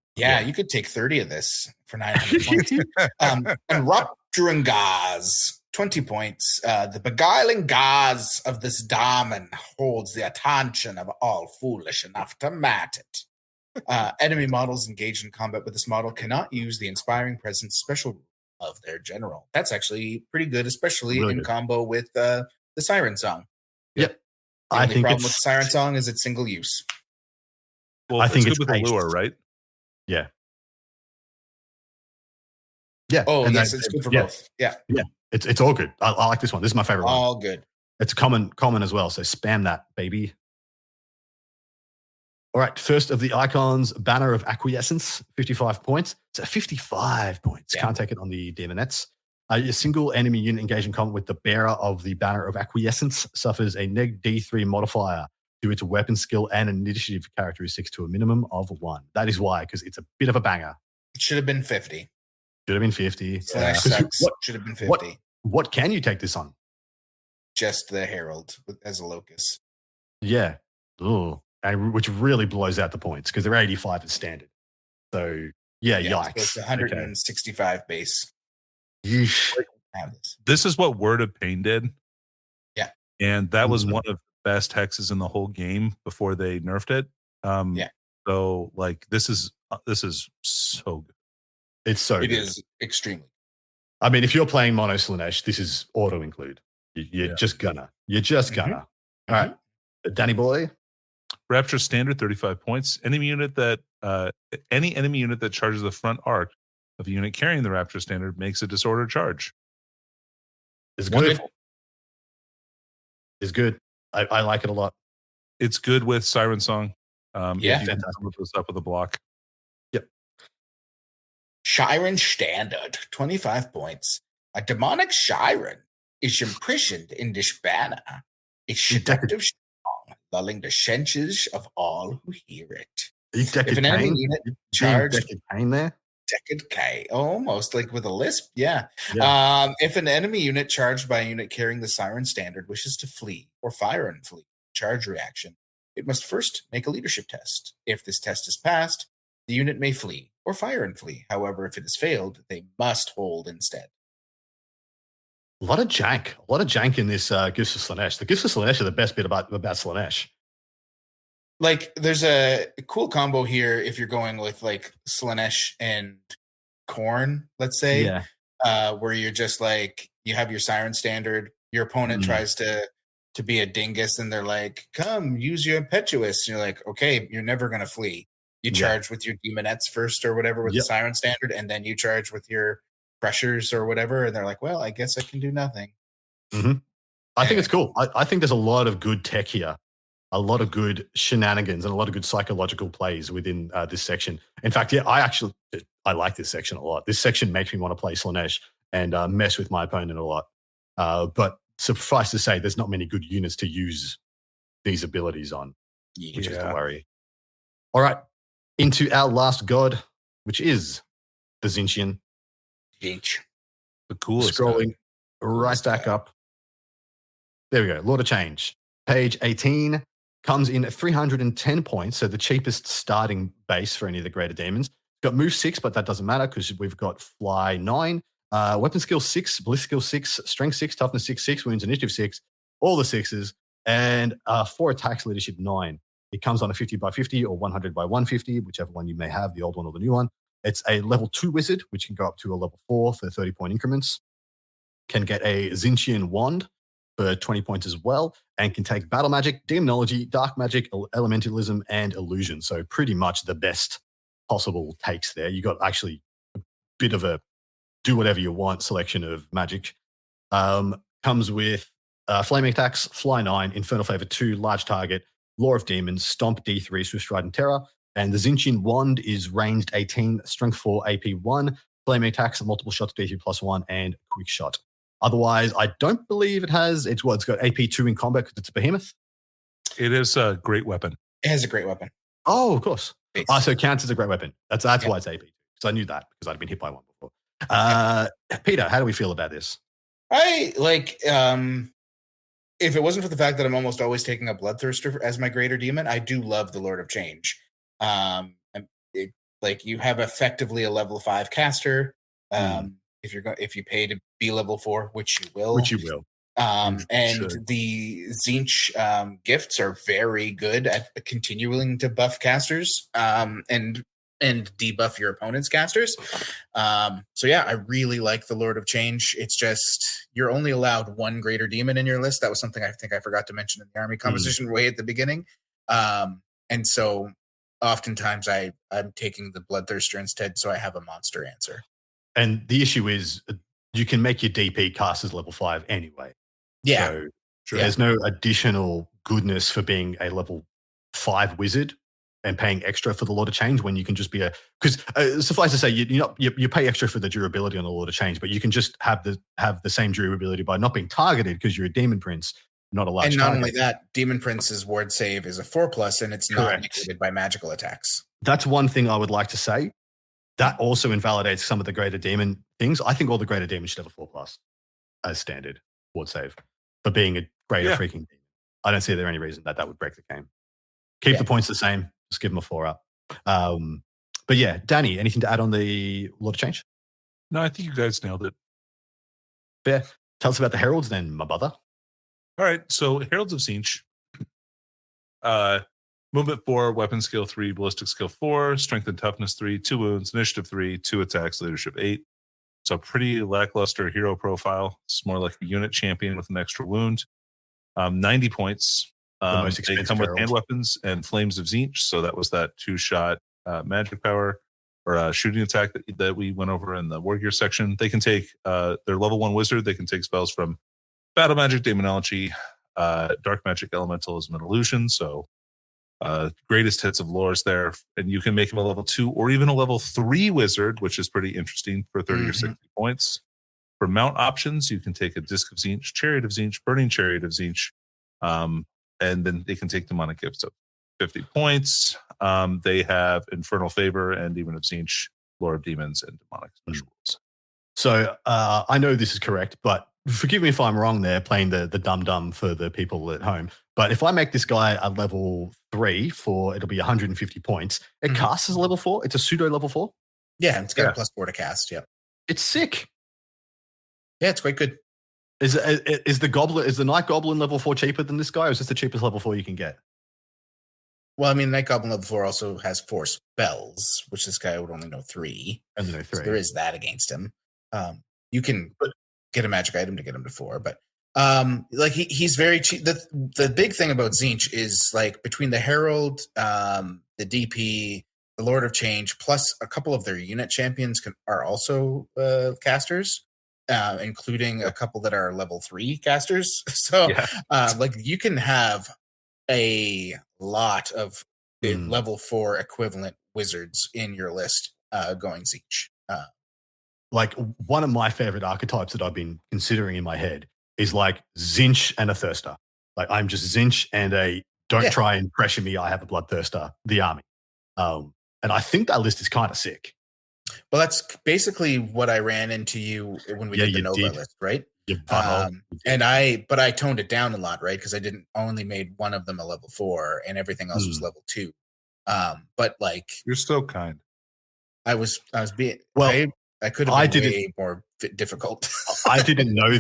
you could take 30 of this for 900 points. And Rupturing Gauze, 20 points. The beguiling gauze of this diamond holds the attention of all foolish enough to mat it. Enemy models engaged in combat with this model cannot use the Inspiring Presence special rule of their general. That's actually pretty good, especially in combo with the Siren Song. Yep. The only problem with the Siren Song is it's single use. Well, I think it's good with Allure, right? Yeah. Yeah. Oh, and yes, it's good for both. Yeah. Yeah. It's all good. I like this one. This is my favorite one. All good. It's common as well. So spam that, baby. All right. First of the icons, Banner of Acquiescence, 55 points. So 55 points. Can't take it on the Demonettes. A single enemy unit engaged in combat with the bearer of the Banner of Acquiescence suffers a -D3 modifier to its weapon skill and initiative characteristics to a minimum of 1. That is why, because it's a bit of a banger. It should have been 50. Should have been 50. Should have been 50. What can you take this on? Just the Herald as a locus. Yeah. Ooh. And which really blows out the points because they're 85 as standard. So, yikes. It's 165 base. Yeesh. This is what Word of Pain did. Yeah. And that was one of the best hexes in the whole game before they nerfed it. So this is so good. It's so good. It is extremely. I mean, if you're playing Mono Slanesh, this is auto include. You're just gonna. All right. Danny boy. Rapture standard 35 points. Any enemy unit that charges the front arc of a unit carrying the Rapture standard makes a disorder charge. It's good. It's good. I like it a lot. It's good with Siren Song. If you can look this up with a block. Yep. Shiren Standard, 25 points. A demonic Shiren is imprisoned in this banner. It's seductive strong, lulling the senses of all who hear it. If an enemy unit charged pain there. Decade K, almost like with a lisp. Yeah. If an enemy unit charged by a unit carrying the Siren Standard wishes to flee or fire and flee, charge reaction, it must first make a leadership test. If this test is passed, the unit may flee or fire and flee. However, if it has failed, they must hold instead. A lot of jank in this Gifts of Slaanesh. The Gifts of Slaanesh are the best bit about Slaanesh. Like, there's a cool combo here if you're going with like Slaanesh and Khorne, let's say, where you're just like, you have your Siren Standard, your opponent tries to be a dingus, and they're like, come, use your Impetuous. And you're like, okay, you're never going to flee. You charge with your Demonettes first or whatever with the Siren Standard, and then you charge with your Pressures or whatever, and they're like, well, I guess I can do nothing. I think it's cool. I think there's a lot of good tech here, a lot of good shenanigans, and a lot of good psychological plays within this section. In fact, I like this section a lot. This section makes me want to play Slaanesh and mess with my opponent a lot. But suffice to say, there's not many good units to use these abilities on, which is the worry. All right, into our last god, which is the Tzeentchian. Tzeentch. The coolest. Scrolling right back up. There we go. Lord of Change. Page 18 comes in at 310 points, so the cheapest starting base for any of the greater demons. Got move 6, but that doesn't matter because we've got fly 9, weapon skill 6, bliss skill 6, strength 6, toughness 6, 6 wounds, initiative 6, all the 6s, and 4 attacks, leadership 9. It comes on a 50 by 50 or 100 by 150, whichever one you may have, the old one or the new one. It's a level 2 wizard, which can go up to a level 4 for 30-point increments. Can get a Tzeentchian wand for 20 points as well, and can take battle magic, demonology, dark magic, elementalism, and illusion. So pretty much the best possible takes there. You got actually a bit of a do whatever you want selection of magic. Comes with flaming attacks, fly 9, infernal favor 2, large target, Law of Demons, stomp D3, swift stride and terror. And the Tzeentchian wand is ranged 18, strength 4, AP 1, flaming attacks, multiple shots, D3 plus 1, and quick shot. Otherwise, I don't believe it has. It's got AP 2 in combat because it's a behemoth. It is a great weapon. It has a great weapon. Oh, of course. So it counts as a great weapon. That's why it's AP 2. Because I knew that because I'd been hit by one before. Peter, how do we feel about this? I like, if it wasn't for the fact that I'm almost always taking a Bloodthirster as my greater demon, I do love the Lord of Change. Like, you have effectively a level 5 caster. If you pay to be level 4, which you will. And the Tzeentch gifts are very good at continuing to buff casters and debuff your opponent's casters. So yeah, I really like the Lord of Change. It's just, you're only allowed one greater demon in your list. That was something I think I forgot to mention in the army composition way at the beginning. And so oftentimes I'm taking the Bloodthirster instead, so I have a monster answer. And the issue is you can make your DP cast as level 5 anyway. Yeah. So there's no additional goodness for being a level 5 wizard and paying extra for the Lord of Change when you can just be because suffice to say, you pay extra for the durability on the Lord of Change, but you can just have the same durability by not being targeted because you're a Demon Prince, not a large And not target. only that, Demon Prince's ward save is a 4+, and it's not negated by magical attacks. That's one thing I would like to say. That also invalidates some of the greater demon things. I think all the greater demons should have a 4+ as standard ward save for being a greater freaking demon. I don't see there any reason that would break the game. Keep the points the same. Just give them a 4 up. But yeah, Danny, anything to add on the Lord of Change? No, I think you guys nailed it. Fair. Tell us about the Heralds then, my brother. All right. So Heralds of Tzeentch. Movement 4, weapon skill 3, ballistic skill 4, strength and toughness 3, 2 wounds, initiative 3, 2 attacks, leadership 8. So pretty lackluster hero profile. It's more like a unit champion with an extra wound. 90 points. They come with hand weapons and Flames of Tzeentch. So that was that 2-shot magic power or shooting attack that we went over in the war gear section. They can take their level 1 wizard. They can take spells from battle magic, demonology, dark magic, elementalism, and illusion. So greatest hits of lores there. And you can make him a level 2 or even a level 3 wizard, which is pretty interesting for 30 or 60 points. For mount options, you can take a Disc of Tzeentch, Chariot of Tzeentch, Burning Chariot of Tzeentch, and then they can take them on a gift of 50 points. They have Infernal Favor and Demon of Tzeentch, Lore of Demons, and Demonic Special Rules. So I know this is correct, but forgive me if I'm wrong there, playing the dum-dum for the people at home. But if I make this guy a level 3 it'll be 150 points. It casts as a level 4. It's a pseudo level 4. Yeah, it's got a +4 to cast. Yeah. It's sick. Yeah, it's quite good. Is the Night Goblin level 4 cheaper than this guy, or is this the cheapest level 4 you can get? Well, I mean, Night Goblin level 4 also has 4 spells, which this guy would only know 3. Only know 3. So there is that against him. You can get a magic item to get him to 4, but like he's very cheap. The big thing about Tzeentch is like between the Herald, the DP, the Lord of Change, plus a couple of their unit champions are also casters, including a couple that are level 3 casters. So like you can have a lot of level 4 equivalent wizards in your list going Tzeentch. Like one of my favorite archetypes that I've been considering in my head is like Tzeentch and a Thirster. Like I'm just Tzeentch and don't try and pressure me, I have a Bloodthirster, the army. And I think that list is kind of sick. Well, that's basically what I ran into you when we did the Nova list, right? And I toned it down a lot, right? Because I didn't only made one of them a level 4 and everything else was level 2. But like you're so kind. I was being I could have been way more difficult. I didn't know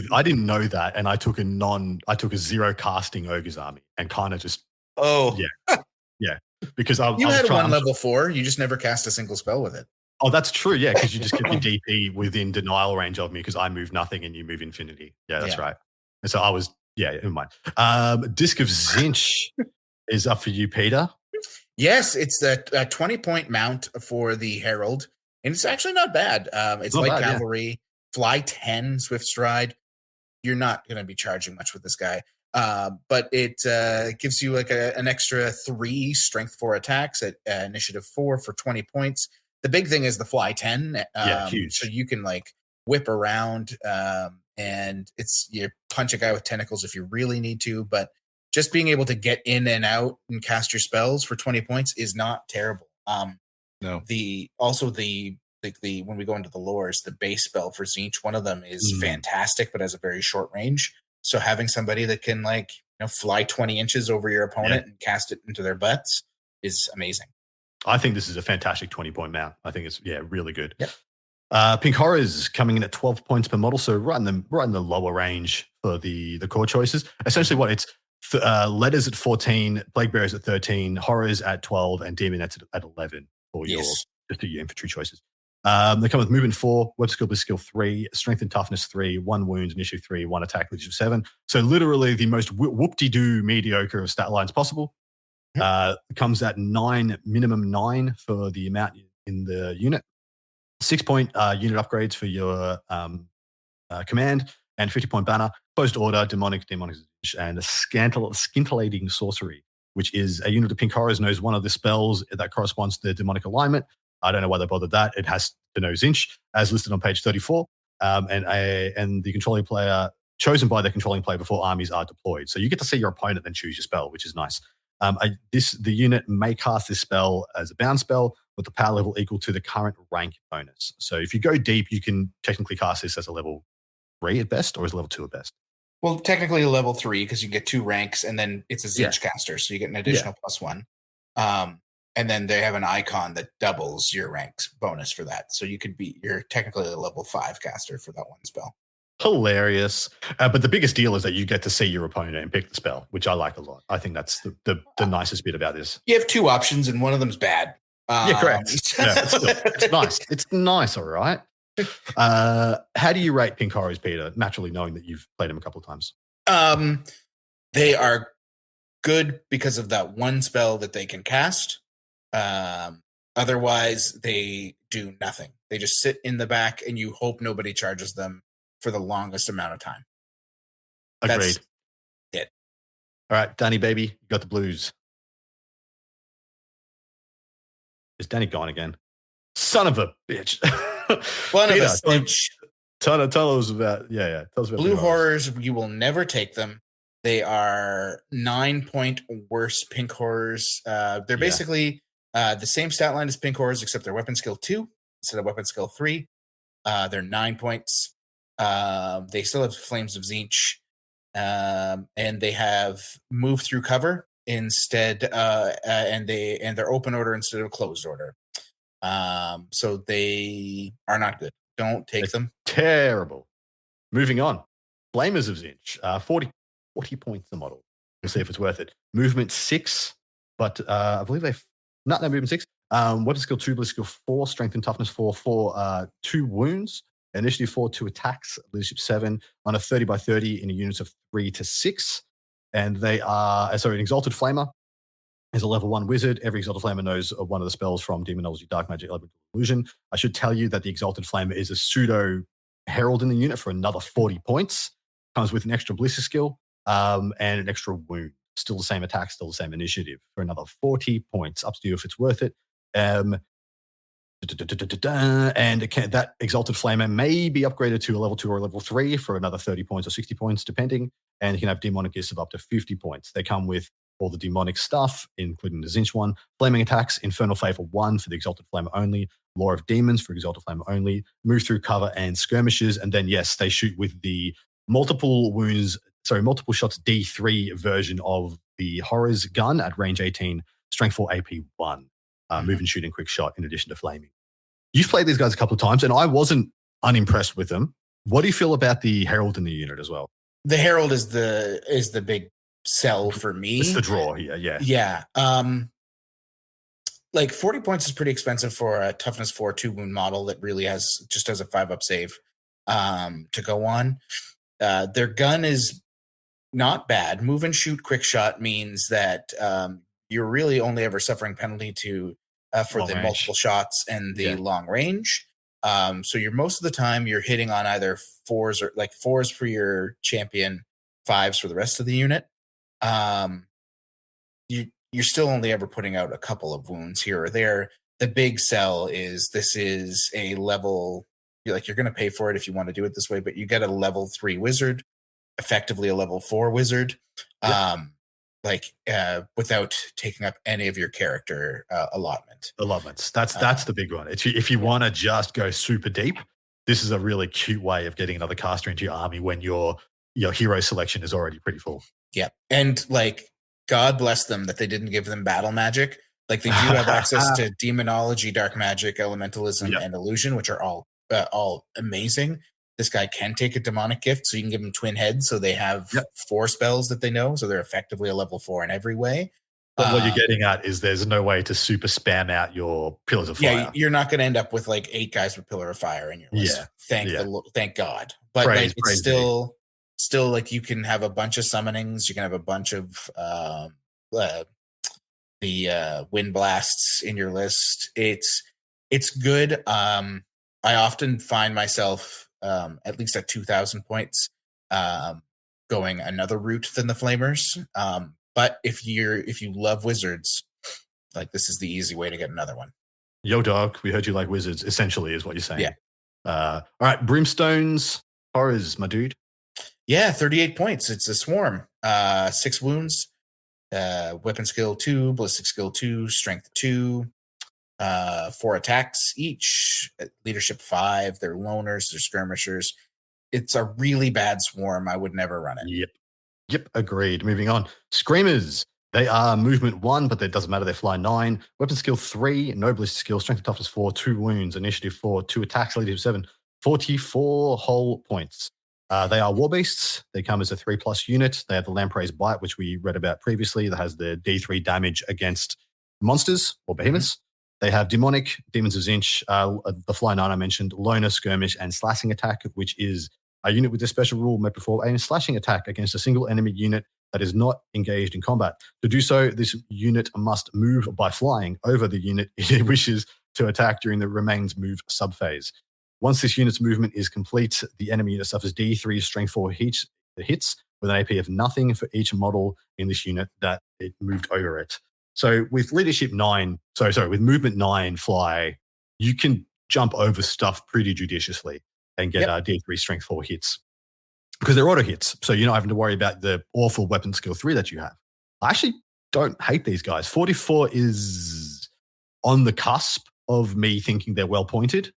that, and I took a 0 casting Ogre's army and kind of just because you had one level 4, you just never cast a single spell with it. Oh, that's true. Yeah, because you just kept your DP within denial range of me because I move nothing and you move infinity. Yeah, that's right. And so I was never mind. Disc of Tzeentch is up for you, Peter. Yes, it's a 20-point mount for the Herald. And it's actually not bad. It's not light cavalry, fly 10, swift stride. You're not going to be charging much with this guy. But it gives you like an extra 3 strength 4 attacks at initiative 4 for 20 points. The big thing is the fly 10. Huge. So you can like whip around and you punch a guy with tentacles if you really need to. But just being able to get in and out and cast your spells for 20 points is not terrible. No. When we go into the lores, the base spell for Tzeentch, one of them is fantastic, but has a very short range. So having somebody that can fly 20 inches over your opponent and cast it into their butts is amazing. I think this is a fantastic 20-point mount. I think it's really good. Yep. Pink Horrors coming in at 12 points per model, so right in the lower range for the core choices. Essentially, what it's Letters at 14, Plague Bearers at 13, Horrors at 12, and Demonettes at 11 for your infantry choices. They come with movement 4, web skill, bliss skill 3, strength and toughness 3, 1 wound, initiative 3, 1 attack, initiative 7. So literally the most whoop-de-doo mediocre of stat lines possible. Comes at minimum 9 for the amount in the unit. 6-point unit upgrades for your command, and 50-point banner, closed order, demonic, and a scintillating sorcery, which is a unit of Pink Horrors knows one of the spells that corresponds to the demonic alignment. I don't know why they bothered that. It has to know Tzeentch, as listed on page 34, and the controlling player chosen by the controlling player before armies are deployed. So you get to see your opponent then choose your spell, which is nice. The unit may cast this spell as a bound spell with the power level equal to the current rank bonus. So if you go deep, you can technically cast this as a level 3 at best, or as a level 2 at best. Well, technically a level 3 because you get 2 ranks, and then it's a Tzeentch caster, so you get an additional +1. And then they have an icon that doubles your ranks bonus for that. So you're technically a level 5 caster for that one spell. Hilarious. But the biggest deal is that you get to see your opponent and pick the spell, which I like a lot. I think that's the nicest bit about this. You have 2 options, and one of them's bad. Correct. It's nice. It's nice, all right. How do you rate Pink Horrors, Peter, naturally knowing that you've played them a couple of times? They are good because of that one spell that they can cast. Otherwise, they do nothing. They just sit in the back, and you hope nobody charges them for the longest amount of time. Agreed. That's it. All right, Danny, baby, you got the blues. Is Danny gone again? Son of a bitch. Tell us about Tell us about Blue Horrors. You will never take them. They are 9-point worse Pink Horrors. They're basically the same stat line as Pink Horrors, except they're weapon skill 2 instead of weapon skill 3. They're 9 points. They still have Flames of Zinch, and they have move through cover instead, and they're open order instead of closed order. So they are not good. Don't take them. Terrible. Moving on. Flamers of Zinch, 40 points a model. We'll see if it's worth it. Movement 6, but I believe no movement 6. Weapon skill 2, ballistic skill 4, strength and toughness 4, 2 wounds, initiative 4, 2 attacks, leadership 7, on a 30 by 30 in a units of 3 to 6. And they are, an Exalted Flamer is a level 1 wizard. Every Exalted Flamer knows one of the spells from Demonology, Dark Magic, Elemental Illusion. I should tell you that the Exalted Flamer is a pseudo herald in the unit for another 40 points. Comes with an extra ballistic skill and an extra wound. Still the same attack, still the same initiative for another 40 points. Up to you if it's worth it. And that Exalted Flamer may be upgraded to a level 2 or a level 3 for another 30 points or 60 points, depending. And you can have Demonic Gifts of up to 50 points. They come with all the demonic stuff, including the Zinch one, Flaming Attacks, Infernal Favor 1 for the Exalted Flamer only, Law of Demons for Exalted Flamer only, move through cover and skirmishes. And then, yes, they shoot with the multiple shots D3 version of the Horrors gun at range 18, strength 4 AP 1. Move and shoot and quick shot in addition to flaming. You've played these guys a couple of times, and I wasn't unimpressed with them. What do you feel about the Herald in the unit as well? The Herald is the big sell for me. It's the draw here, yeah. Yeah. Like 40 points is pretty expensive for a toughness 4 2 wound model that really has a 5-up save to go on. Their gun is not bad. Move and shoot quick shot means that you're really only ever suffering penalty for the multiple shots and the long range. So you're most of the time you're hitting on either 4s or like 4s for your champion, 5s for the rest of the unit. You're still only ever putting out a couple of wounds here or there. The big sell is this is a level, you're going to pay for it if you want to do it this way, but you get a level 3 wizard, effectively a level 4 wizard, without taking up any of your character allotments. That's the big one. If you want to just go super deep, this is a really cute way of getting another caster into your army when your hero selection is already pretty full. Yeah, and God bless them that they didn't give them battle magic. They do have access to demonology, dark magic, elementalism, and illusion, which are all amazing. This guy can take a demonic gift, so you can give them twin heads, so they have 4 spells that they know, so they're effectively a level 4 in every way. But what you're getting at is there's no way to super spam out your Pillars of Fire. Yeah, you're not going to end up with 8 guys with Pillar of Fire in your list. Thank God. But it's still you can have a bunch of summonings. You can have a bunch of the wind blasts in your list. It's good. I often find myself at least at 2,000 points going another route than the Flamers. But if you love wizards, this is the easy way to get another one. Yo, dog, we heard you like wizards, essentially, is what you're saying. Yeah. All right, Brimstones, Horrors, my dude. Yeah, 38 points. It's a swarm. 6 wounds, weapon skill 2, ballistic skill 2, strength 2, 4 attacks each, leadership 5. They're loners, they're skirmishers. It's a really bad swarm. I would never run it. Yep, agreed. Moving on. Screamers. They are movement 1, but that doesn't matter. They fly 9. Weapon skill 3, no ballistic skill, strength and toughness 4, 2 wounds, initiative 4, 2 attacks, leadership 7, 44 whole points. They are war beasts. They come as a 3+ unit. They have the Lamprey's Bite, which we read about previously, that has the D3 damage against monsters or behemoths. They have Demonic, Demons of Zinch, the Fly 9 I mentioned, Loner, Skirmish, and Slashing Attack, which is a unit with this special rule may perform a slashing attack against a single enemy unit that is not engaged in combat. To do so, this unit must move by flying over the unit it wishes to attack during the remains move subphase. Once this unit's movement is complete, the enemy unit suffers D3 strength 4 hits with an AP of nothing for each model in this unit that it moved over it. So with with movement 9 fly, you can jump over stuff pretty judiciously and get D3 strength 4 hits because they're auto hits. So you're not having to worry about the awful weapon skill 3 that you have. I actually don't hate these guys. 44 is on the cusp of me thinking they're well pointed.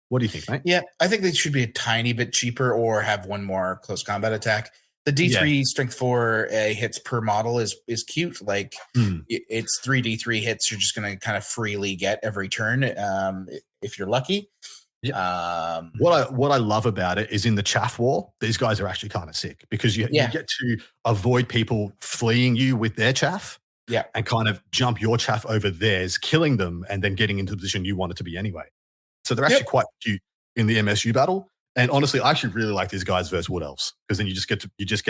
What do you think, mate? Yeah, I think they should be a tiny bit cheaper or have one more close combat attack. The D3 strength 4 hits per model is cute. Like it's 3D3 hits you're just going to kind of freely get every turn if you're lucky. Yeah. What I love about it is in the chaff war, these guys are actually kind of sick because you get to avoid people fleeing you with their chaff. Yeah. And kind of jump your chaff over theirs, killing them, and then getting into the position you want it to be anyway. So they're actually quite cute in the MSU battle. And honestly, I actually really like these guys versus Wood Elves because then you just get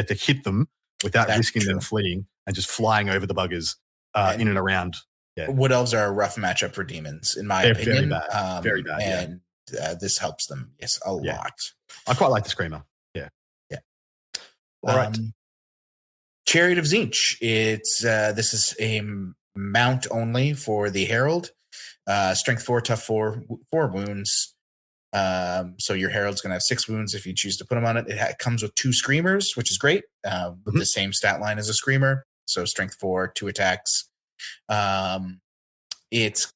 to hit them without risking them fleeing and just flying over the buggers in and around. Yeah. Wood Elves are a rough matchup for demons, in my opinion. Very bad. And this helps them, a lot. I quite like the Screamer. Yeah. Yeah. All right. Chariot of Tzeentch. It's this is a mount only for the Herald. Strength 4, tough 4 wounds. So your Herald's going to have 6 wounds if you choose to put them on it. It comes with 2 Screamers, which is great, with the same stat line as a Screamer. So strength 4, 2 attacks. It's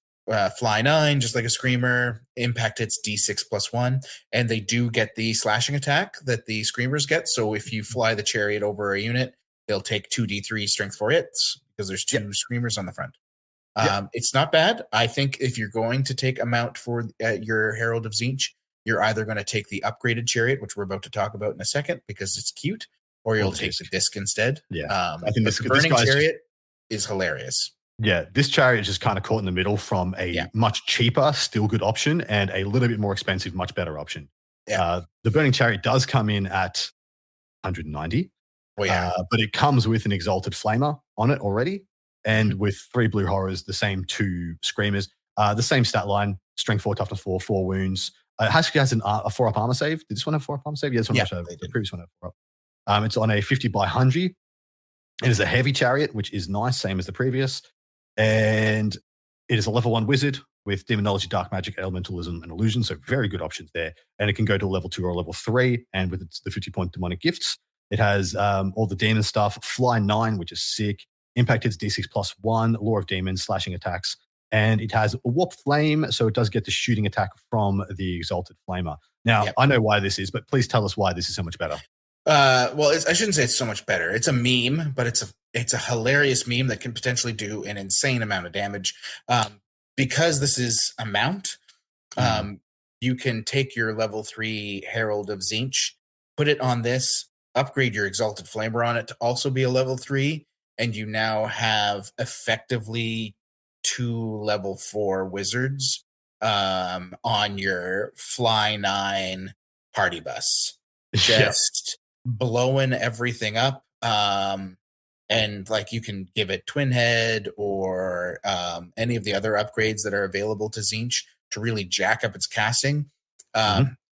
fly 9, just like a Screamer. Impact hits D6 plus 1. And they do get the slashing attack that the Screamers get. So if you fly the Chariot over a unit, they'll take 2d3 strength 4 hits because there's 2 Screamers on the front. It's not bad. I think if you're going to take a mount for your Herald of Tzeentch, you're either going to take the upgraded Chariot, which we're about to talk about in a second because it's cute, or you'll take the disc instead. Yeah, I think the Burning Chariot is hilarious. Yeah, this Chariot is just kind of caught in the middle from a much cheaper, still good option and a little bit more expensive, much better option. Yeah. The Burning Chariot does come in at 190. But it comes with an Exalted Flamer on it already, and with 3 Blue Horrors, the same 2 Screamers, the same stat line, strength 4, toughness 4, 4 wounds. It has a 4-up armor save. Did this one have 4-up armor save? Yeah, this one the previous one had 4-up. It's on a 50 by 100. It is a heavy chariot, which is nice, same as the previous. And it is a level 1 wizard with Demonology, Dark Magic, Elementalism, and Illusion. So very good options there. And it can go to level 2 or level 3. And with the 50-point demonic gifts, it has all the demon stuff, Fly 9, which is sick. Impact hits D6 plus 1, Law of Demons, slashing attacks. And it has a Warp Flame, so it does get the shooting attack from the Exalted Flamer. Now, I know why this is, but please tell us why this is so much better. Well, I shouldn't say it's so much better. It's a meme, but it's a hilarious meme that can potentially do an insane amount of damage. Because this is a mount, you can take your level 3 Herald of Tzeentch, put it on this, upgrade your Exalted Flamer on it to also be a level 3, and you now have effectively 2 level 4 wizards on your Fly 9 party bus. Just blowing everything up. And like you can give it Twin Head or any of the other upgrades that are available to Tzeentch to really jack up its casting.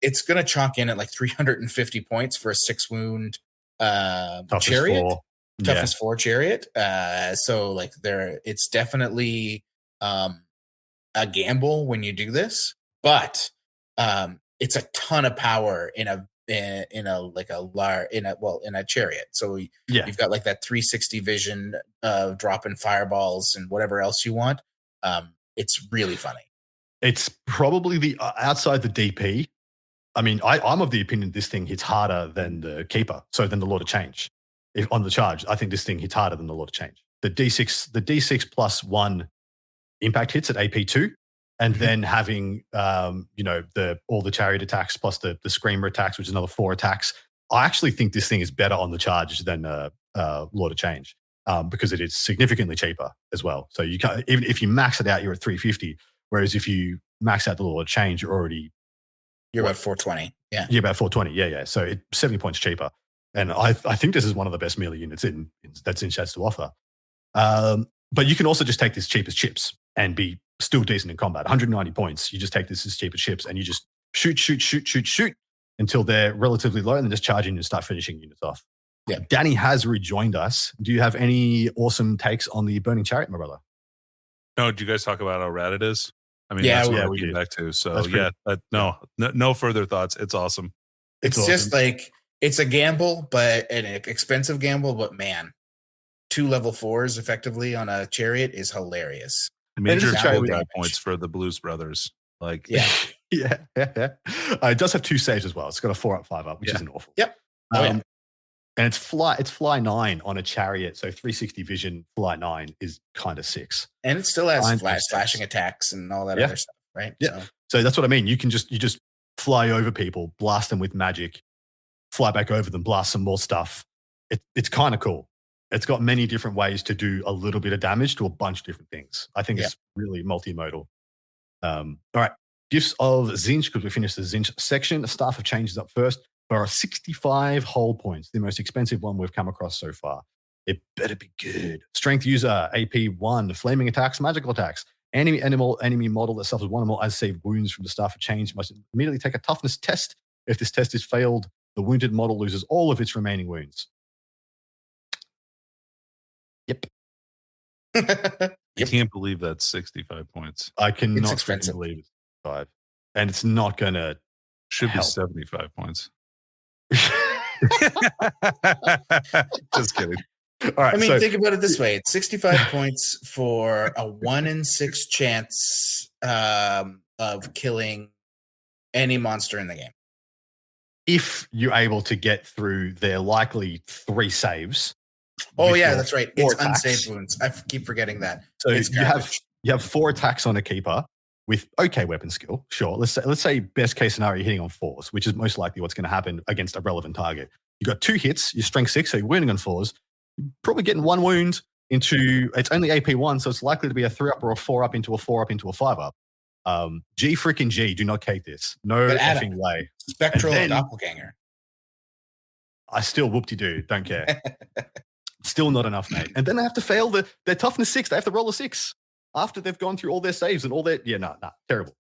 It's going to chalk in at like 350 points for a 6 wound chariot. Toughness 4 chariot. So like it's definitely a gamble when you do this, but it's a ton of power in a chariot. So you've got like that 360 vision of dropping fireballs and whatever else you want. It's really funny. It's probably the outside the DP. I mean, I'm of the opinion this thing hits harder than the Keeper, so than the Lord of Change. If on the charge, I think this thing hits harder than the Lord of Change. The D6 plus 1 impact hits at AP2, and then having all the chariot attacks plus the Screamer attacks, which is another 4 attacks. I actually think this thing is better on the charge than Lord of Change because it is significantly cheaper as well. So you can't, even if you max it out, you're at 350. Whereas if you max out the Lord of Change, you're about 420. Yeah, you're about 420. Yeah. So it's 70 points cheaper. And I think this is one of the best melee units that's in Shad's to offer. But you can also just take this cheap as chips and be still decent in combat. 190 points. You just take this as cheap as chips and you just shoot until they're relatively low and then just charge in and start finishing units off. Yeah. Danny has rejoined us. Do you have any awesome takes on the Burning Chariot, my brother? No, do you guys talk about how rad it is? I mean, yeah, that's what we came back to. So no further thoughts. It's awesome. It's awesome. Just like, it's a gamble, but an expensive gamble, but man, 2 level 4s effectively on a chariot is hilarious. Major chariot points for the Blues Brothers. Like, Yeah. It does have 2 saves as well. It's got a 4 up, 5 up, which Yeah. isn't awful. Yep. Oh, yeah. And it's fly 9 on a chariot, so 360 vision fly 9 is kind of 6. And it still has Kind of slashing 6. attacks and all that Yeah. other stuff, right? Yeah. So that's what I mean. You just fly over people, blast them with magic, fly back over them, blast some more stuff. It's kind of cool. It's got many different ways to do a little bit of damage to a bunch of different things. I think it's really multimodal. All right. Gifts of Zinch, because we finished the Zinch section. The staff of change is up first. There are 65 hull points, the most expensive one we've come across so far. It better be good. Strength user, AP 1, flaming attacks, magical attacks. Enemy model that suffers one or more unsaved wounds from the staff of change must immediately take a toughness test. If this test is failed, the wounded model loses all of its remaining wounds. Yep. I can't believe that's 65 points. I cannot expensive. believe it's 5. And it's not going to Should help. be 75 points. Just kidding. All right, I mean, think about it this way. It's 65 points for a 1 in 6 chance of killing any monster in the game. If you're able to get through their likely 3 saves. Oh, yeah, that's right. It's attacks. unsaved wounds. I keep forgetting that. So it's you have 4 attacks on a keeper with okay weapon skill. Sure. Let's say best case scenario, you're hitting on 4s, which is most likely what's going to happen against a relevant target. You got 2 hits, you're strength 6, so you're wounding on 4s. You're probably getting 1 wound into, it's only AP 1, so it's likely to be a 3 up or a 4 up into a 4 up into a 5 up. G freaking G, do not cake this. No effing way. Spectral and doppelganger. I still whoop-de-doo, don't care. Still not enough, mate. And then they have to fail their toughness 6. They have to roll a 6 after they've gone through all their saves and all their, terrible.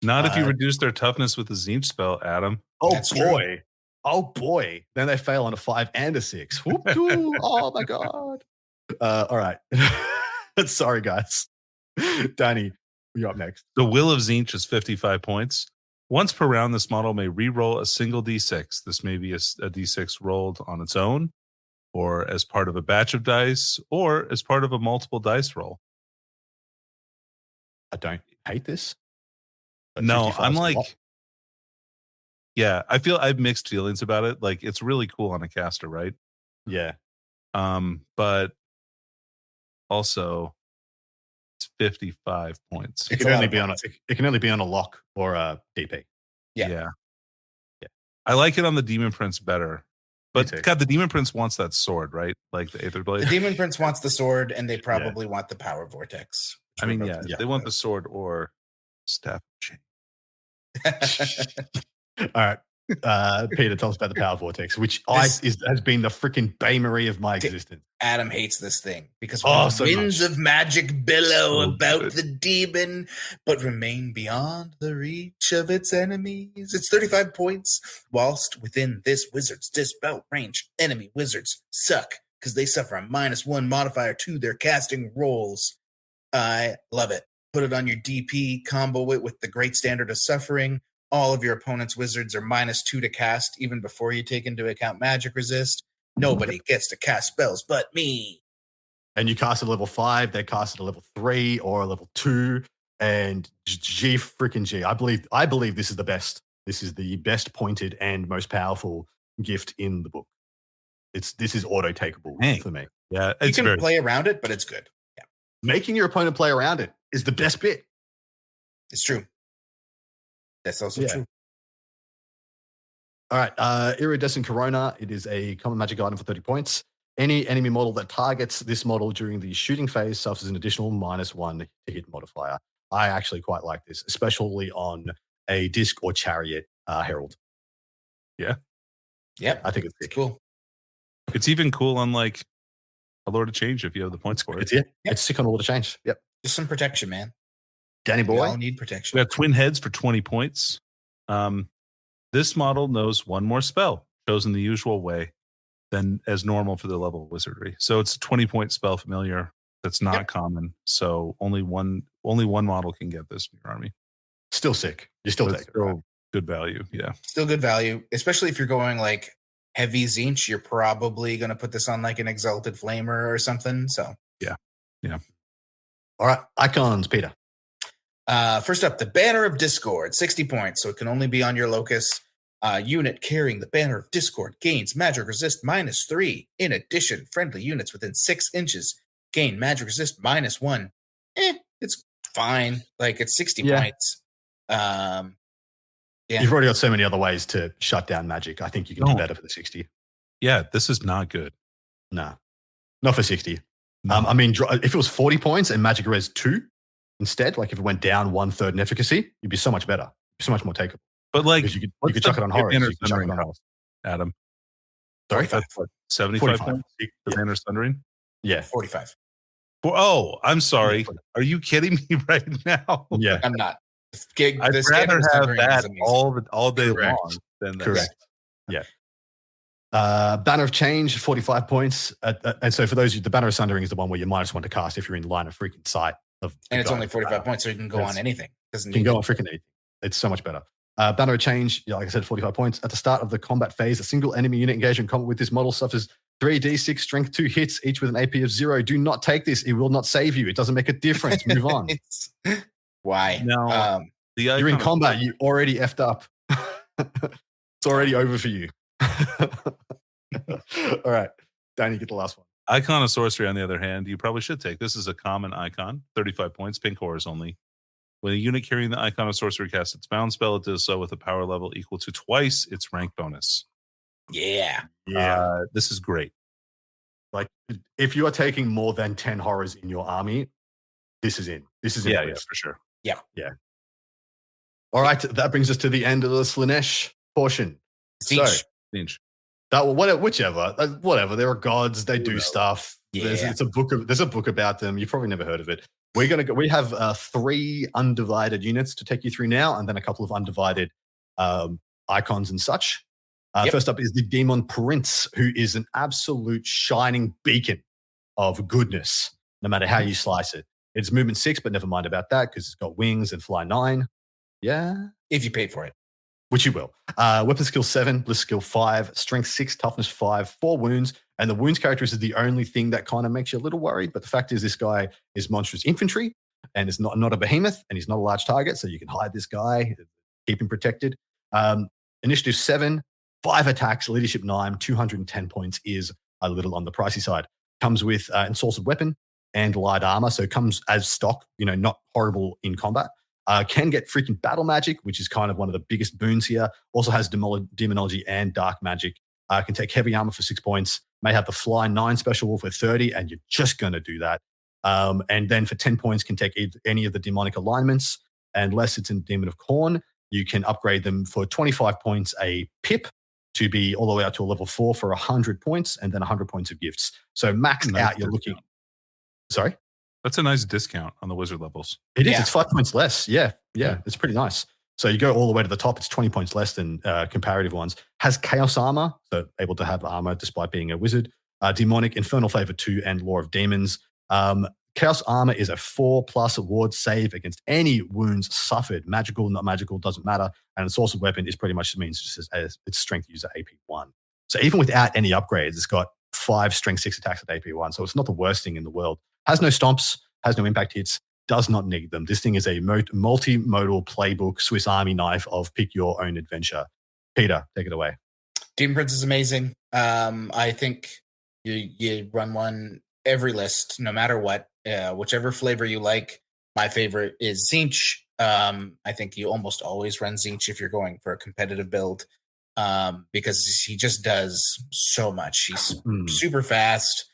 Not if you reduce their toughness with the Zinch spell, Adam. Oh, That's boy. True. Oh, boy. Then they fail on a 5 and a 6. Whoop-doo. Oh, my God. All right. Sorry, guys. Danny, you're up next. The Will of Zinch is 55 points. Once per round, this model may re-roll a single d6. This may be a d6 rolled on its own, or as part of a batch of dice, or as part of a multiple dice roll. I don't hate this. No, I'm like, yeah, I have mixed feelings about it. Like, it's really cool on a caster, right? Yeah. But also it's 55 points. It can only be on a lock or a DP. Yeah. I like it on the Demon Prince better. But God, the Demon Prince wants that sword, right? Like the Aether Blade. The Demon Prince wants the sword, and they probably want the Power Vortex. I mean, they want the sword or staff chain. All right. Peter, tell us about the Power Vortex, which has been the freaking bain-marie of my existence. Adam hates this thing because the winds of magic billow about the demon, but remain beyond the reach of its enemies. It's 35 points. Whilst within this wizard's dispel range, enemy wizards suck because they suffer a -1 modifier to their casting rolls. I love it. Put it on your DP, combo it with the Great Standard of Suffering. All of your opponent's wizards are -2 to cast, even before you take into account magic resist. Nobody gets to cast spells but me. And you cast at level 5, they cast at a level 3 or a level 2, and G freaking G. I believe this is the best. This is the best pointed and most powerful gift in the book. This is auto takeable for me. Yeah, you can play around it, but it's good. Yeah. Making your opponent play around it is the best bit. It's true. That's also true. All right. Iridescent Corona. It is a common magic item for 30 points. Any enemy model that targets this model during the shooting phase suffers an additional -1 to hit modifier. I actually quite like this, especially on a disc or chariot herald. Yeah. Yep. I think it's cool. It's even cool on like a Lord of Change if you have the points for it. It's sick on Lord of Change. Yep. Just some protection, man. Danny boy. We all need protection. We have twin heads for 20 points. This model knows one more spell, chosen the usual way than as normal for the level of wizardry. So it's a 20-point spell familiar that's not common. So only one model can get this in your army. Still sick. You still take it. Right? Good value. Yeah. Still good value, especially if you're going like heavy Zinch. You're probably going to put this on like an Exalted Flamer or something. So yeah. All right, icons, Peter. First up, the Banner of Discord, 60 points, so it can only be on your locus. Unit carrying the Banner of Discord gains magic resist -3. In addition, friendly units within 6 inches gain magic resist -1. It's fine. Like, it's 60 points. Yeah. You've already got so many other ways to shut down magic. I think you can do better for the 60. Yeah, this is not good. Nah, not for 60. No. I mean, if it was 40 points and magic res 2 instead, like if it went down 1/3 in efficacy, you'd be so much better, so much more takeable. But like, because you could chuck it on horrors. You can chuck it on cost, Adam. Sorry, 75 points for Banner Sundering. Yeah, 45. Oh, I'm sorry. Are you kidding me right now? Yeah, I'm not. I'd rather have that all day Correct. long than this. Correct. Yeah. Banner of Change, 45 points. And so for those, the Banner of Sundering is the one where you -1 to cast if you're in line of freaking sight of. And it's only 45 points, so you can go on anything. You can go on freaking anything. It's so much better. Banner of Change, like I said, 45 points. At the start of the combat phase, a single enemy unit engaged in combat with this model suffers 3d6 strength 2 hits, each with an AP of 0. Do not take this. It will not save you. It doesn't make a difference. Move on. Why? No. You're in combat. You already effed up. It's already over for you. All right. Danny, get the last one. Icon of Sorcery, on the other hand, you probably should take. This is a common icon, 35 points, pink horrors only. When a unit carrying the Icon of Sorcery casts its bound spell, it does so with a power level equal to twice its rank bonus. Yeah. This is great. Like, if you are taking more than 10 horrors in your army, this is in. This is in. Yeah, for sure. Yeah. All right. That brings us to the end of the Slaanesh portion. Siege. Whatever. There are gods. They do stuff. Yeah. There's a book about them. You've probably never heard of it. We have 3 undivided units to take you through now, and then a couple of undivided icons and such. First up is the Demon Prince, who is an absolute shining beacon of goodness, no matter how you slice it. It's movement 6, but never mind about that because it's got wings and fly 9. Yeah. If you paid for it. Which you will. Weapon skill 7, bliss skill 5, strength 6, toughness 5, 4 wounds. And the wounds characteristic is the only thing that kind of makes you a little worried. But the fact is, this guy is monstrous infantry and is not a behemoth and he's not a large target. So you can hide this guy, keep him protected. Initiative 7, 5 attacks, leadership 9, 210 points is a little on the pricey side. Comes with ensorcelled weapon and light armor. So it comes as stock, not horrible in combat. Can get freaking battle magic, which is kind of one of the biggest boons here. Also has demonology and dark magic. Can take heavy armor for 6 points. May have the fly 9 special wolf for 30, and you're just going to do that. And then for 10 points, can take any of the demonic alignments. And unless it's in Demon of Khorne, you can upgrade them for 25 points a pip to be all the way up to a level 4 for 100 points, and then 100 points of gifts. So maxed out, you're looking. Sorry? That's a nice discount on the wizard levels. It is. It's 5 points less. Yeah. It's pretty nice. So you go all the way to the top. It's 20 points less than comparative ones. Has chaos armor, so able to have armor despite being a wizard. Demonic, infernal favor 2, and law of demons. Chaos armor is a 4+ ward save against any wounds suffered. Magical, not magical, doesn't matter. And the source of weapon is pretty much means just as its strength user AP1. So even without any upgrades, it's got 5 strength 6 attacks at AP1. So it's not the worst thing in the world. Has no stomps, has no impact hits, does not need them. This thing is a multimodal playbook, Swiss Army knife of pick your own adventure. Peter, take it away. Demon Prince is amazing. I think you run one every list, no matter what, whichever flavor you like. My favorite is Tzeentch. I think you almost always run Tzeentch if you're going for a competitive build, because he just does so much. He's super fast.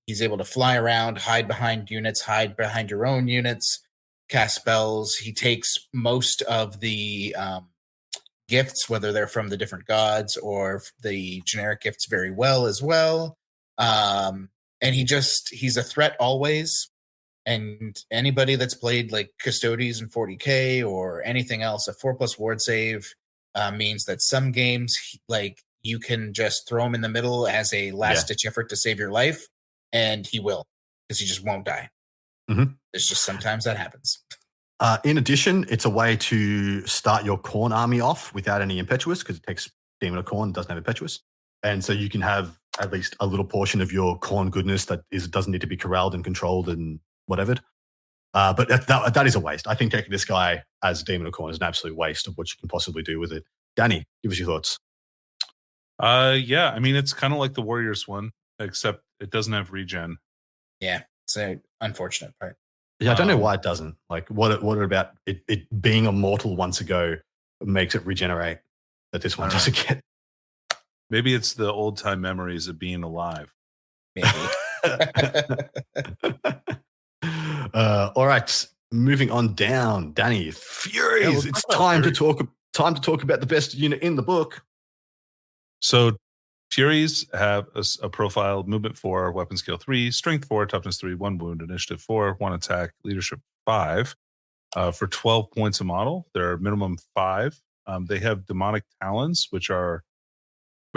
He's able to fly around, hide behind units, hide behind your own units, cast spells. He takes most of the gifts, whether they're from the different gods or the generic gifts, very well as well. And he's a threat always. And anybody that's played like Custodes and 40K or anything else, a 4+ ward save means that some games, like, you can just throw him in the middle as a last-ditch effort to save your life. And he will, because he just won't die. Mm-hmm. It's just sometimes that happens. In addition, it's a way to start your Khorne army off without any impetuous, because it takes Demon of Khorne, doesn't have impetuous. And so you can have at least a little portion of your Khorne goodness that doesn't need to be corralled and controlled and whatever. But that is a waste. I think taking this guy as Demon of Corn is an absolute waste of what you can possibly do with it. Danny, give us your thoughts. Yeah, I mean, it's kind of like the Warriors one, except it doesn't have regen. Yeah, it's an unfortunate part. Yeah, I don't know why it doesn't. Like, what about it being immortal once ago makes it regenerate that this one doesn't get? Maybe it's the old time memories of being alive. Maybe. All right, moving on down. Danny, Furies. Yeah, it's time to talk about the best unit in the book. So Furies have a profile: movement 4, weapon skill 3, strength 4, toughness 3, 1 wound, initiative 4, 1 attack, leadership 5. For 12 points a model, they're minimum 5. They have demonic talons, which are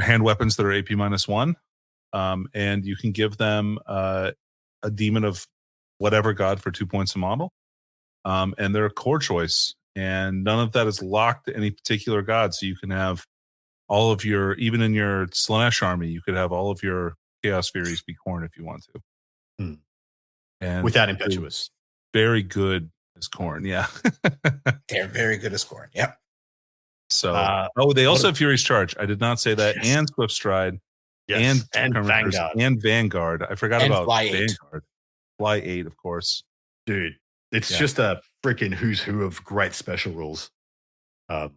hand weapons that are AP -1. And you can give them a demon of whatever god for 2 points a model. And they're a core choice, and none of that is locked to any particular god. So you can have all of your, even in your Slanesh army, you could have all of your Chaos Furies be Khorne if you want to. And without Impetuous. Very good as Khorne, yeah. They're very good as Khorne, yep. So, they also have Fury's Charge. I did not say that. Yes. And Swift Stride. Yes. And Vanguard. And Vanguard. I forgot about Fly Vanguard. Fly 8, of course. Dude, it's just a freaking who's who of great special rules. Wild.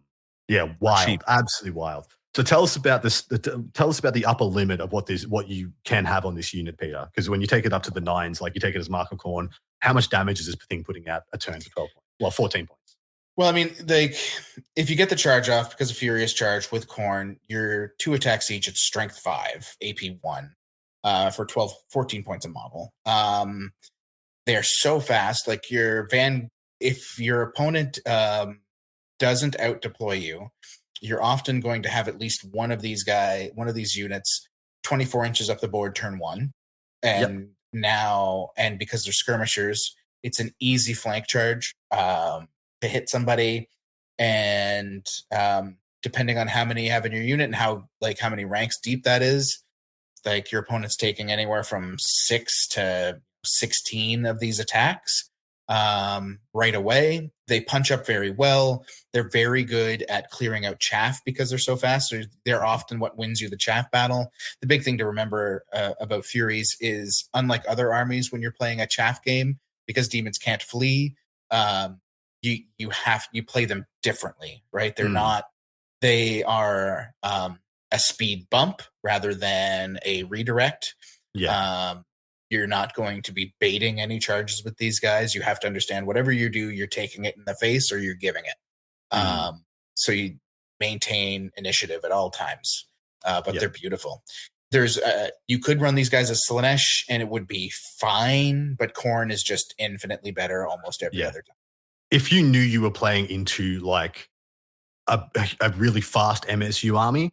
Cheap. Absolutely wild. So tell us about this. Tell us about the upper limit of what you can have on this unit, Peter. Because when you take it up to the 9s, like you take it as Mark of Khorne, how much damage is this thing putting out a turn for 12 points? Well, 14 points. Well, I mean, like, if you get the charge off because of Furious Charge with Khorne, your 2 attacks each, it's strength 5, AP 1, for 14 points a model. They're so fast. Like, if your opponent doesn't out deploy you, you're often going to have at least one of these units 24 inches up the board turn 1. And and because they're skirmishers, it's an easy flank charge to hit somebody. And depending on how many you have in your unit and how many ranks deep that is, like your opponent's taking anywhere from 6 to 16 of these attacks right away. They punch up very well. They're very good at clearing out chaff because they're so fast. They're often what wins you the chaff battle. The big thing to remember about Furies is, unlike other armies, when you're playing a chaff game, because demons can't flee, you play them differently, right? They are a speed bump rather than a redirect. You're not going to be baiting any charges with these guys. You have to understand whatever you do, you're taking it in the face or you're giving it. So you maintain initiative at all times. But they're beautiful. There's you could run these guys as Slanesh and it would be fine, but Khorne is just infinitely better almost every other time. If you knew you were playing into like a really fast MSU army,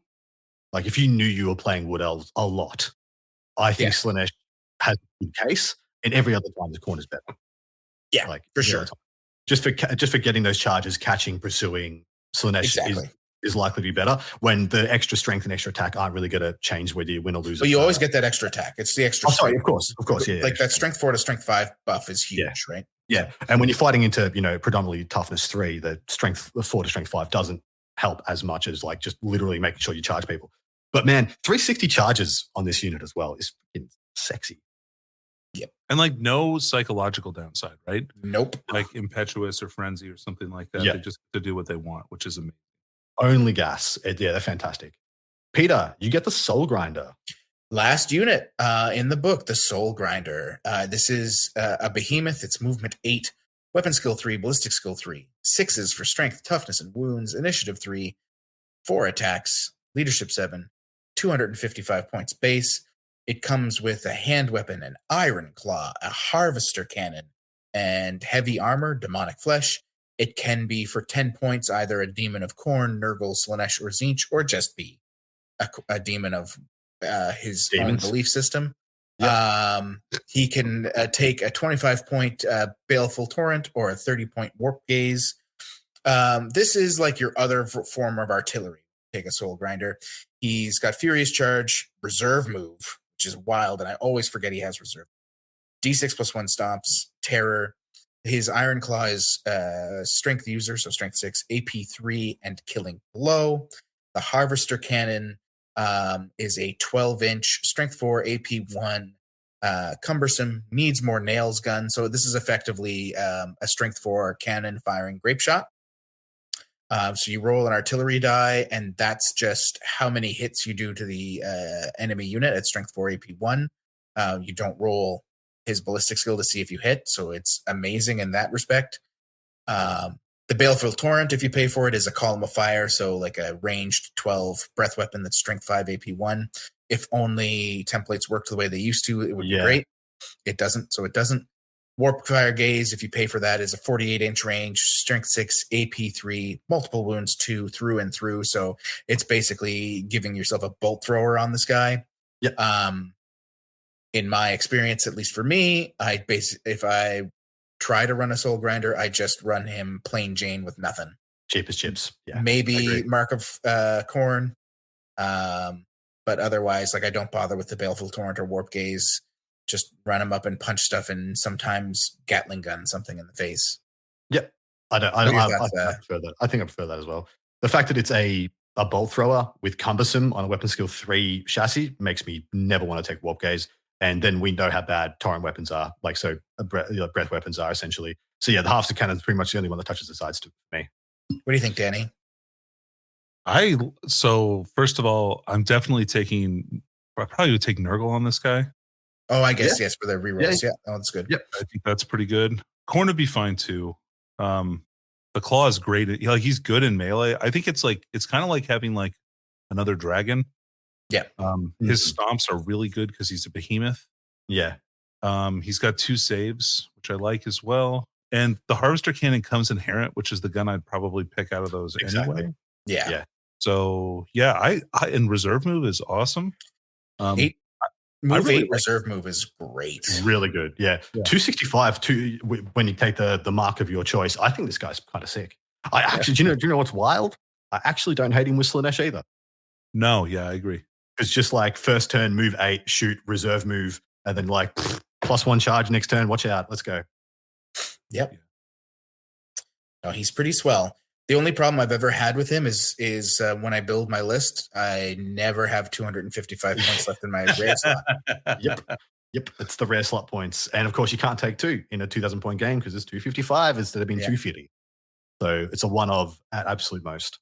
like if you knew you were playing Wood Elves a lot, I think Slanesh has a good case, and every other time the Khorne is better. Yeah, like for sure. Just for getting those charges, catching, pursuing, Slanesh is likely to be better when the extra strength and extra attack aren't really going to change whether you win or lose. But you always get that extra attack. It's the extra. Sorry, of course, yeah. Like that strength 4 to strength 5 buff is huge, right? Yeah, and when you're fighting into predominantly toughness 3, the strength 4 to strength 5 doesn't help as much as like just literally making sure you charge people. But man, 360 charges on this unit as well is sexy. Yep. And like no psychological downside, right? Nope. Like impetuous or frenzy or something like that. Yeah. They just to do what they want, which is amazing. Only gas. They're fantastic. Peter, you get the Soul Grinder. Last unit in the book, the Soul Grinder. This is a behemoth. It's movement 8, weapon skill 3, ballistic skill 3, 6s for strength, toughness, and wounds, initiative 3, 4 attacks, leadership 7, 255 points base. It comes with a hand weapon, an iron claw, a harvester cannon, and heavy armor, demonic flesh. It can be for 10 points, either a demon of Khorne, Nurgle, Slanesh, or Tzeentch, or just be a demon of his own belief system. Yep. He can take a 25-point Baleful Torrent or a 30-point Warp Gaze. This is like your other form of artillery. Take a Soul Grinder. He's got Furious Charge, Reserve Move, which is wild, and I always forget he has Reserve. D6 +1 stomps, Terror, his Iron Claw is strength user, so strength 6, AP 3, and killing blow. The Harvester Cannon is a 12-inch, strength 4, AP 1, cumbersome, needs more nails gun. So this is effectively a strength 4 cannon firing grape shot. So you roll an artillery die, and that's just how many hits you do to the enemy unit at strength 4 AP 1. You don't roll his ballistic skill to see if you hit, so it's amazing in that respect. The Baleful Torrent, if you pay for it, is a column of fire, so like a ranged 12 breath weapon that's strength 5 AP 1. If only templates worked the way they used to, it would be great. It doesn't, so it doesn't. Warp Fire Gaze, if you pay for that, is a 48-inch range, strength 6, AP 3, multiple wounds 2 through and through. So it's basically giving yourself a bolt thrower on this guy. Yep. In my experience, at least for me, if I try to run a Soul Grinder, I just run him plain Jane with nothing. Cheap as chips. Yeah. Maybe Mark of Corn. But otherwise, like I don't bother with the Baleful Torrent or Warp Gaze. Just run him up and punch stuff, and sometimes Gatling gun something in the face. Yep. I prefer that. I think I prefer that as well. The fact that it's a bolt thrower with cumbersome on a weapon skill 3 chassis makes me never want to take Warp Gaze. And then we know how bad torrent weapons are, breath weapons are essentially. So yeah, the Harvester Cannon is pretty much the only one that touches the sides to me. What do you think, Danny? So first of all, I probably would take Nurgle on this guy. Oh, I guess yes for the rerolls. Yeah, oh, that's good. Yep, I think that's pretty good. Corn would be fine too. The Claw is great. He's good in melee. I think it's kind of like having like another dragon. Yeah. His stomps are really good because he's a behemoth. Yeah. He's got 2 saves, which I like as well. And the Harvester Cannon comes inherent, which is the gun I'd probably pick out of those anyway. Yeah. So yeah, I and reserve move is awesome. Move 8 reserve move is great. Really good. Yeah. 265 when you take the mark of your choice. I think this guy's kind of sick. I actually, do you know what's wild? I actually don't hate him with Slanesh either. No, yeah, I agree. It's just like first turn, move 8, shoot, reserve move, and then like +1 charge next turn. Watch out. Let's go. Yep. No, he's pretty swell. The only problem I've ever had with him is when I build my list, I never have 255 points left in my rare slot. Yep. It's the rare slot points. And of course, you can't take 2 in a 2,000-point game because it's 255 instead of being 250. So it's a one of at absolute most.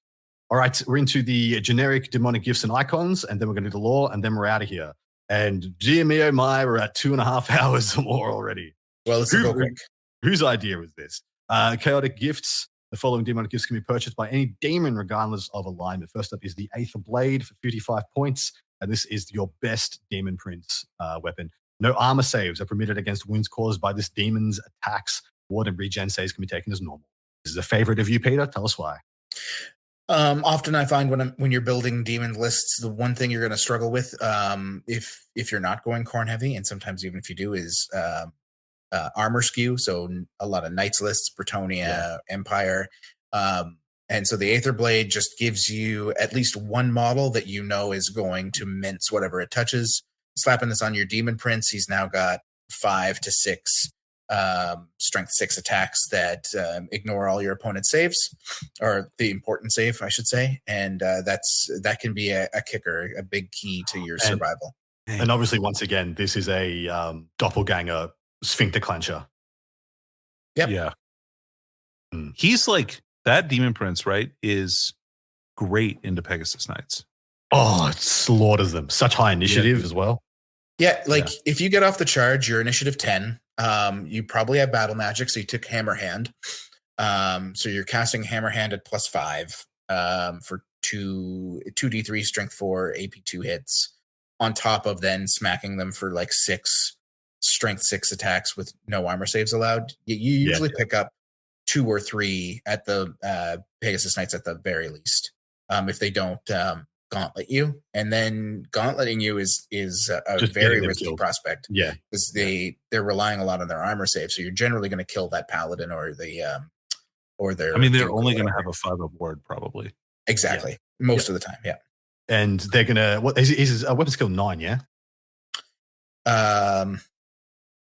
All right, we're into the generic demonic gifts and icons, and then we're going to do the lore, and then we're out of here. And dear me, oh my, we're at 2.5 hours or more already. Well, let's go quick. Whose idea was this? Chaotic gifts. The following demonic gifts can be purchased by any demon regardless of alignment. First up is the Aether Blade for 55 points, and this is your best Demon Prince weapon. No armor saves are permitted against wounds caused by this demon's attacks. Ward and regen saves can be taken as normal. This is a favorite of you, Peter. Tell us why. Often I find when you're building demon lists, the one thing you're going to struggle with, if you're not going corn heavy, and sometimes even if you do, is armor skew. So a lot of knights lists, Bretonnia, Empire. And so the Aether Blade just gives you at least one model that you know is going to mince whatever it touches. Slapping this on your Demon Prince, he's now got 5 to 6 strength 6 attacks that ignore all your opponent's saves, or the important save, I should say. And that can be a kicker, a big key to your survival. And obviously, once again, this is a doppelganger sphincter clencher. Yep. Yeah. He's like, that Demon Prince, right, is great into Pegasus Knights. Oh, it slaughters them. Such high initiative as well. Yeah, if you get off the charge, you're initiative 10. You probably have battle magic, so you took Hammer Hand. So you're casting Hammer Hand at +5 for 2d3 strength 4 AP2 hits, on top of then smacking them for like 6 strength 6 attacks with no armor saves allowed. You usually pick up 2 or 3 at the Pegasus Knights at the very least, if they don't gauntlet you. And then gauntleting you is a just very risky prospect. Yeah, because they're relying a lot on their armor save, so you're generally going to kill that paladin or their. I mean, they're only going to have a 5-up ward probably. Exactly, most of the time. Yeah, and they're gonna. What is a weapon skill 9? Yeah.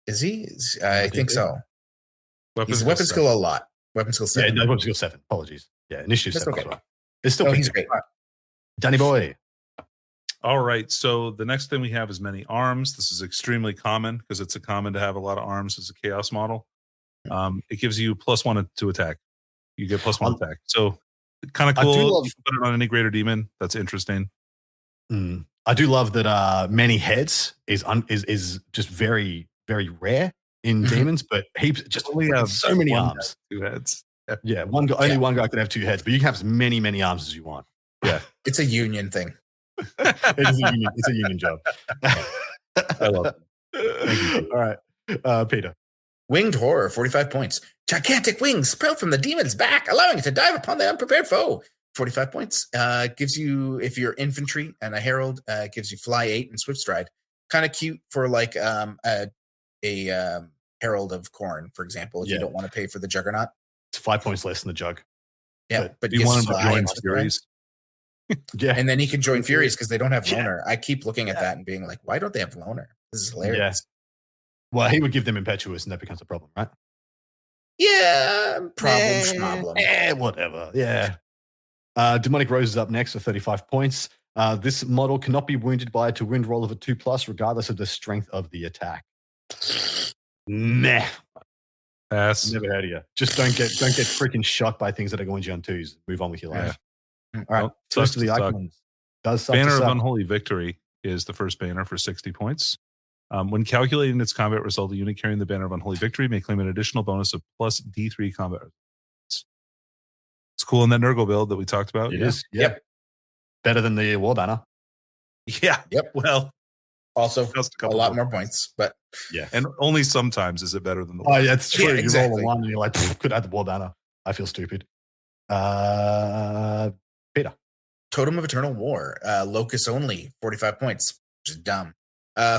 Is he? I think so. He's weapon skill a lot. Weapon skill 7. Yeah, weapon skill 7. Apologies. Yeah, initiative That's 7 okay. as well. It's still he's great. Danny boy. All right. So the next thing we have is many arms. This is extremely common because it's a common to have a lot of arms as a chaos model. It gives you +1 to attack. You get +1 attack. So kind of cool. You can put it on any greater demon. That's interesting. I do love that many heads is just very, very rare in demons, but heaps just only have so many arms. 2 heads. Yeah, only one guy can have 2 heads, but you can have as many arms as you want. Yeah. It's a union thing. It's a union job. I love it. Thank you. All right. Peter. Winged Horror, 45 points. Gigantic wings sprout from the demon's back, allowing it to dive upon the unprepared foe. 45 points. Gives you, if you're infantry and a herald, gives you fly 8 and swift stride. Kind of cute for like a herald of Khorne, for example, if you don't want to pay for the juggernaut. It's 5 points less than the jug. Yeah, but you want him to join Furies. Yeah, and then he can join Furies because they don't have loner. I keep looking at that and being like, why don't they have loner? This is hilarious. Yeah. Well, he would give them impetuous, and that becomes a problem, right? Yeah, problem. Whatever. Yeah. Demonic Rose is up next for 35 points. This model cannot be wounded by a to wound roll of a 2+, regardless of the strength of the attack. Meh. Pass. Never heard of you. Just don't get freaking shot by things that are going to you on 2s. Move on with your life. All right. First of the icons. Banner of Unholy Victory is the first banner for 60 points. When calculating its combat result, the unit carrying the Banner of Unholy Victory may claim an additional bonus of +D3 combat. It's cool in that Nurgle build that we talked about. It is. Yep. Better than the War Banner. Yeah. Yep. Well, also a lot more points, but yeah. And only sometimes is it better than the War. Oh, yeah, it's true. Yeah, exactly. You roll a 1 and you're like, could add the War Banner. I feel stupid. Peter. Totem of Eternal War. Locus only, 45 points, which is dumb.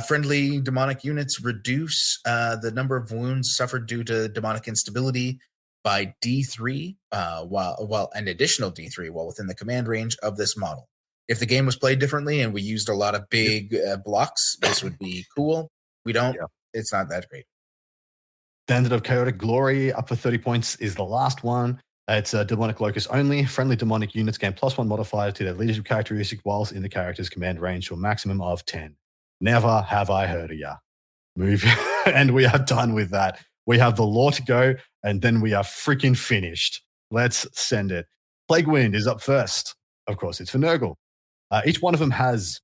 Friendly demonic units reduce the number of wounds suffered due to demonic instability by D3, while an additional D3 while within the command range of this model. If the game was played differently and we used a lot of big blocks, this would be cool. We don't. Yeah. It's not that great. Standard of Chaotic Glory up for 30 points is the last one. It's a demonic locus only. Friendly demonic units gain +1 modifier to their leadership characteristic whilst in the character's command range to a maximum of 10. Never have I heard of ya. Move. And we are done with that. We have the lore to go, and then we are freaking finished. Let's send it. Plague Wind is up first. Of course, it's for Nurgle. Each one of them has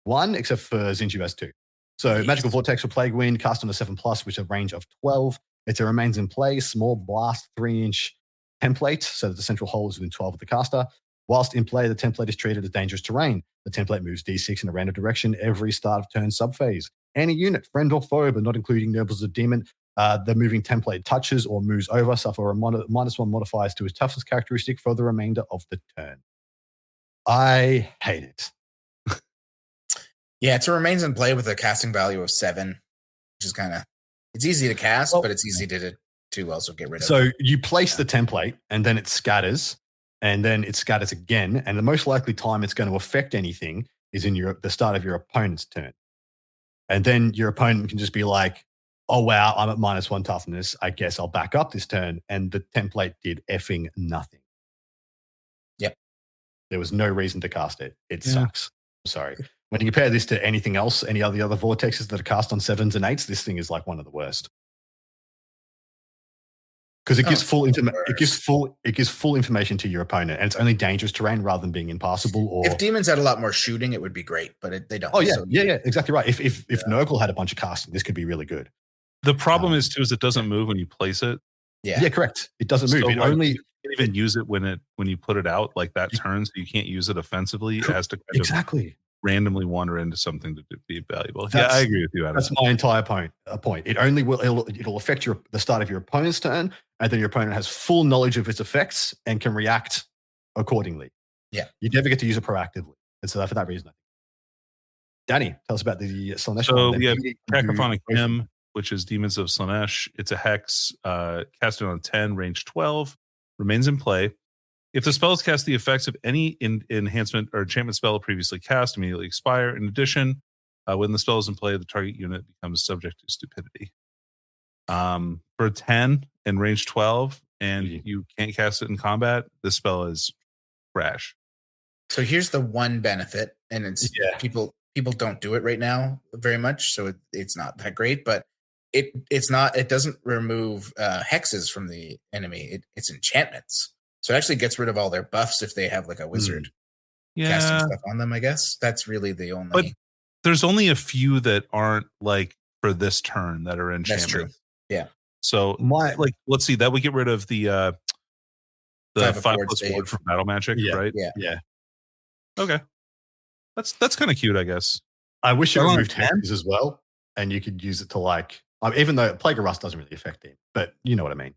1, except for Zinju has 2. So Magical Vortex for Plague Wind, cast on a 7+, which has a range of 12. It remains in play, small blast, 3-inch template, so that the central hole is within 12 of the caster. Whilst in play, the template is treated as dangerous terrain. The template moves D6 in a random direction every start of turn subphase. Any unit, friend or foe, but not including nobles of demon, the moving template touches or moves over, suffer a -1 modifiers to its toughness characteristic for the remainder of the turn. I hate it. Yeah, it remains in play with a casting value of 7, which is kind of, it's easy to cast, but it's easy to also get rid of. So you place the template and then it scatters, and then it scatters again. And the most likely time it's going to affect anything is in the start of your opponent's turn. And then your opponent can just be like, oh, wow, I'm at -1 toughness. I guess I'll back up this turn. And the template did effing nothing. Yep. There was no reason to cast it. It sucks. I'm sorry. When you compare this to anything else, any other vortexes that are cast on 7s and 8s, this thing is like one of the worst. Because it gives full information to your opponent, and it's only dangerous terrain rather than being impassable. Or if demons had a lot more shooting, it would be great, but they don't. Oh yeah, yeah, exactly right. If Nurgle had a bunch of casting, this could be really good. The problem is it doesn't move when you place it. Yeah, correct. It doesn't move. It only you can't even use it when you put it out like that turn, so you can't use it offensively. It has to kind of randomly wander into something to be valuable. I agree with you, Adam. That's my entire point. It only it'll affect the start of your opponent's turn, and then your opponent has full knowledge of its effects and can react accordingly. Yeah, you never get to use it proactively, and so for that reason, Danny, tell us about the Slaanesh. So we have Cacophonic Hymn, which is Demons of Slaanesh. It's a hex, casted on 10, range 12, remains in play. If the spell is cast, the effects of any enhancement or enchantment spell previously cast immediately expire. In addition, when the spell is in play, the target unit becomes subject to stupidity. For 10 and range 12, and Mhm. you can't cast it in combat, this spell is trash. So here's the one benefit, and it's Yeah. people don't do it right now very much, so it's not that great. But it doesn't remove hexes from the enemy. It's enchantments, so it actually gets rid of all their buffs if they have like a wizard casting Yeah, stuff on them. I guess that's really the only. but there's only a few that aren't like for this turn that are That's true. enchantment. Yeah. So let's see, that would get rid of the 5 plus save. ward from battle magic, Yeah. right? Yeah. Okay. That's kind of cute, I guess. I wish it How long removed is 10? hexes as well, and you could use it to like, even though Plague of Rust doesn't really affect him, but you know what I mean.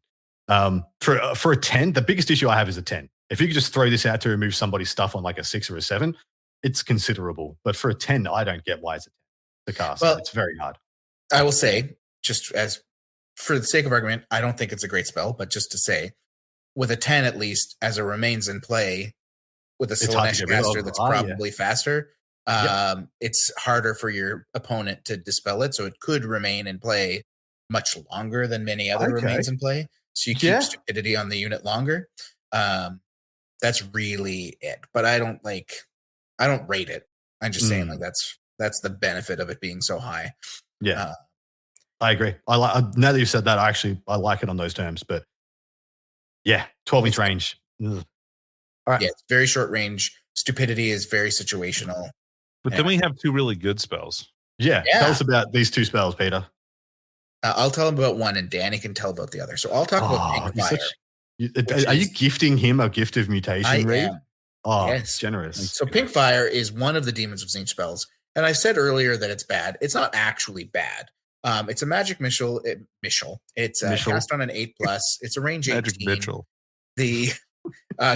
For a 10, the biggest issue I have is a 10. If you could just throw this out to remove somebody's stuff on like a 6 or a 7, it's considerable. But for a 10, I don't get why it's a 10 to cast. Well, it's very hard. I will say, just as for the sake of argument, I don't think it's a great spell, but just to say, with a 10 at least, as it remains in play, with a It's hard to Slanesh get rid of. caster that's Yeah. probably faster, it's harder for your opponent to dispel it, so it could remain in play much longer than many other Okay. remains in play. So you Yeah. keep stupidity on the unit longer. That's really it. But I don't rate it. I'm just saying like that's the benefit of it being so high. Yeah. I agree. I like, now that you've said that, I like it on those terms. But yeah, 12-inch range. Ugh. All right. Yeah, it's very short range. Stupidity is very situational. But then we have two really good spells. Yeah. Yeah. Tell us about these two spells, Peter. I'll tell him about one, and Danny can tell about the other. So I'll talk about Pink Fire. Are you gifting him a gift of mutation, I Reed? am. Oh, Yes. generous. So Pink Fire is one of the Demons of Zinch spells. And I said earlier that it's bad. It's not actually bad. It's a magic missile. It's cast on an 8+. It's a range 18. Magic Mitchell. The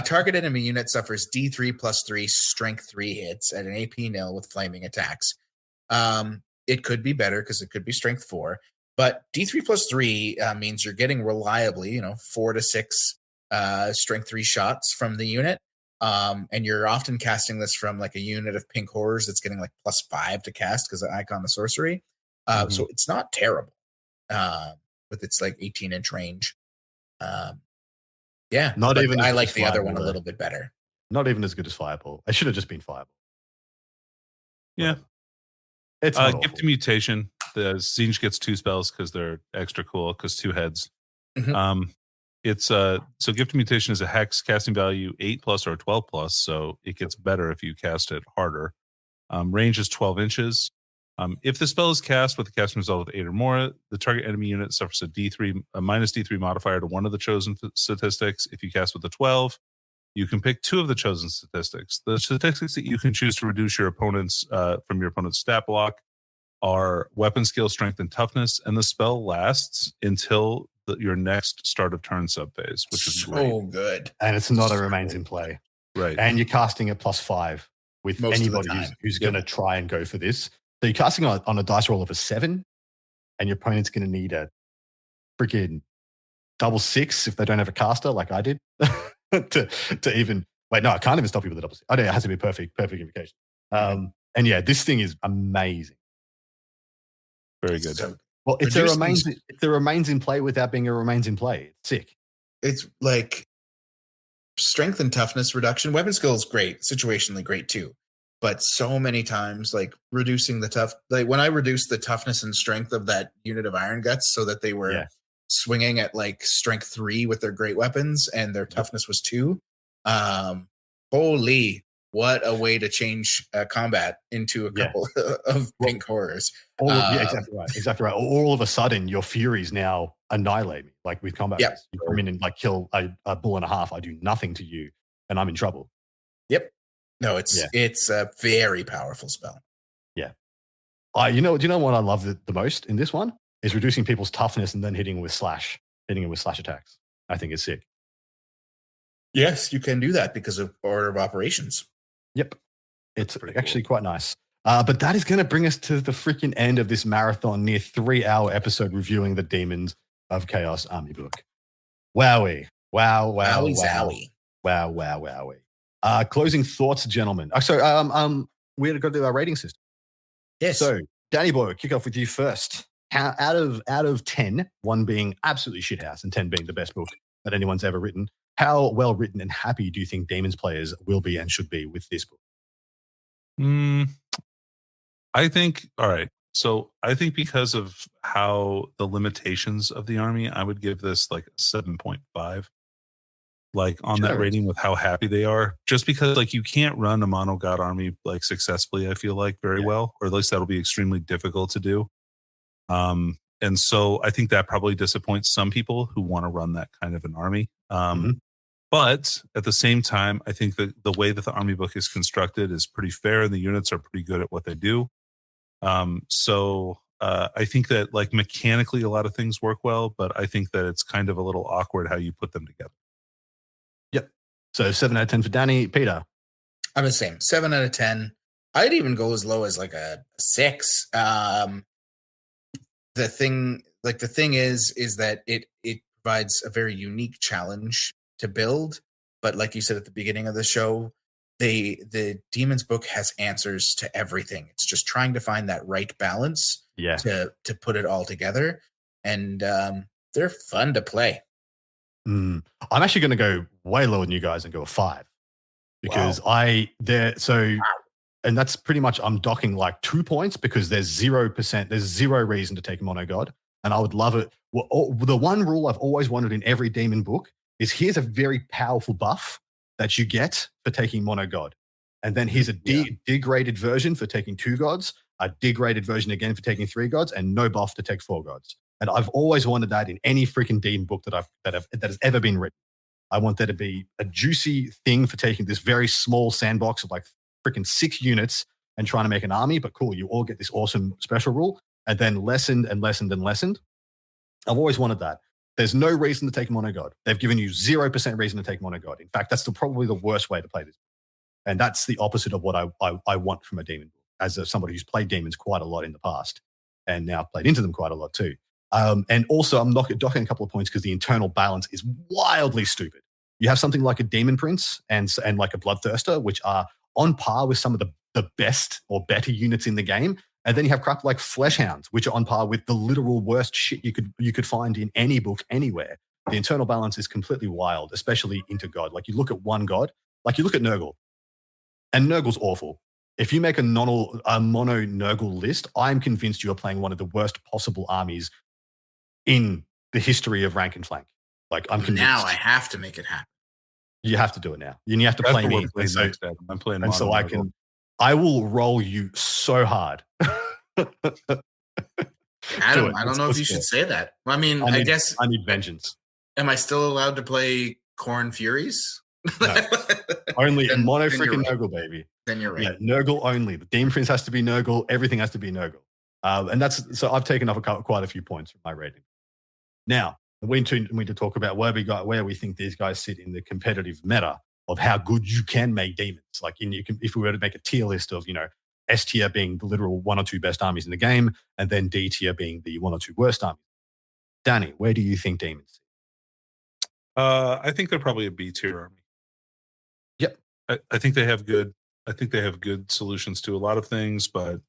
target enemy unit suffers D3 plus 3 strength 3 hits at an AP nil with flaming attacks. It could be better because it could be strength 4. But D3 plus 3 means you're getting reliably, 4 to 6 strength 3 shots from the unit. And you're often casting this from like a unit of pink horrors that's getting like +5 to cast because of Icon of Sorcery. So it's not terrible with its like 18-inch range. Yeah, Not even as I good like as the other Fireball, one a though. little bit better. Not even as good as Fireball. It should have just been Fireball. Yeah. It's not Gift awful. to Mutation. The Zinj gets 2 spells because they're extra cool because 2 heads. Mhm. It's so Gift to Mutation is a hex casting value 8+ or 12+, so it gets better if you cast it harder. Range is 12 inches. If the spell is cast with a casting result of 8 or more, the target enemy unit suffers a minus D3 modifier to one of the chosen statistics. If you cast with a 12, you can pick 2 of the chosen statistics. The statistics that you can choose to reduce your opponent's from your opponent's stat block are weapon skill, strength, and toughness, and the spell lasts until your next start of turn subphase, which is great. So good. And it's not a remains in play. Right. And you're casting at +5 with Most of the anybody time. who's going to try and go for this. So you're casting on a dice roll of a 7, and your opponent's going to need a freaking double 6 if they don't have a caster like I did to even wait. No, I can't even stop you with a double 6. Oh, no, it has to be a perfect invocation. And yeah, this thing is amazing. Very good. So Well, it's Reducing- a remains in play without being a remains in play. It's sick. it's like strength and toughness reduction. Weapon skill is great, situationally great too. But so many times, like reducing when I reduced the toughness and strength of that unit of Iron Guts so that they were swinging at like strength 3 with their great weapons and their toughness was 2. Holy, what a way to change combat into a couple of pink horrors. Exactly right. Exactly right. All of a sudden, your furies now annihilate me. Like with combat, Yep. you come in and like kill a bull and a half. I do nothing to you, and I'm in trouble. Yep. No, it's a very powerful spell. Yeah. Do you know what I love the most in this one is reducing people's toughness and then hitting them with slash attacks. I think it's sick. Yes, you can do that because of order of operations. Yep. It's actually quite nice. But that is going to bring us to the freaking end of this marathon, near 3-hour episode reviewing the Demons of Chaos Army book. Wowie. Wow. Wowie zowie. Wow. Closing thoughts, gentlemen. So we're going to go to our rating system. Yes. So, Danny Boy, kick off with you first. how out of 10, 1 being absolutely shithouse and 10 being the best book that anyone's ever written, how well written and happy do you think Demons players will be and should be with this book? I think, all right. So I think because of how the limitations of the army, I would give this like a 7.5. Like on that rating with how happy they are, just because like you can't run a mono god army like successfully, I feel like very well, or at least that'll be extremely difficult to do. And so I think that probably disappoints some people who want to run that kind of an army. But at the same time, I think that the way that the army book is constructed is pretty fair, and the units are pretty good at what they do. So I think that like mechanically a lot of things work well, but I think that it's kind of a little awkward how you put them together. Yep. So 7 out of 10 for Danny. Peter? I'm the same. 7 out of 10. I'd even go as low as like a 6. The thing is that it provides a very unique challenge to build. But like you said at the beginning of the show, the Demons book has answers to everything. It's just trying to find that right balance to put it all together. And they're fun to play. I'm actually going to go way lower than you guys and go a 5 because and that's pretty much, I'm docking like 2 points because there's 0%, there's zero reason to take Mono God. And I would love it. Well, the one rule I've always wanted in every Demon book is here's a very powerful buff that you get for taking Mono God. And then here's a degraded version for taking 2 gods, a degraded version again for taking 3 gods, and no buff to take 4 gods. And I've always wanted that in any freaking Demon book that has ever been written. I want there to be a juicy thing for taking this very small sandbox of like freaking 6 units and trying to make an army. But cool, you all get this awesome special rule, and then lessened and lessened and lessened. I've always wanted that. There's no reason to take Mono God. They've given you 0% reason to take Mono God. In fact, that's probably the worst way to play this. And that's the opposite of what I want from a Demon book, as somebody who's played Demons quite a lot in the past and now played into them quite a lot too. And also, I'm docking a couple of points because the internal balance is wildly stupid. You have something like a Demon Prince and like a Bloodthirster, which are on par with some of the best or better units in the game. And then you have crap like Fleshhounds, which are on par with the literal worst shit you could find in any book anywhere. The internal balance is completely wild, especially into God. Like you look at one God, like you look at Nurgle, and Nurgle's awful. If you make a mono Nurgle list, I'm convinced you are playing one of the worst possible armies in the history of rank and flank. Like I'm convinced. Now I have to make it happen. You have to do it now. And you have to play me. I'm playing and so I will roll you so hard. Adam, I don't know if you should say that. I mean, I guess I need vengeance. Am I still allowed to play Corn Furies? No. Only mono freaking Nurgle, baby. Then you're right. Yeah, Nurgle only. The Demon Prince has to be Nurgle. Everything has to be Nurgle. And that's so I've taken off quite a few points from my rating. Now, we need to talk about where we think these guys sit in the competitive meta of how good you can make demons. Like if we were to make a tier list of, S tier being the literal 1 or 2 best armies in the game, and then D tier being the 1 or 2 worst armies. Danny, where do you think demons sit? I think they're probably a B tier army. Yep. I think they have good solutions to a lot of things, but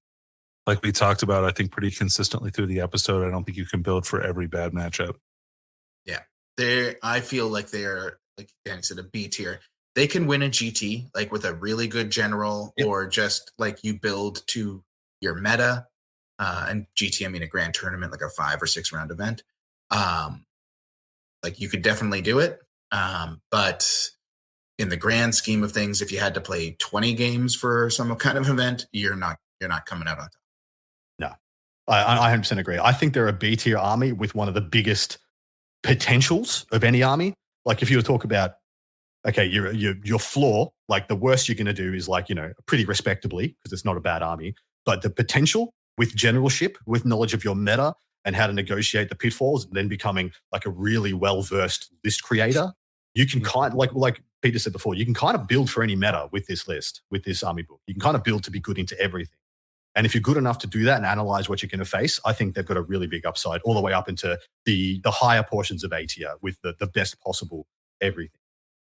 like we talked about, I think pretty consistently through the episode, I don't think you can build for every bad matchup. Yeah. I feel like they're, like Danny said, a B tier. They can win a GT, like with a really good general, or just like you build to your meta. And GT, I mean a grand tournament, like a 5 or 6 round event. Like you could definitely do it. But in the grand scheme of things, if you had to play 20 games for some kind of event, you're not coming out on top. No, I 100% agree. I think they're a B tier army with one of the biggest potentials of any army. Like if you were to talk about, okay, your floor, like the worst you're going to do is like, pretty respectably, because it's not a bad army, but the potential with generalship, with knowledge of your meta and how to negotiate the pitfalls, and then becoming like a really well-versed list creator, you can kind of, like Peter said before, you can kind of build for any meta with this list, with this army book. You can kind of build to be good into everything. And if you're good enough to do that and analyze what you're going to face, I think they've got a really big upside all the way up into the higher portions of A tier with the best possible everything.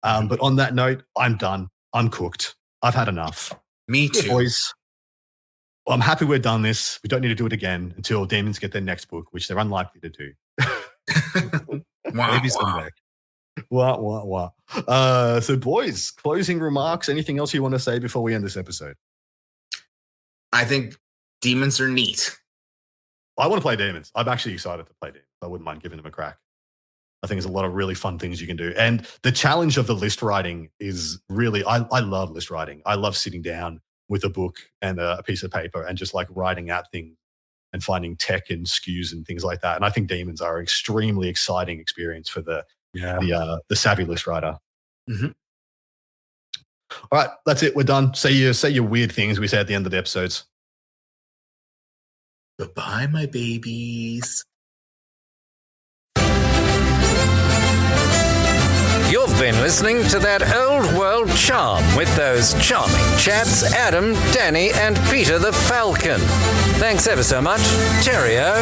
But on that note, I'm done. I'm cooked. I've had enough. Me too. Boys, Well, I'm happy we're done this. We don't need to do it again until Daemons get their next book, which they're unlikely to do. Maybe someday. What? So, boys, closing remarks. Anything else you want to say before we end this episode? I think demons are neat. I want to play Daemons. I'm actually excited to play Daemons. I wouldn't mind giving them a crack. I think there's a lot of really fun things you can do. And the challenge of the list writing is really, I love list writing. I love sitting down with a book and a piece of paper and just like writing out things and finding tech and SKUs and things like that. And I think Daemons are an extremely exciting experience for the savvy list writer. Mm-hmm. All right, that's it. We're done. Say your weird things we say at the end of the episodes. Goodbye, my babies. You've been listening to That Old World Charm with those charming chaps, Adam, Danny, and Peter the Falcon. Thanks ever so much. Cheerio.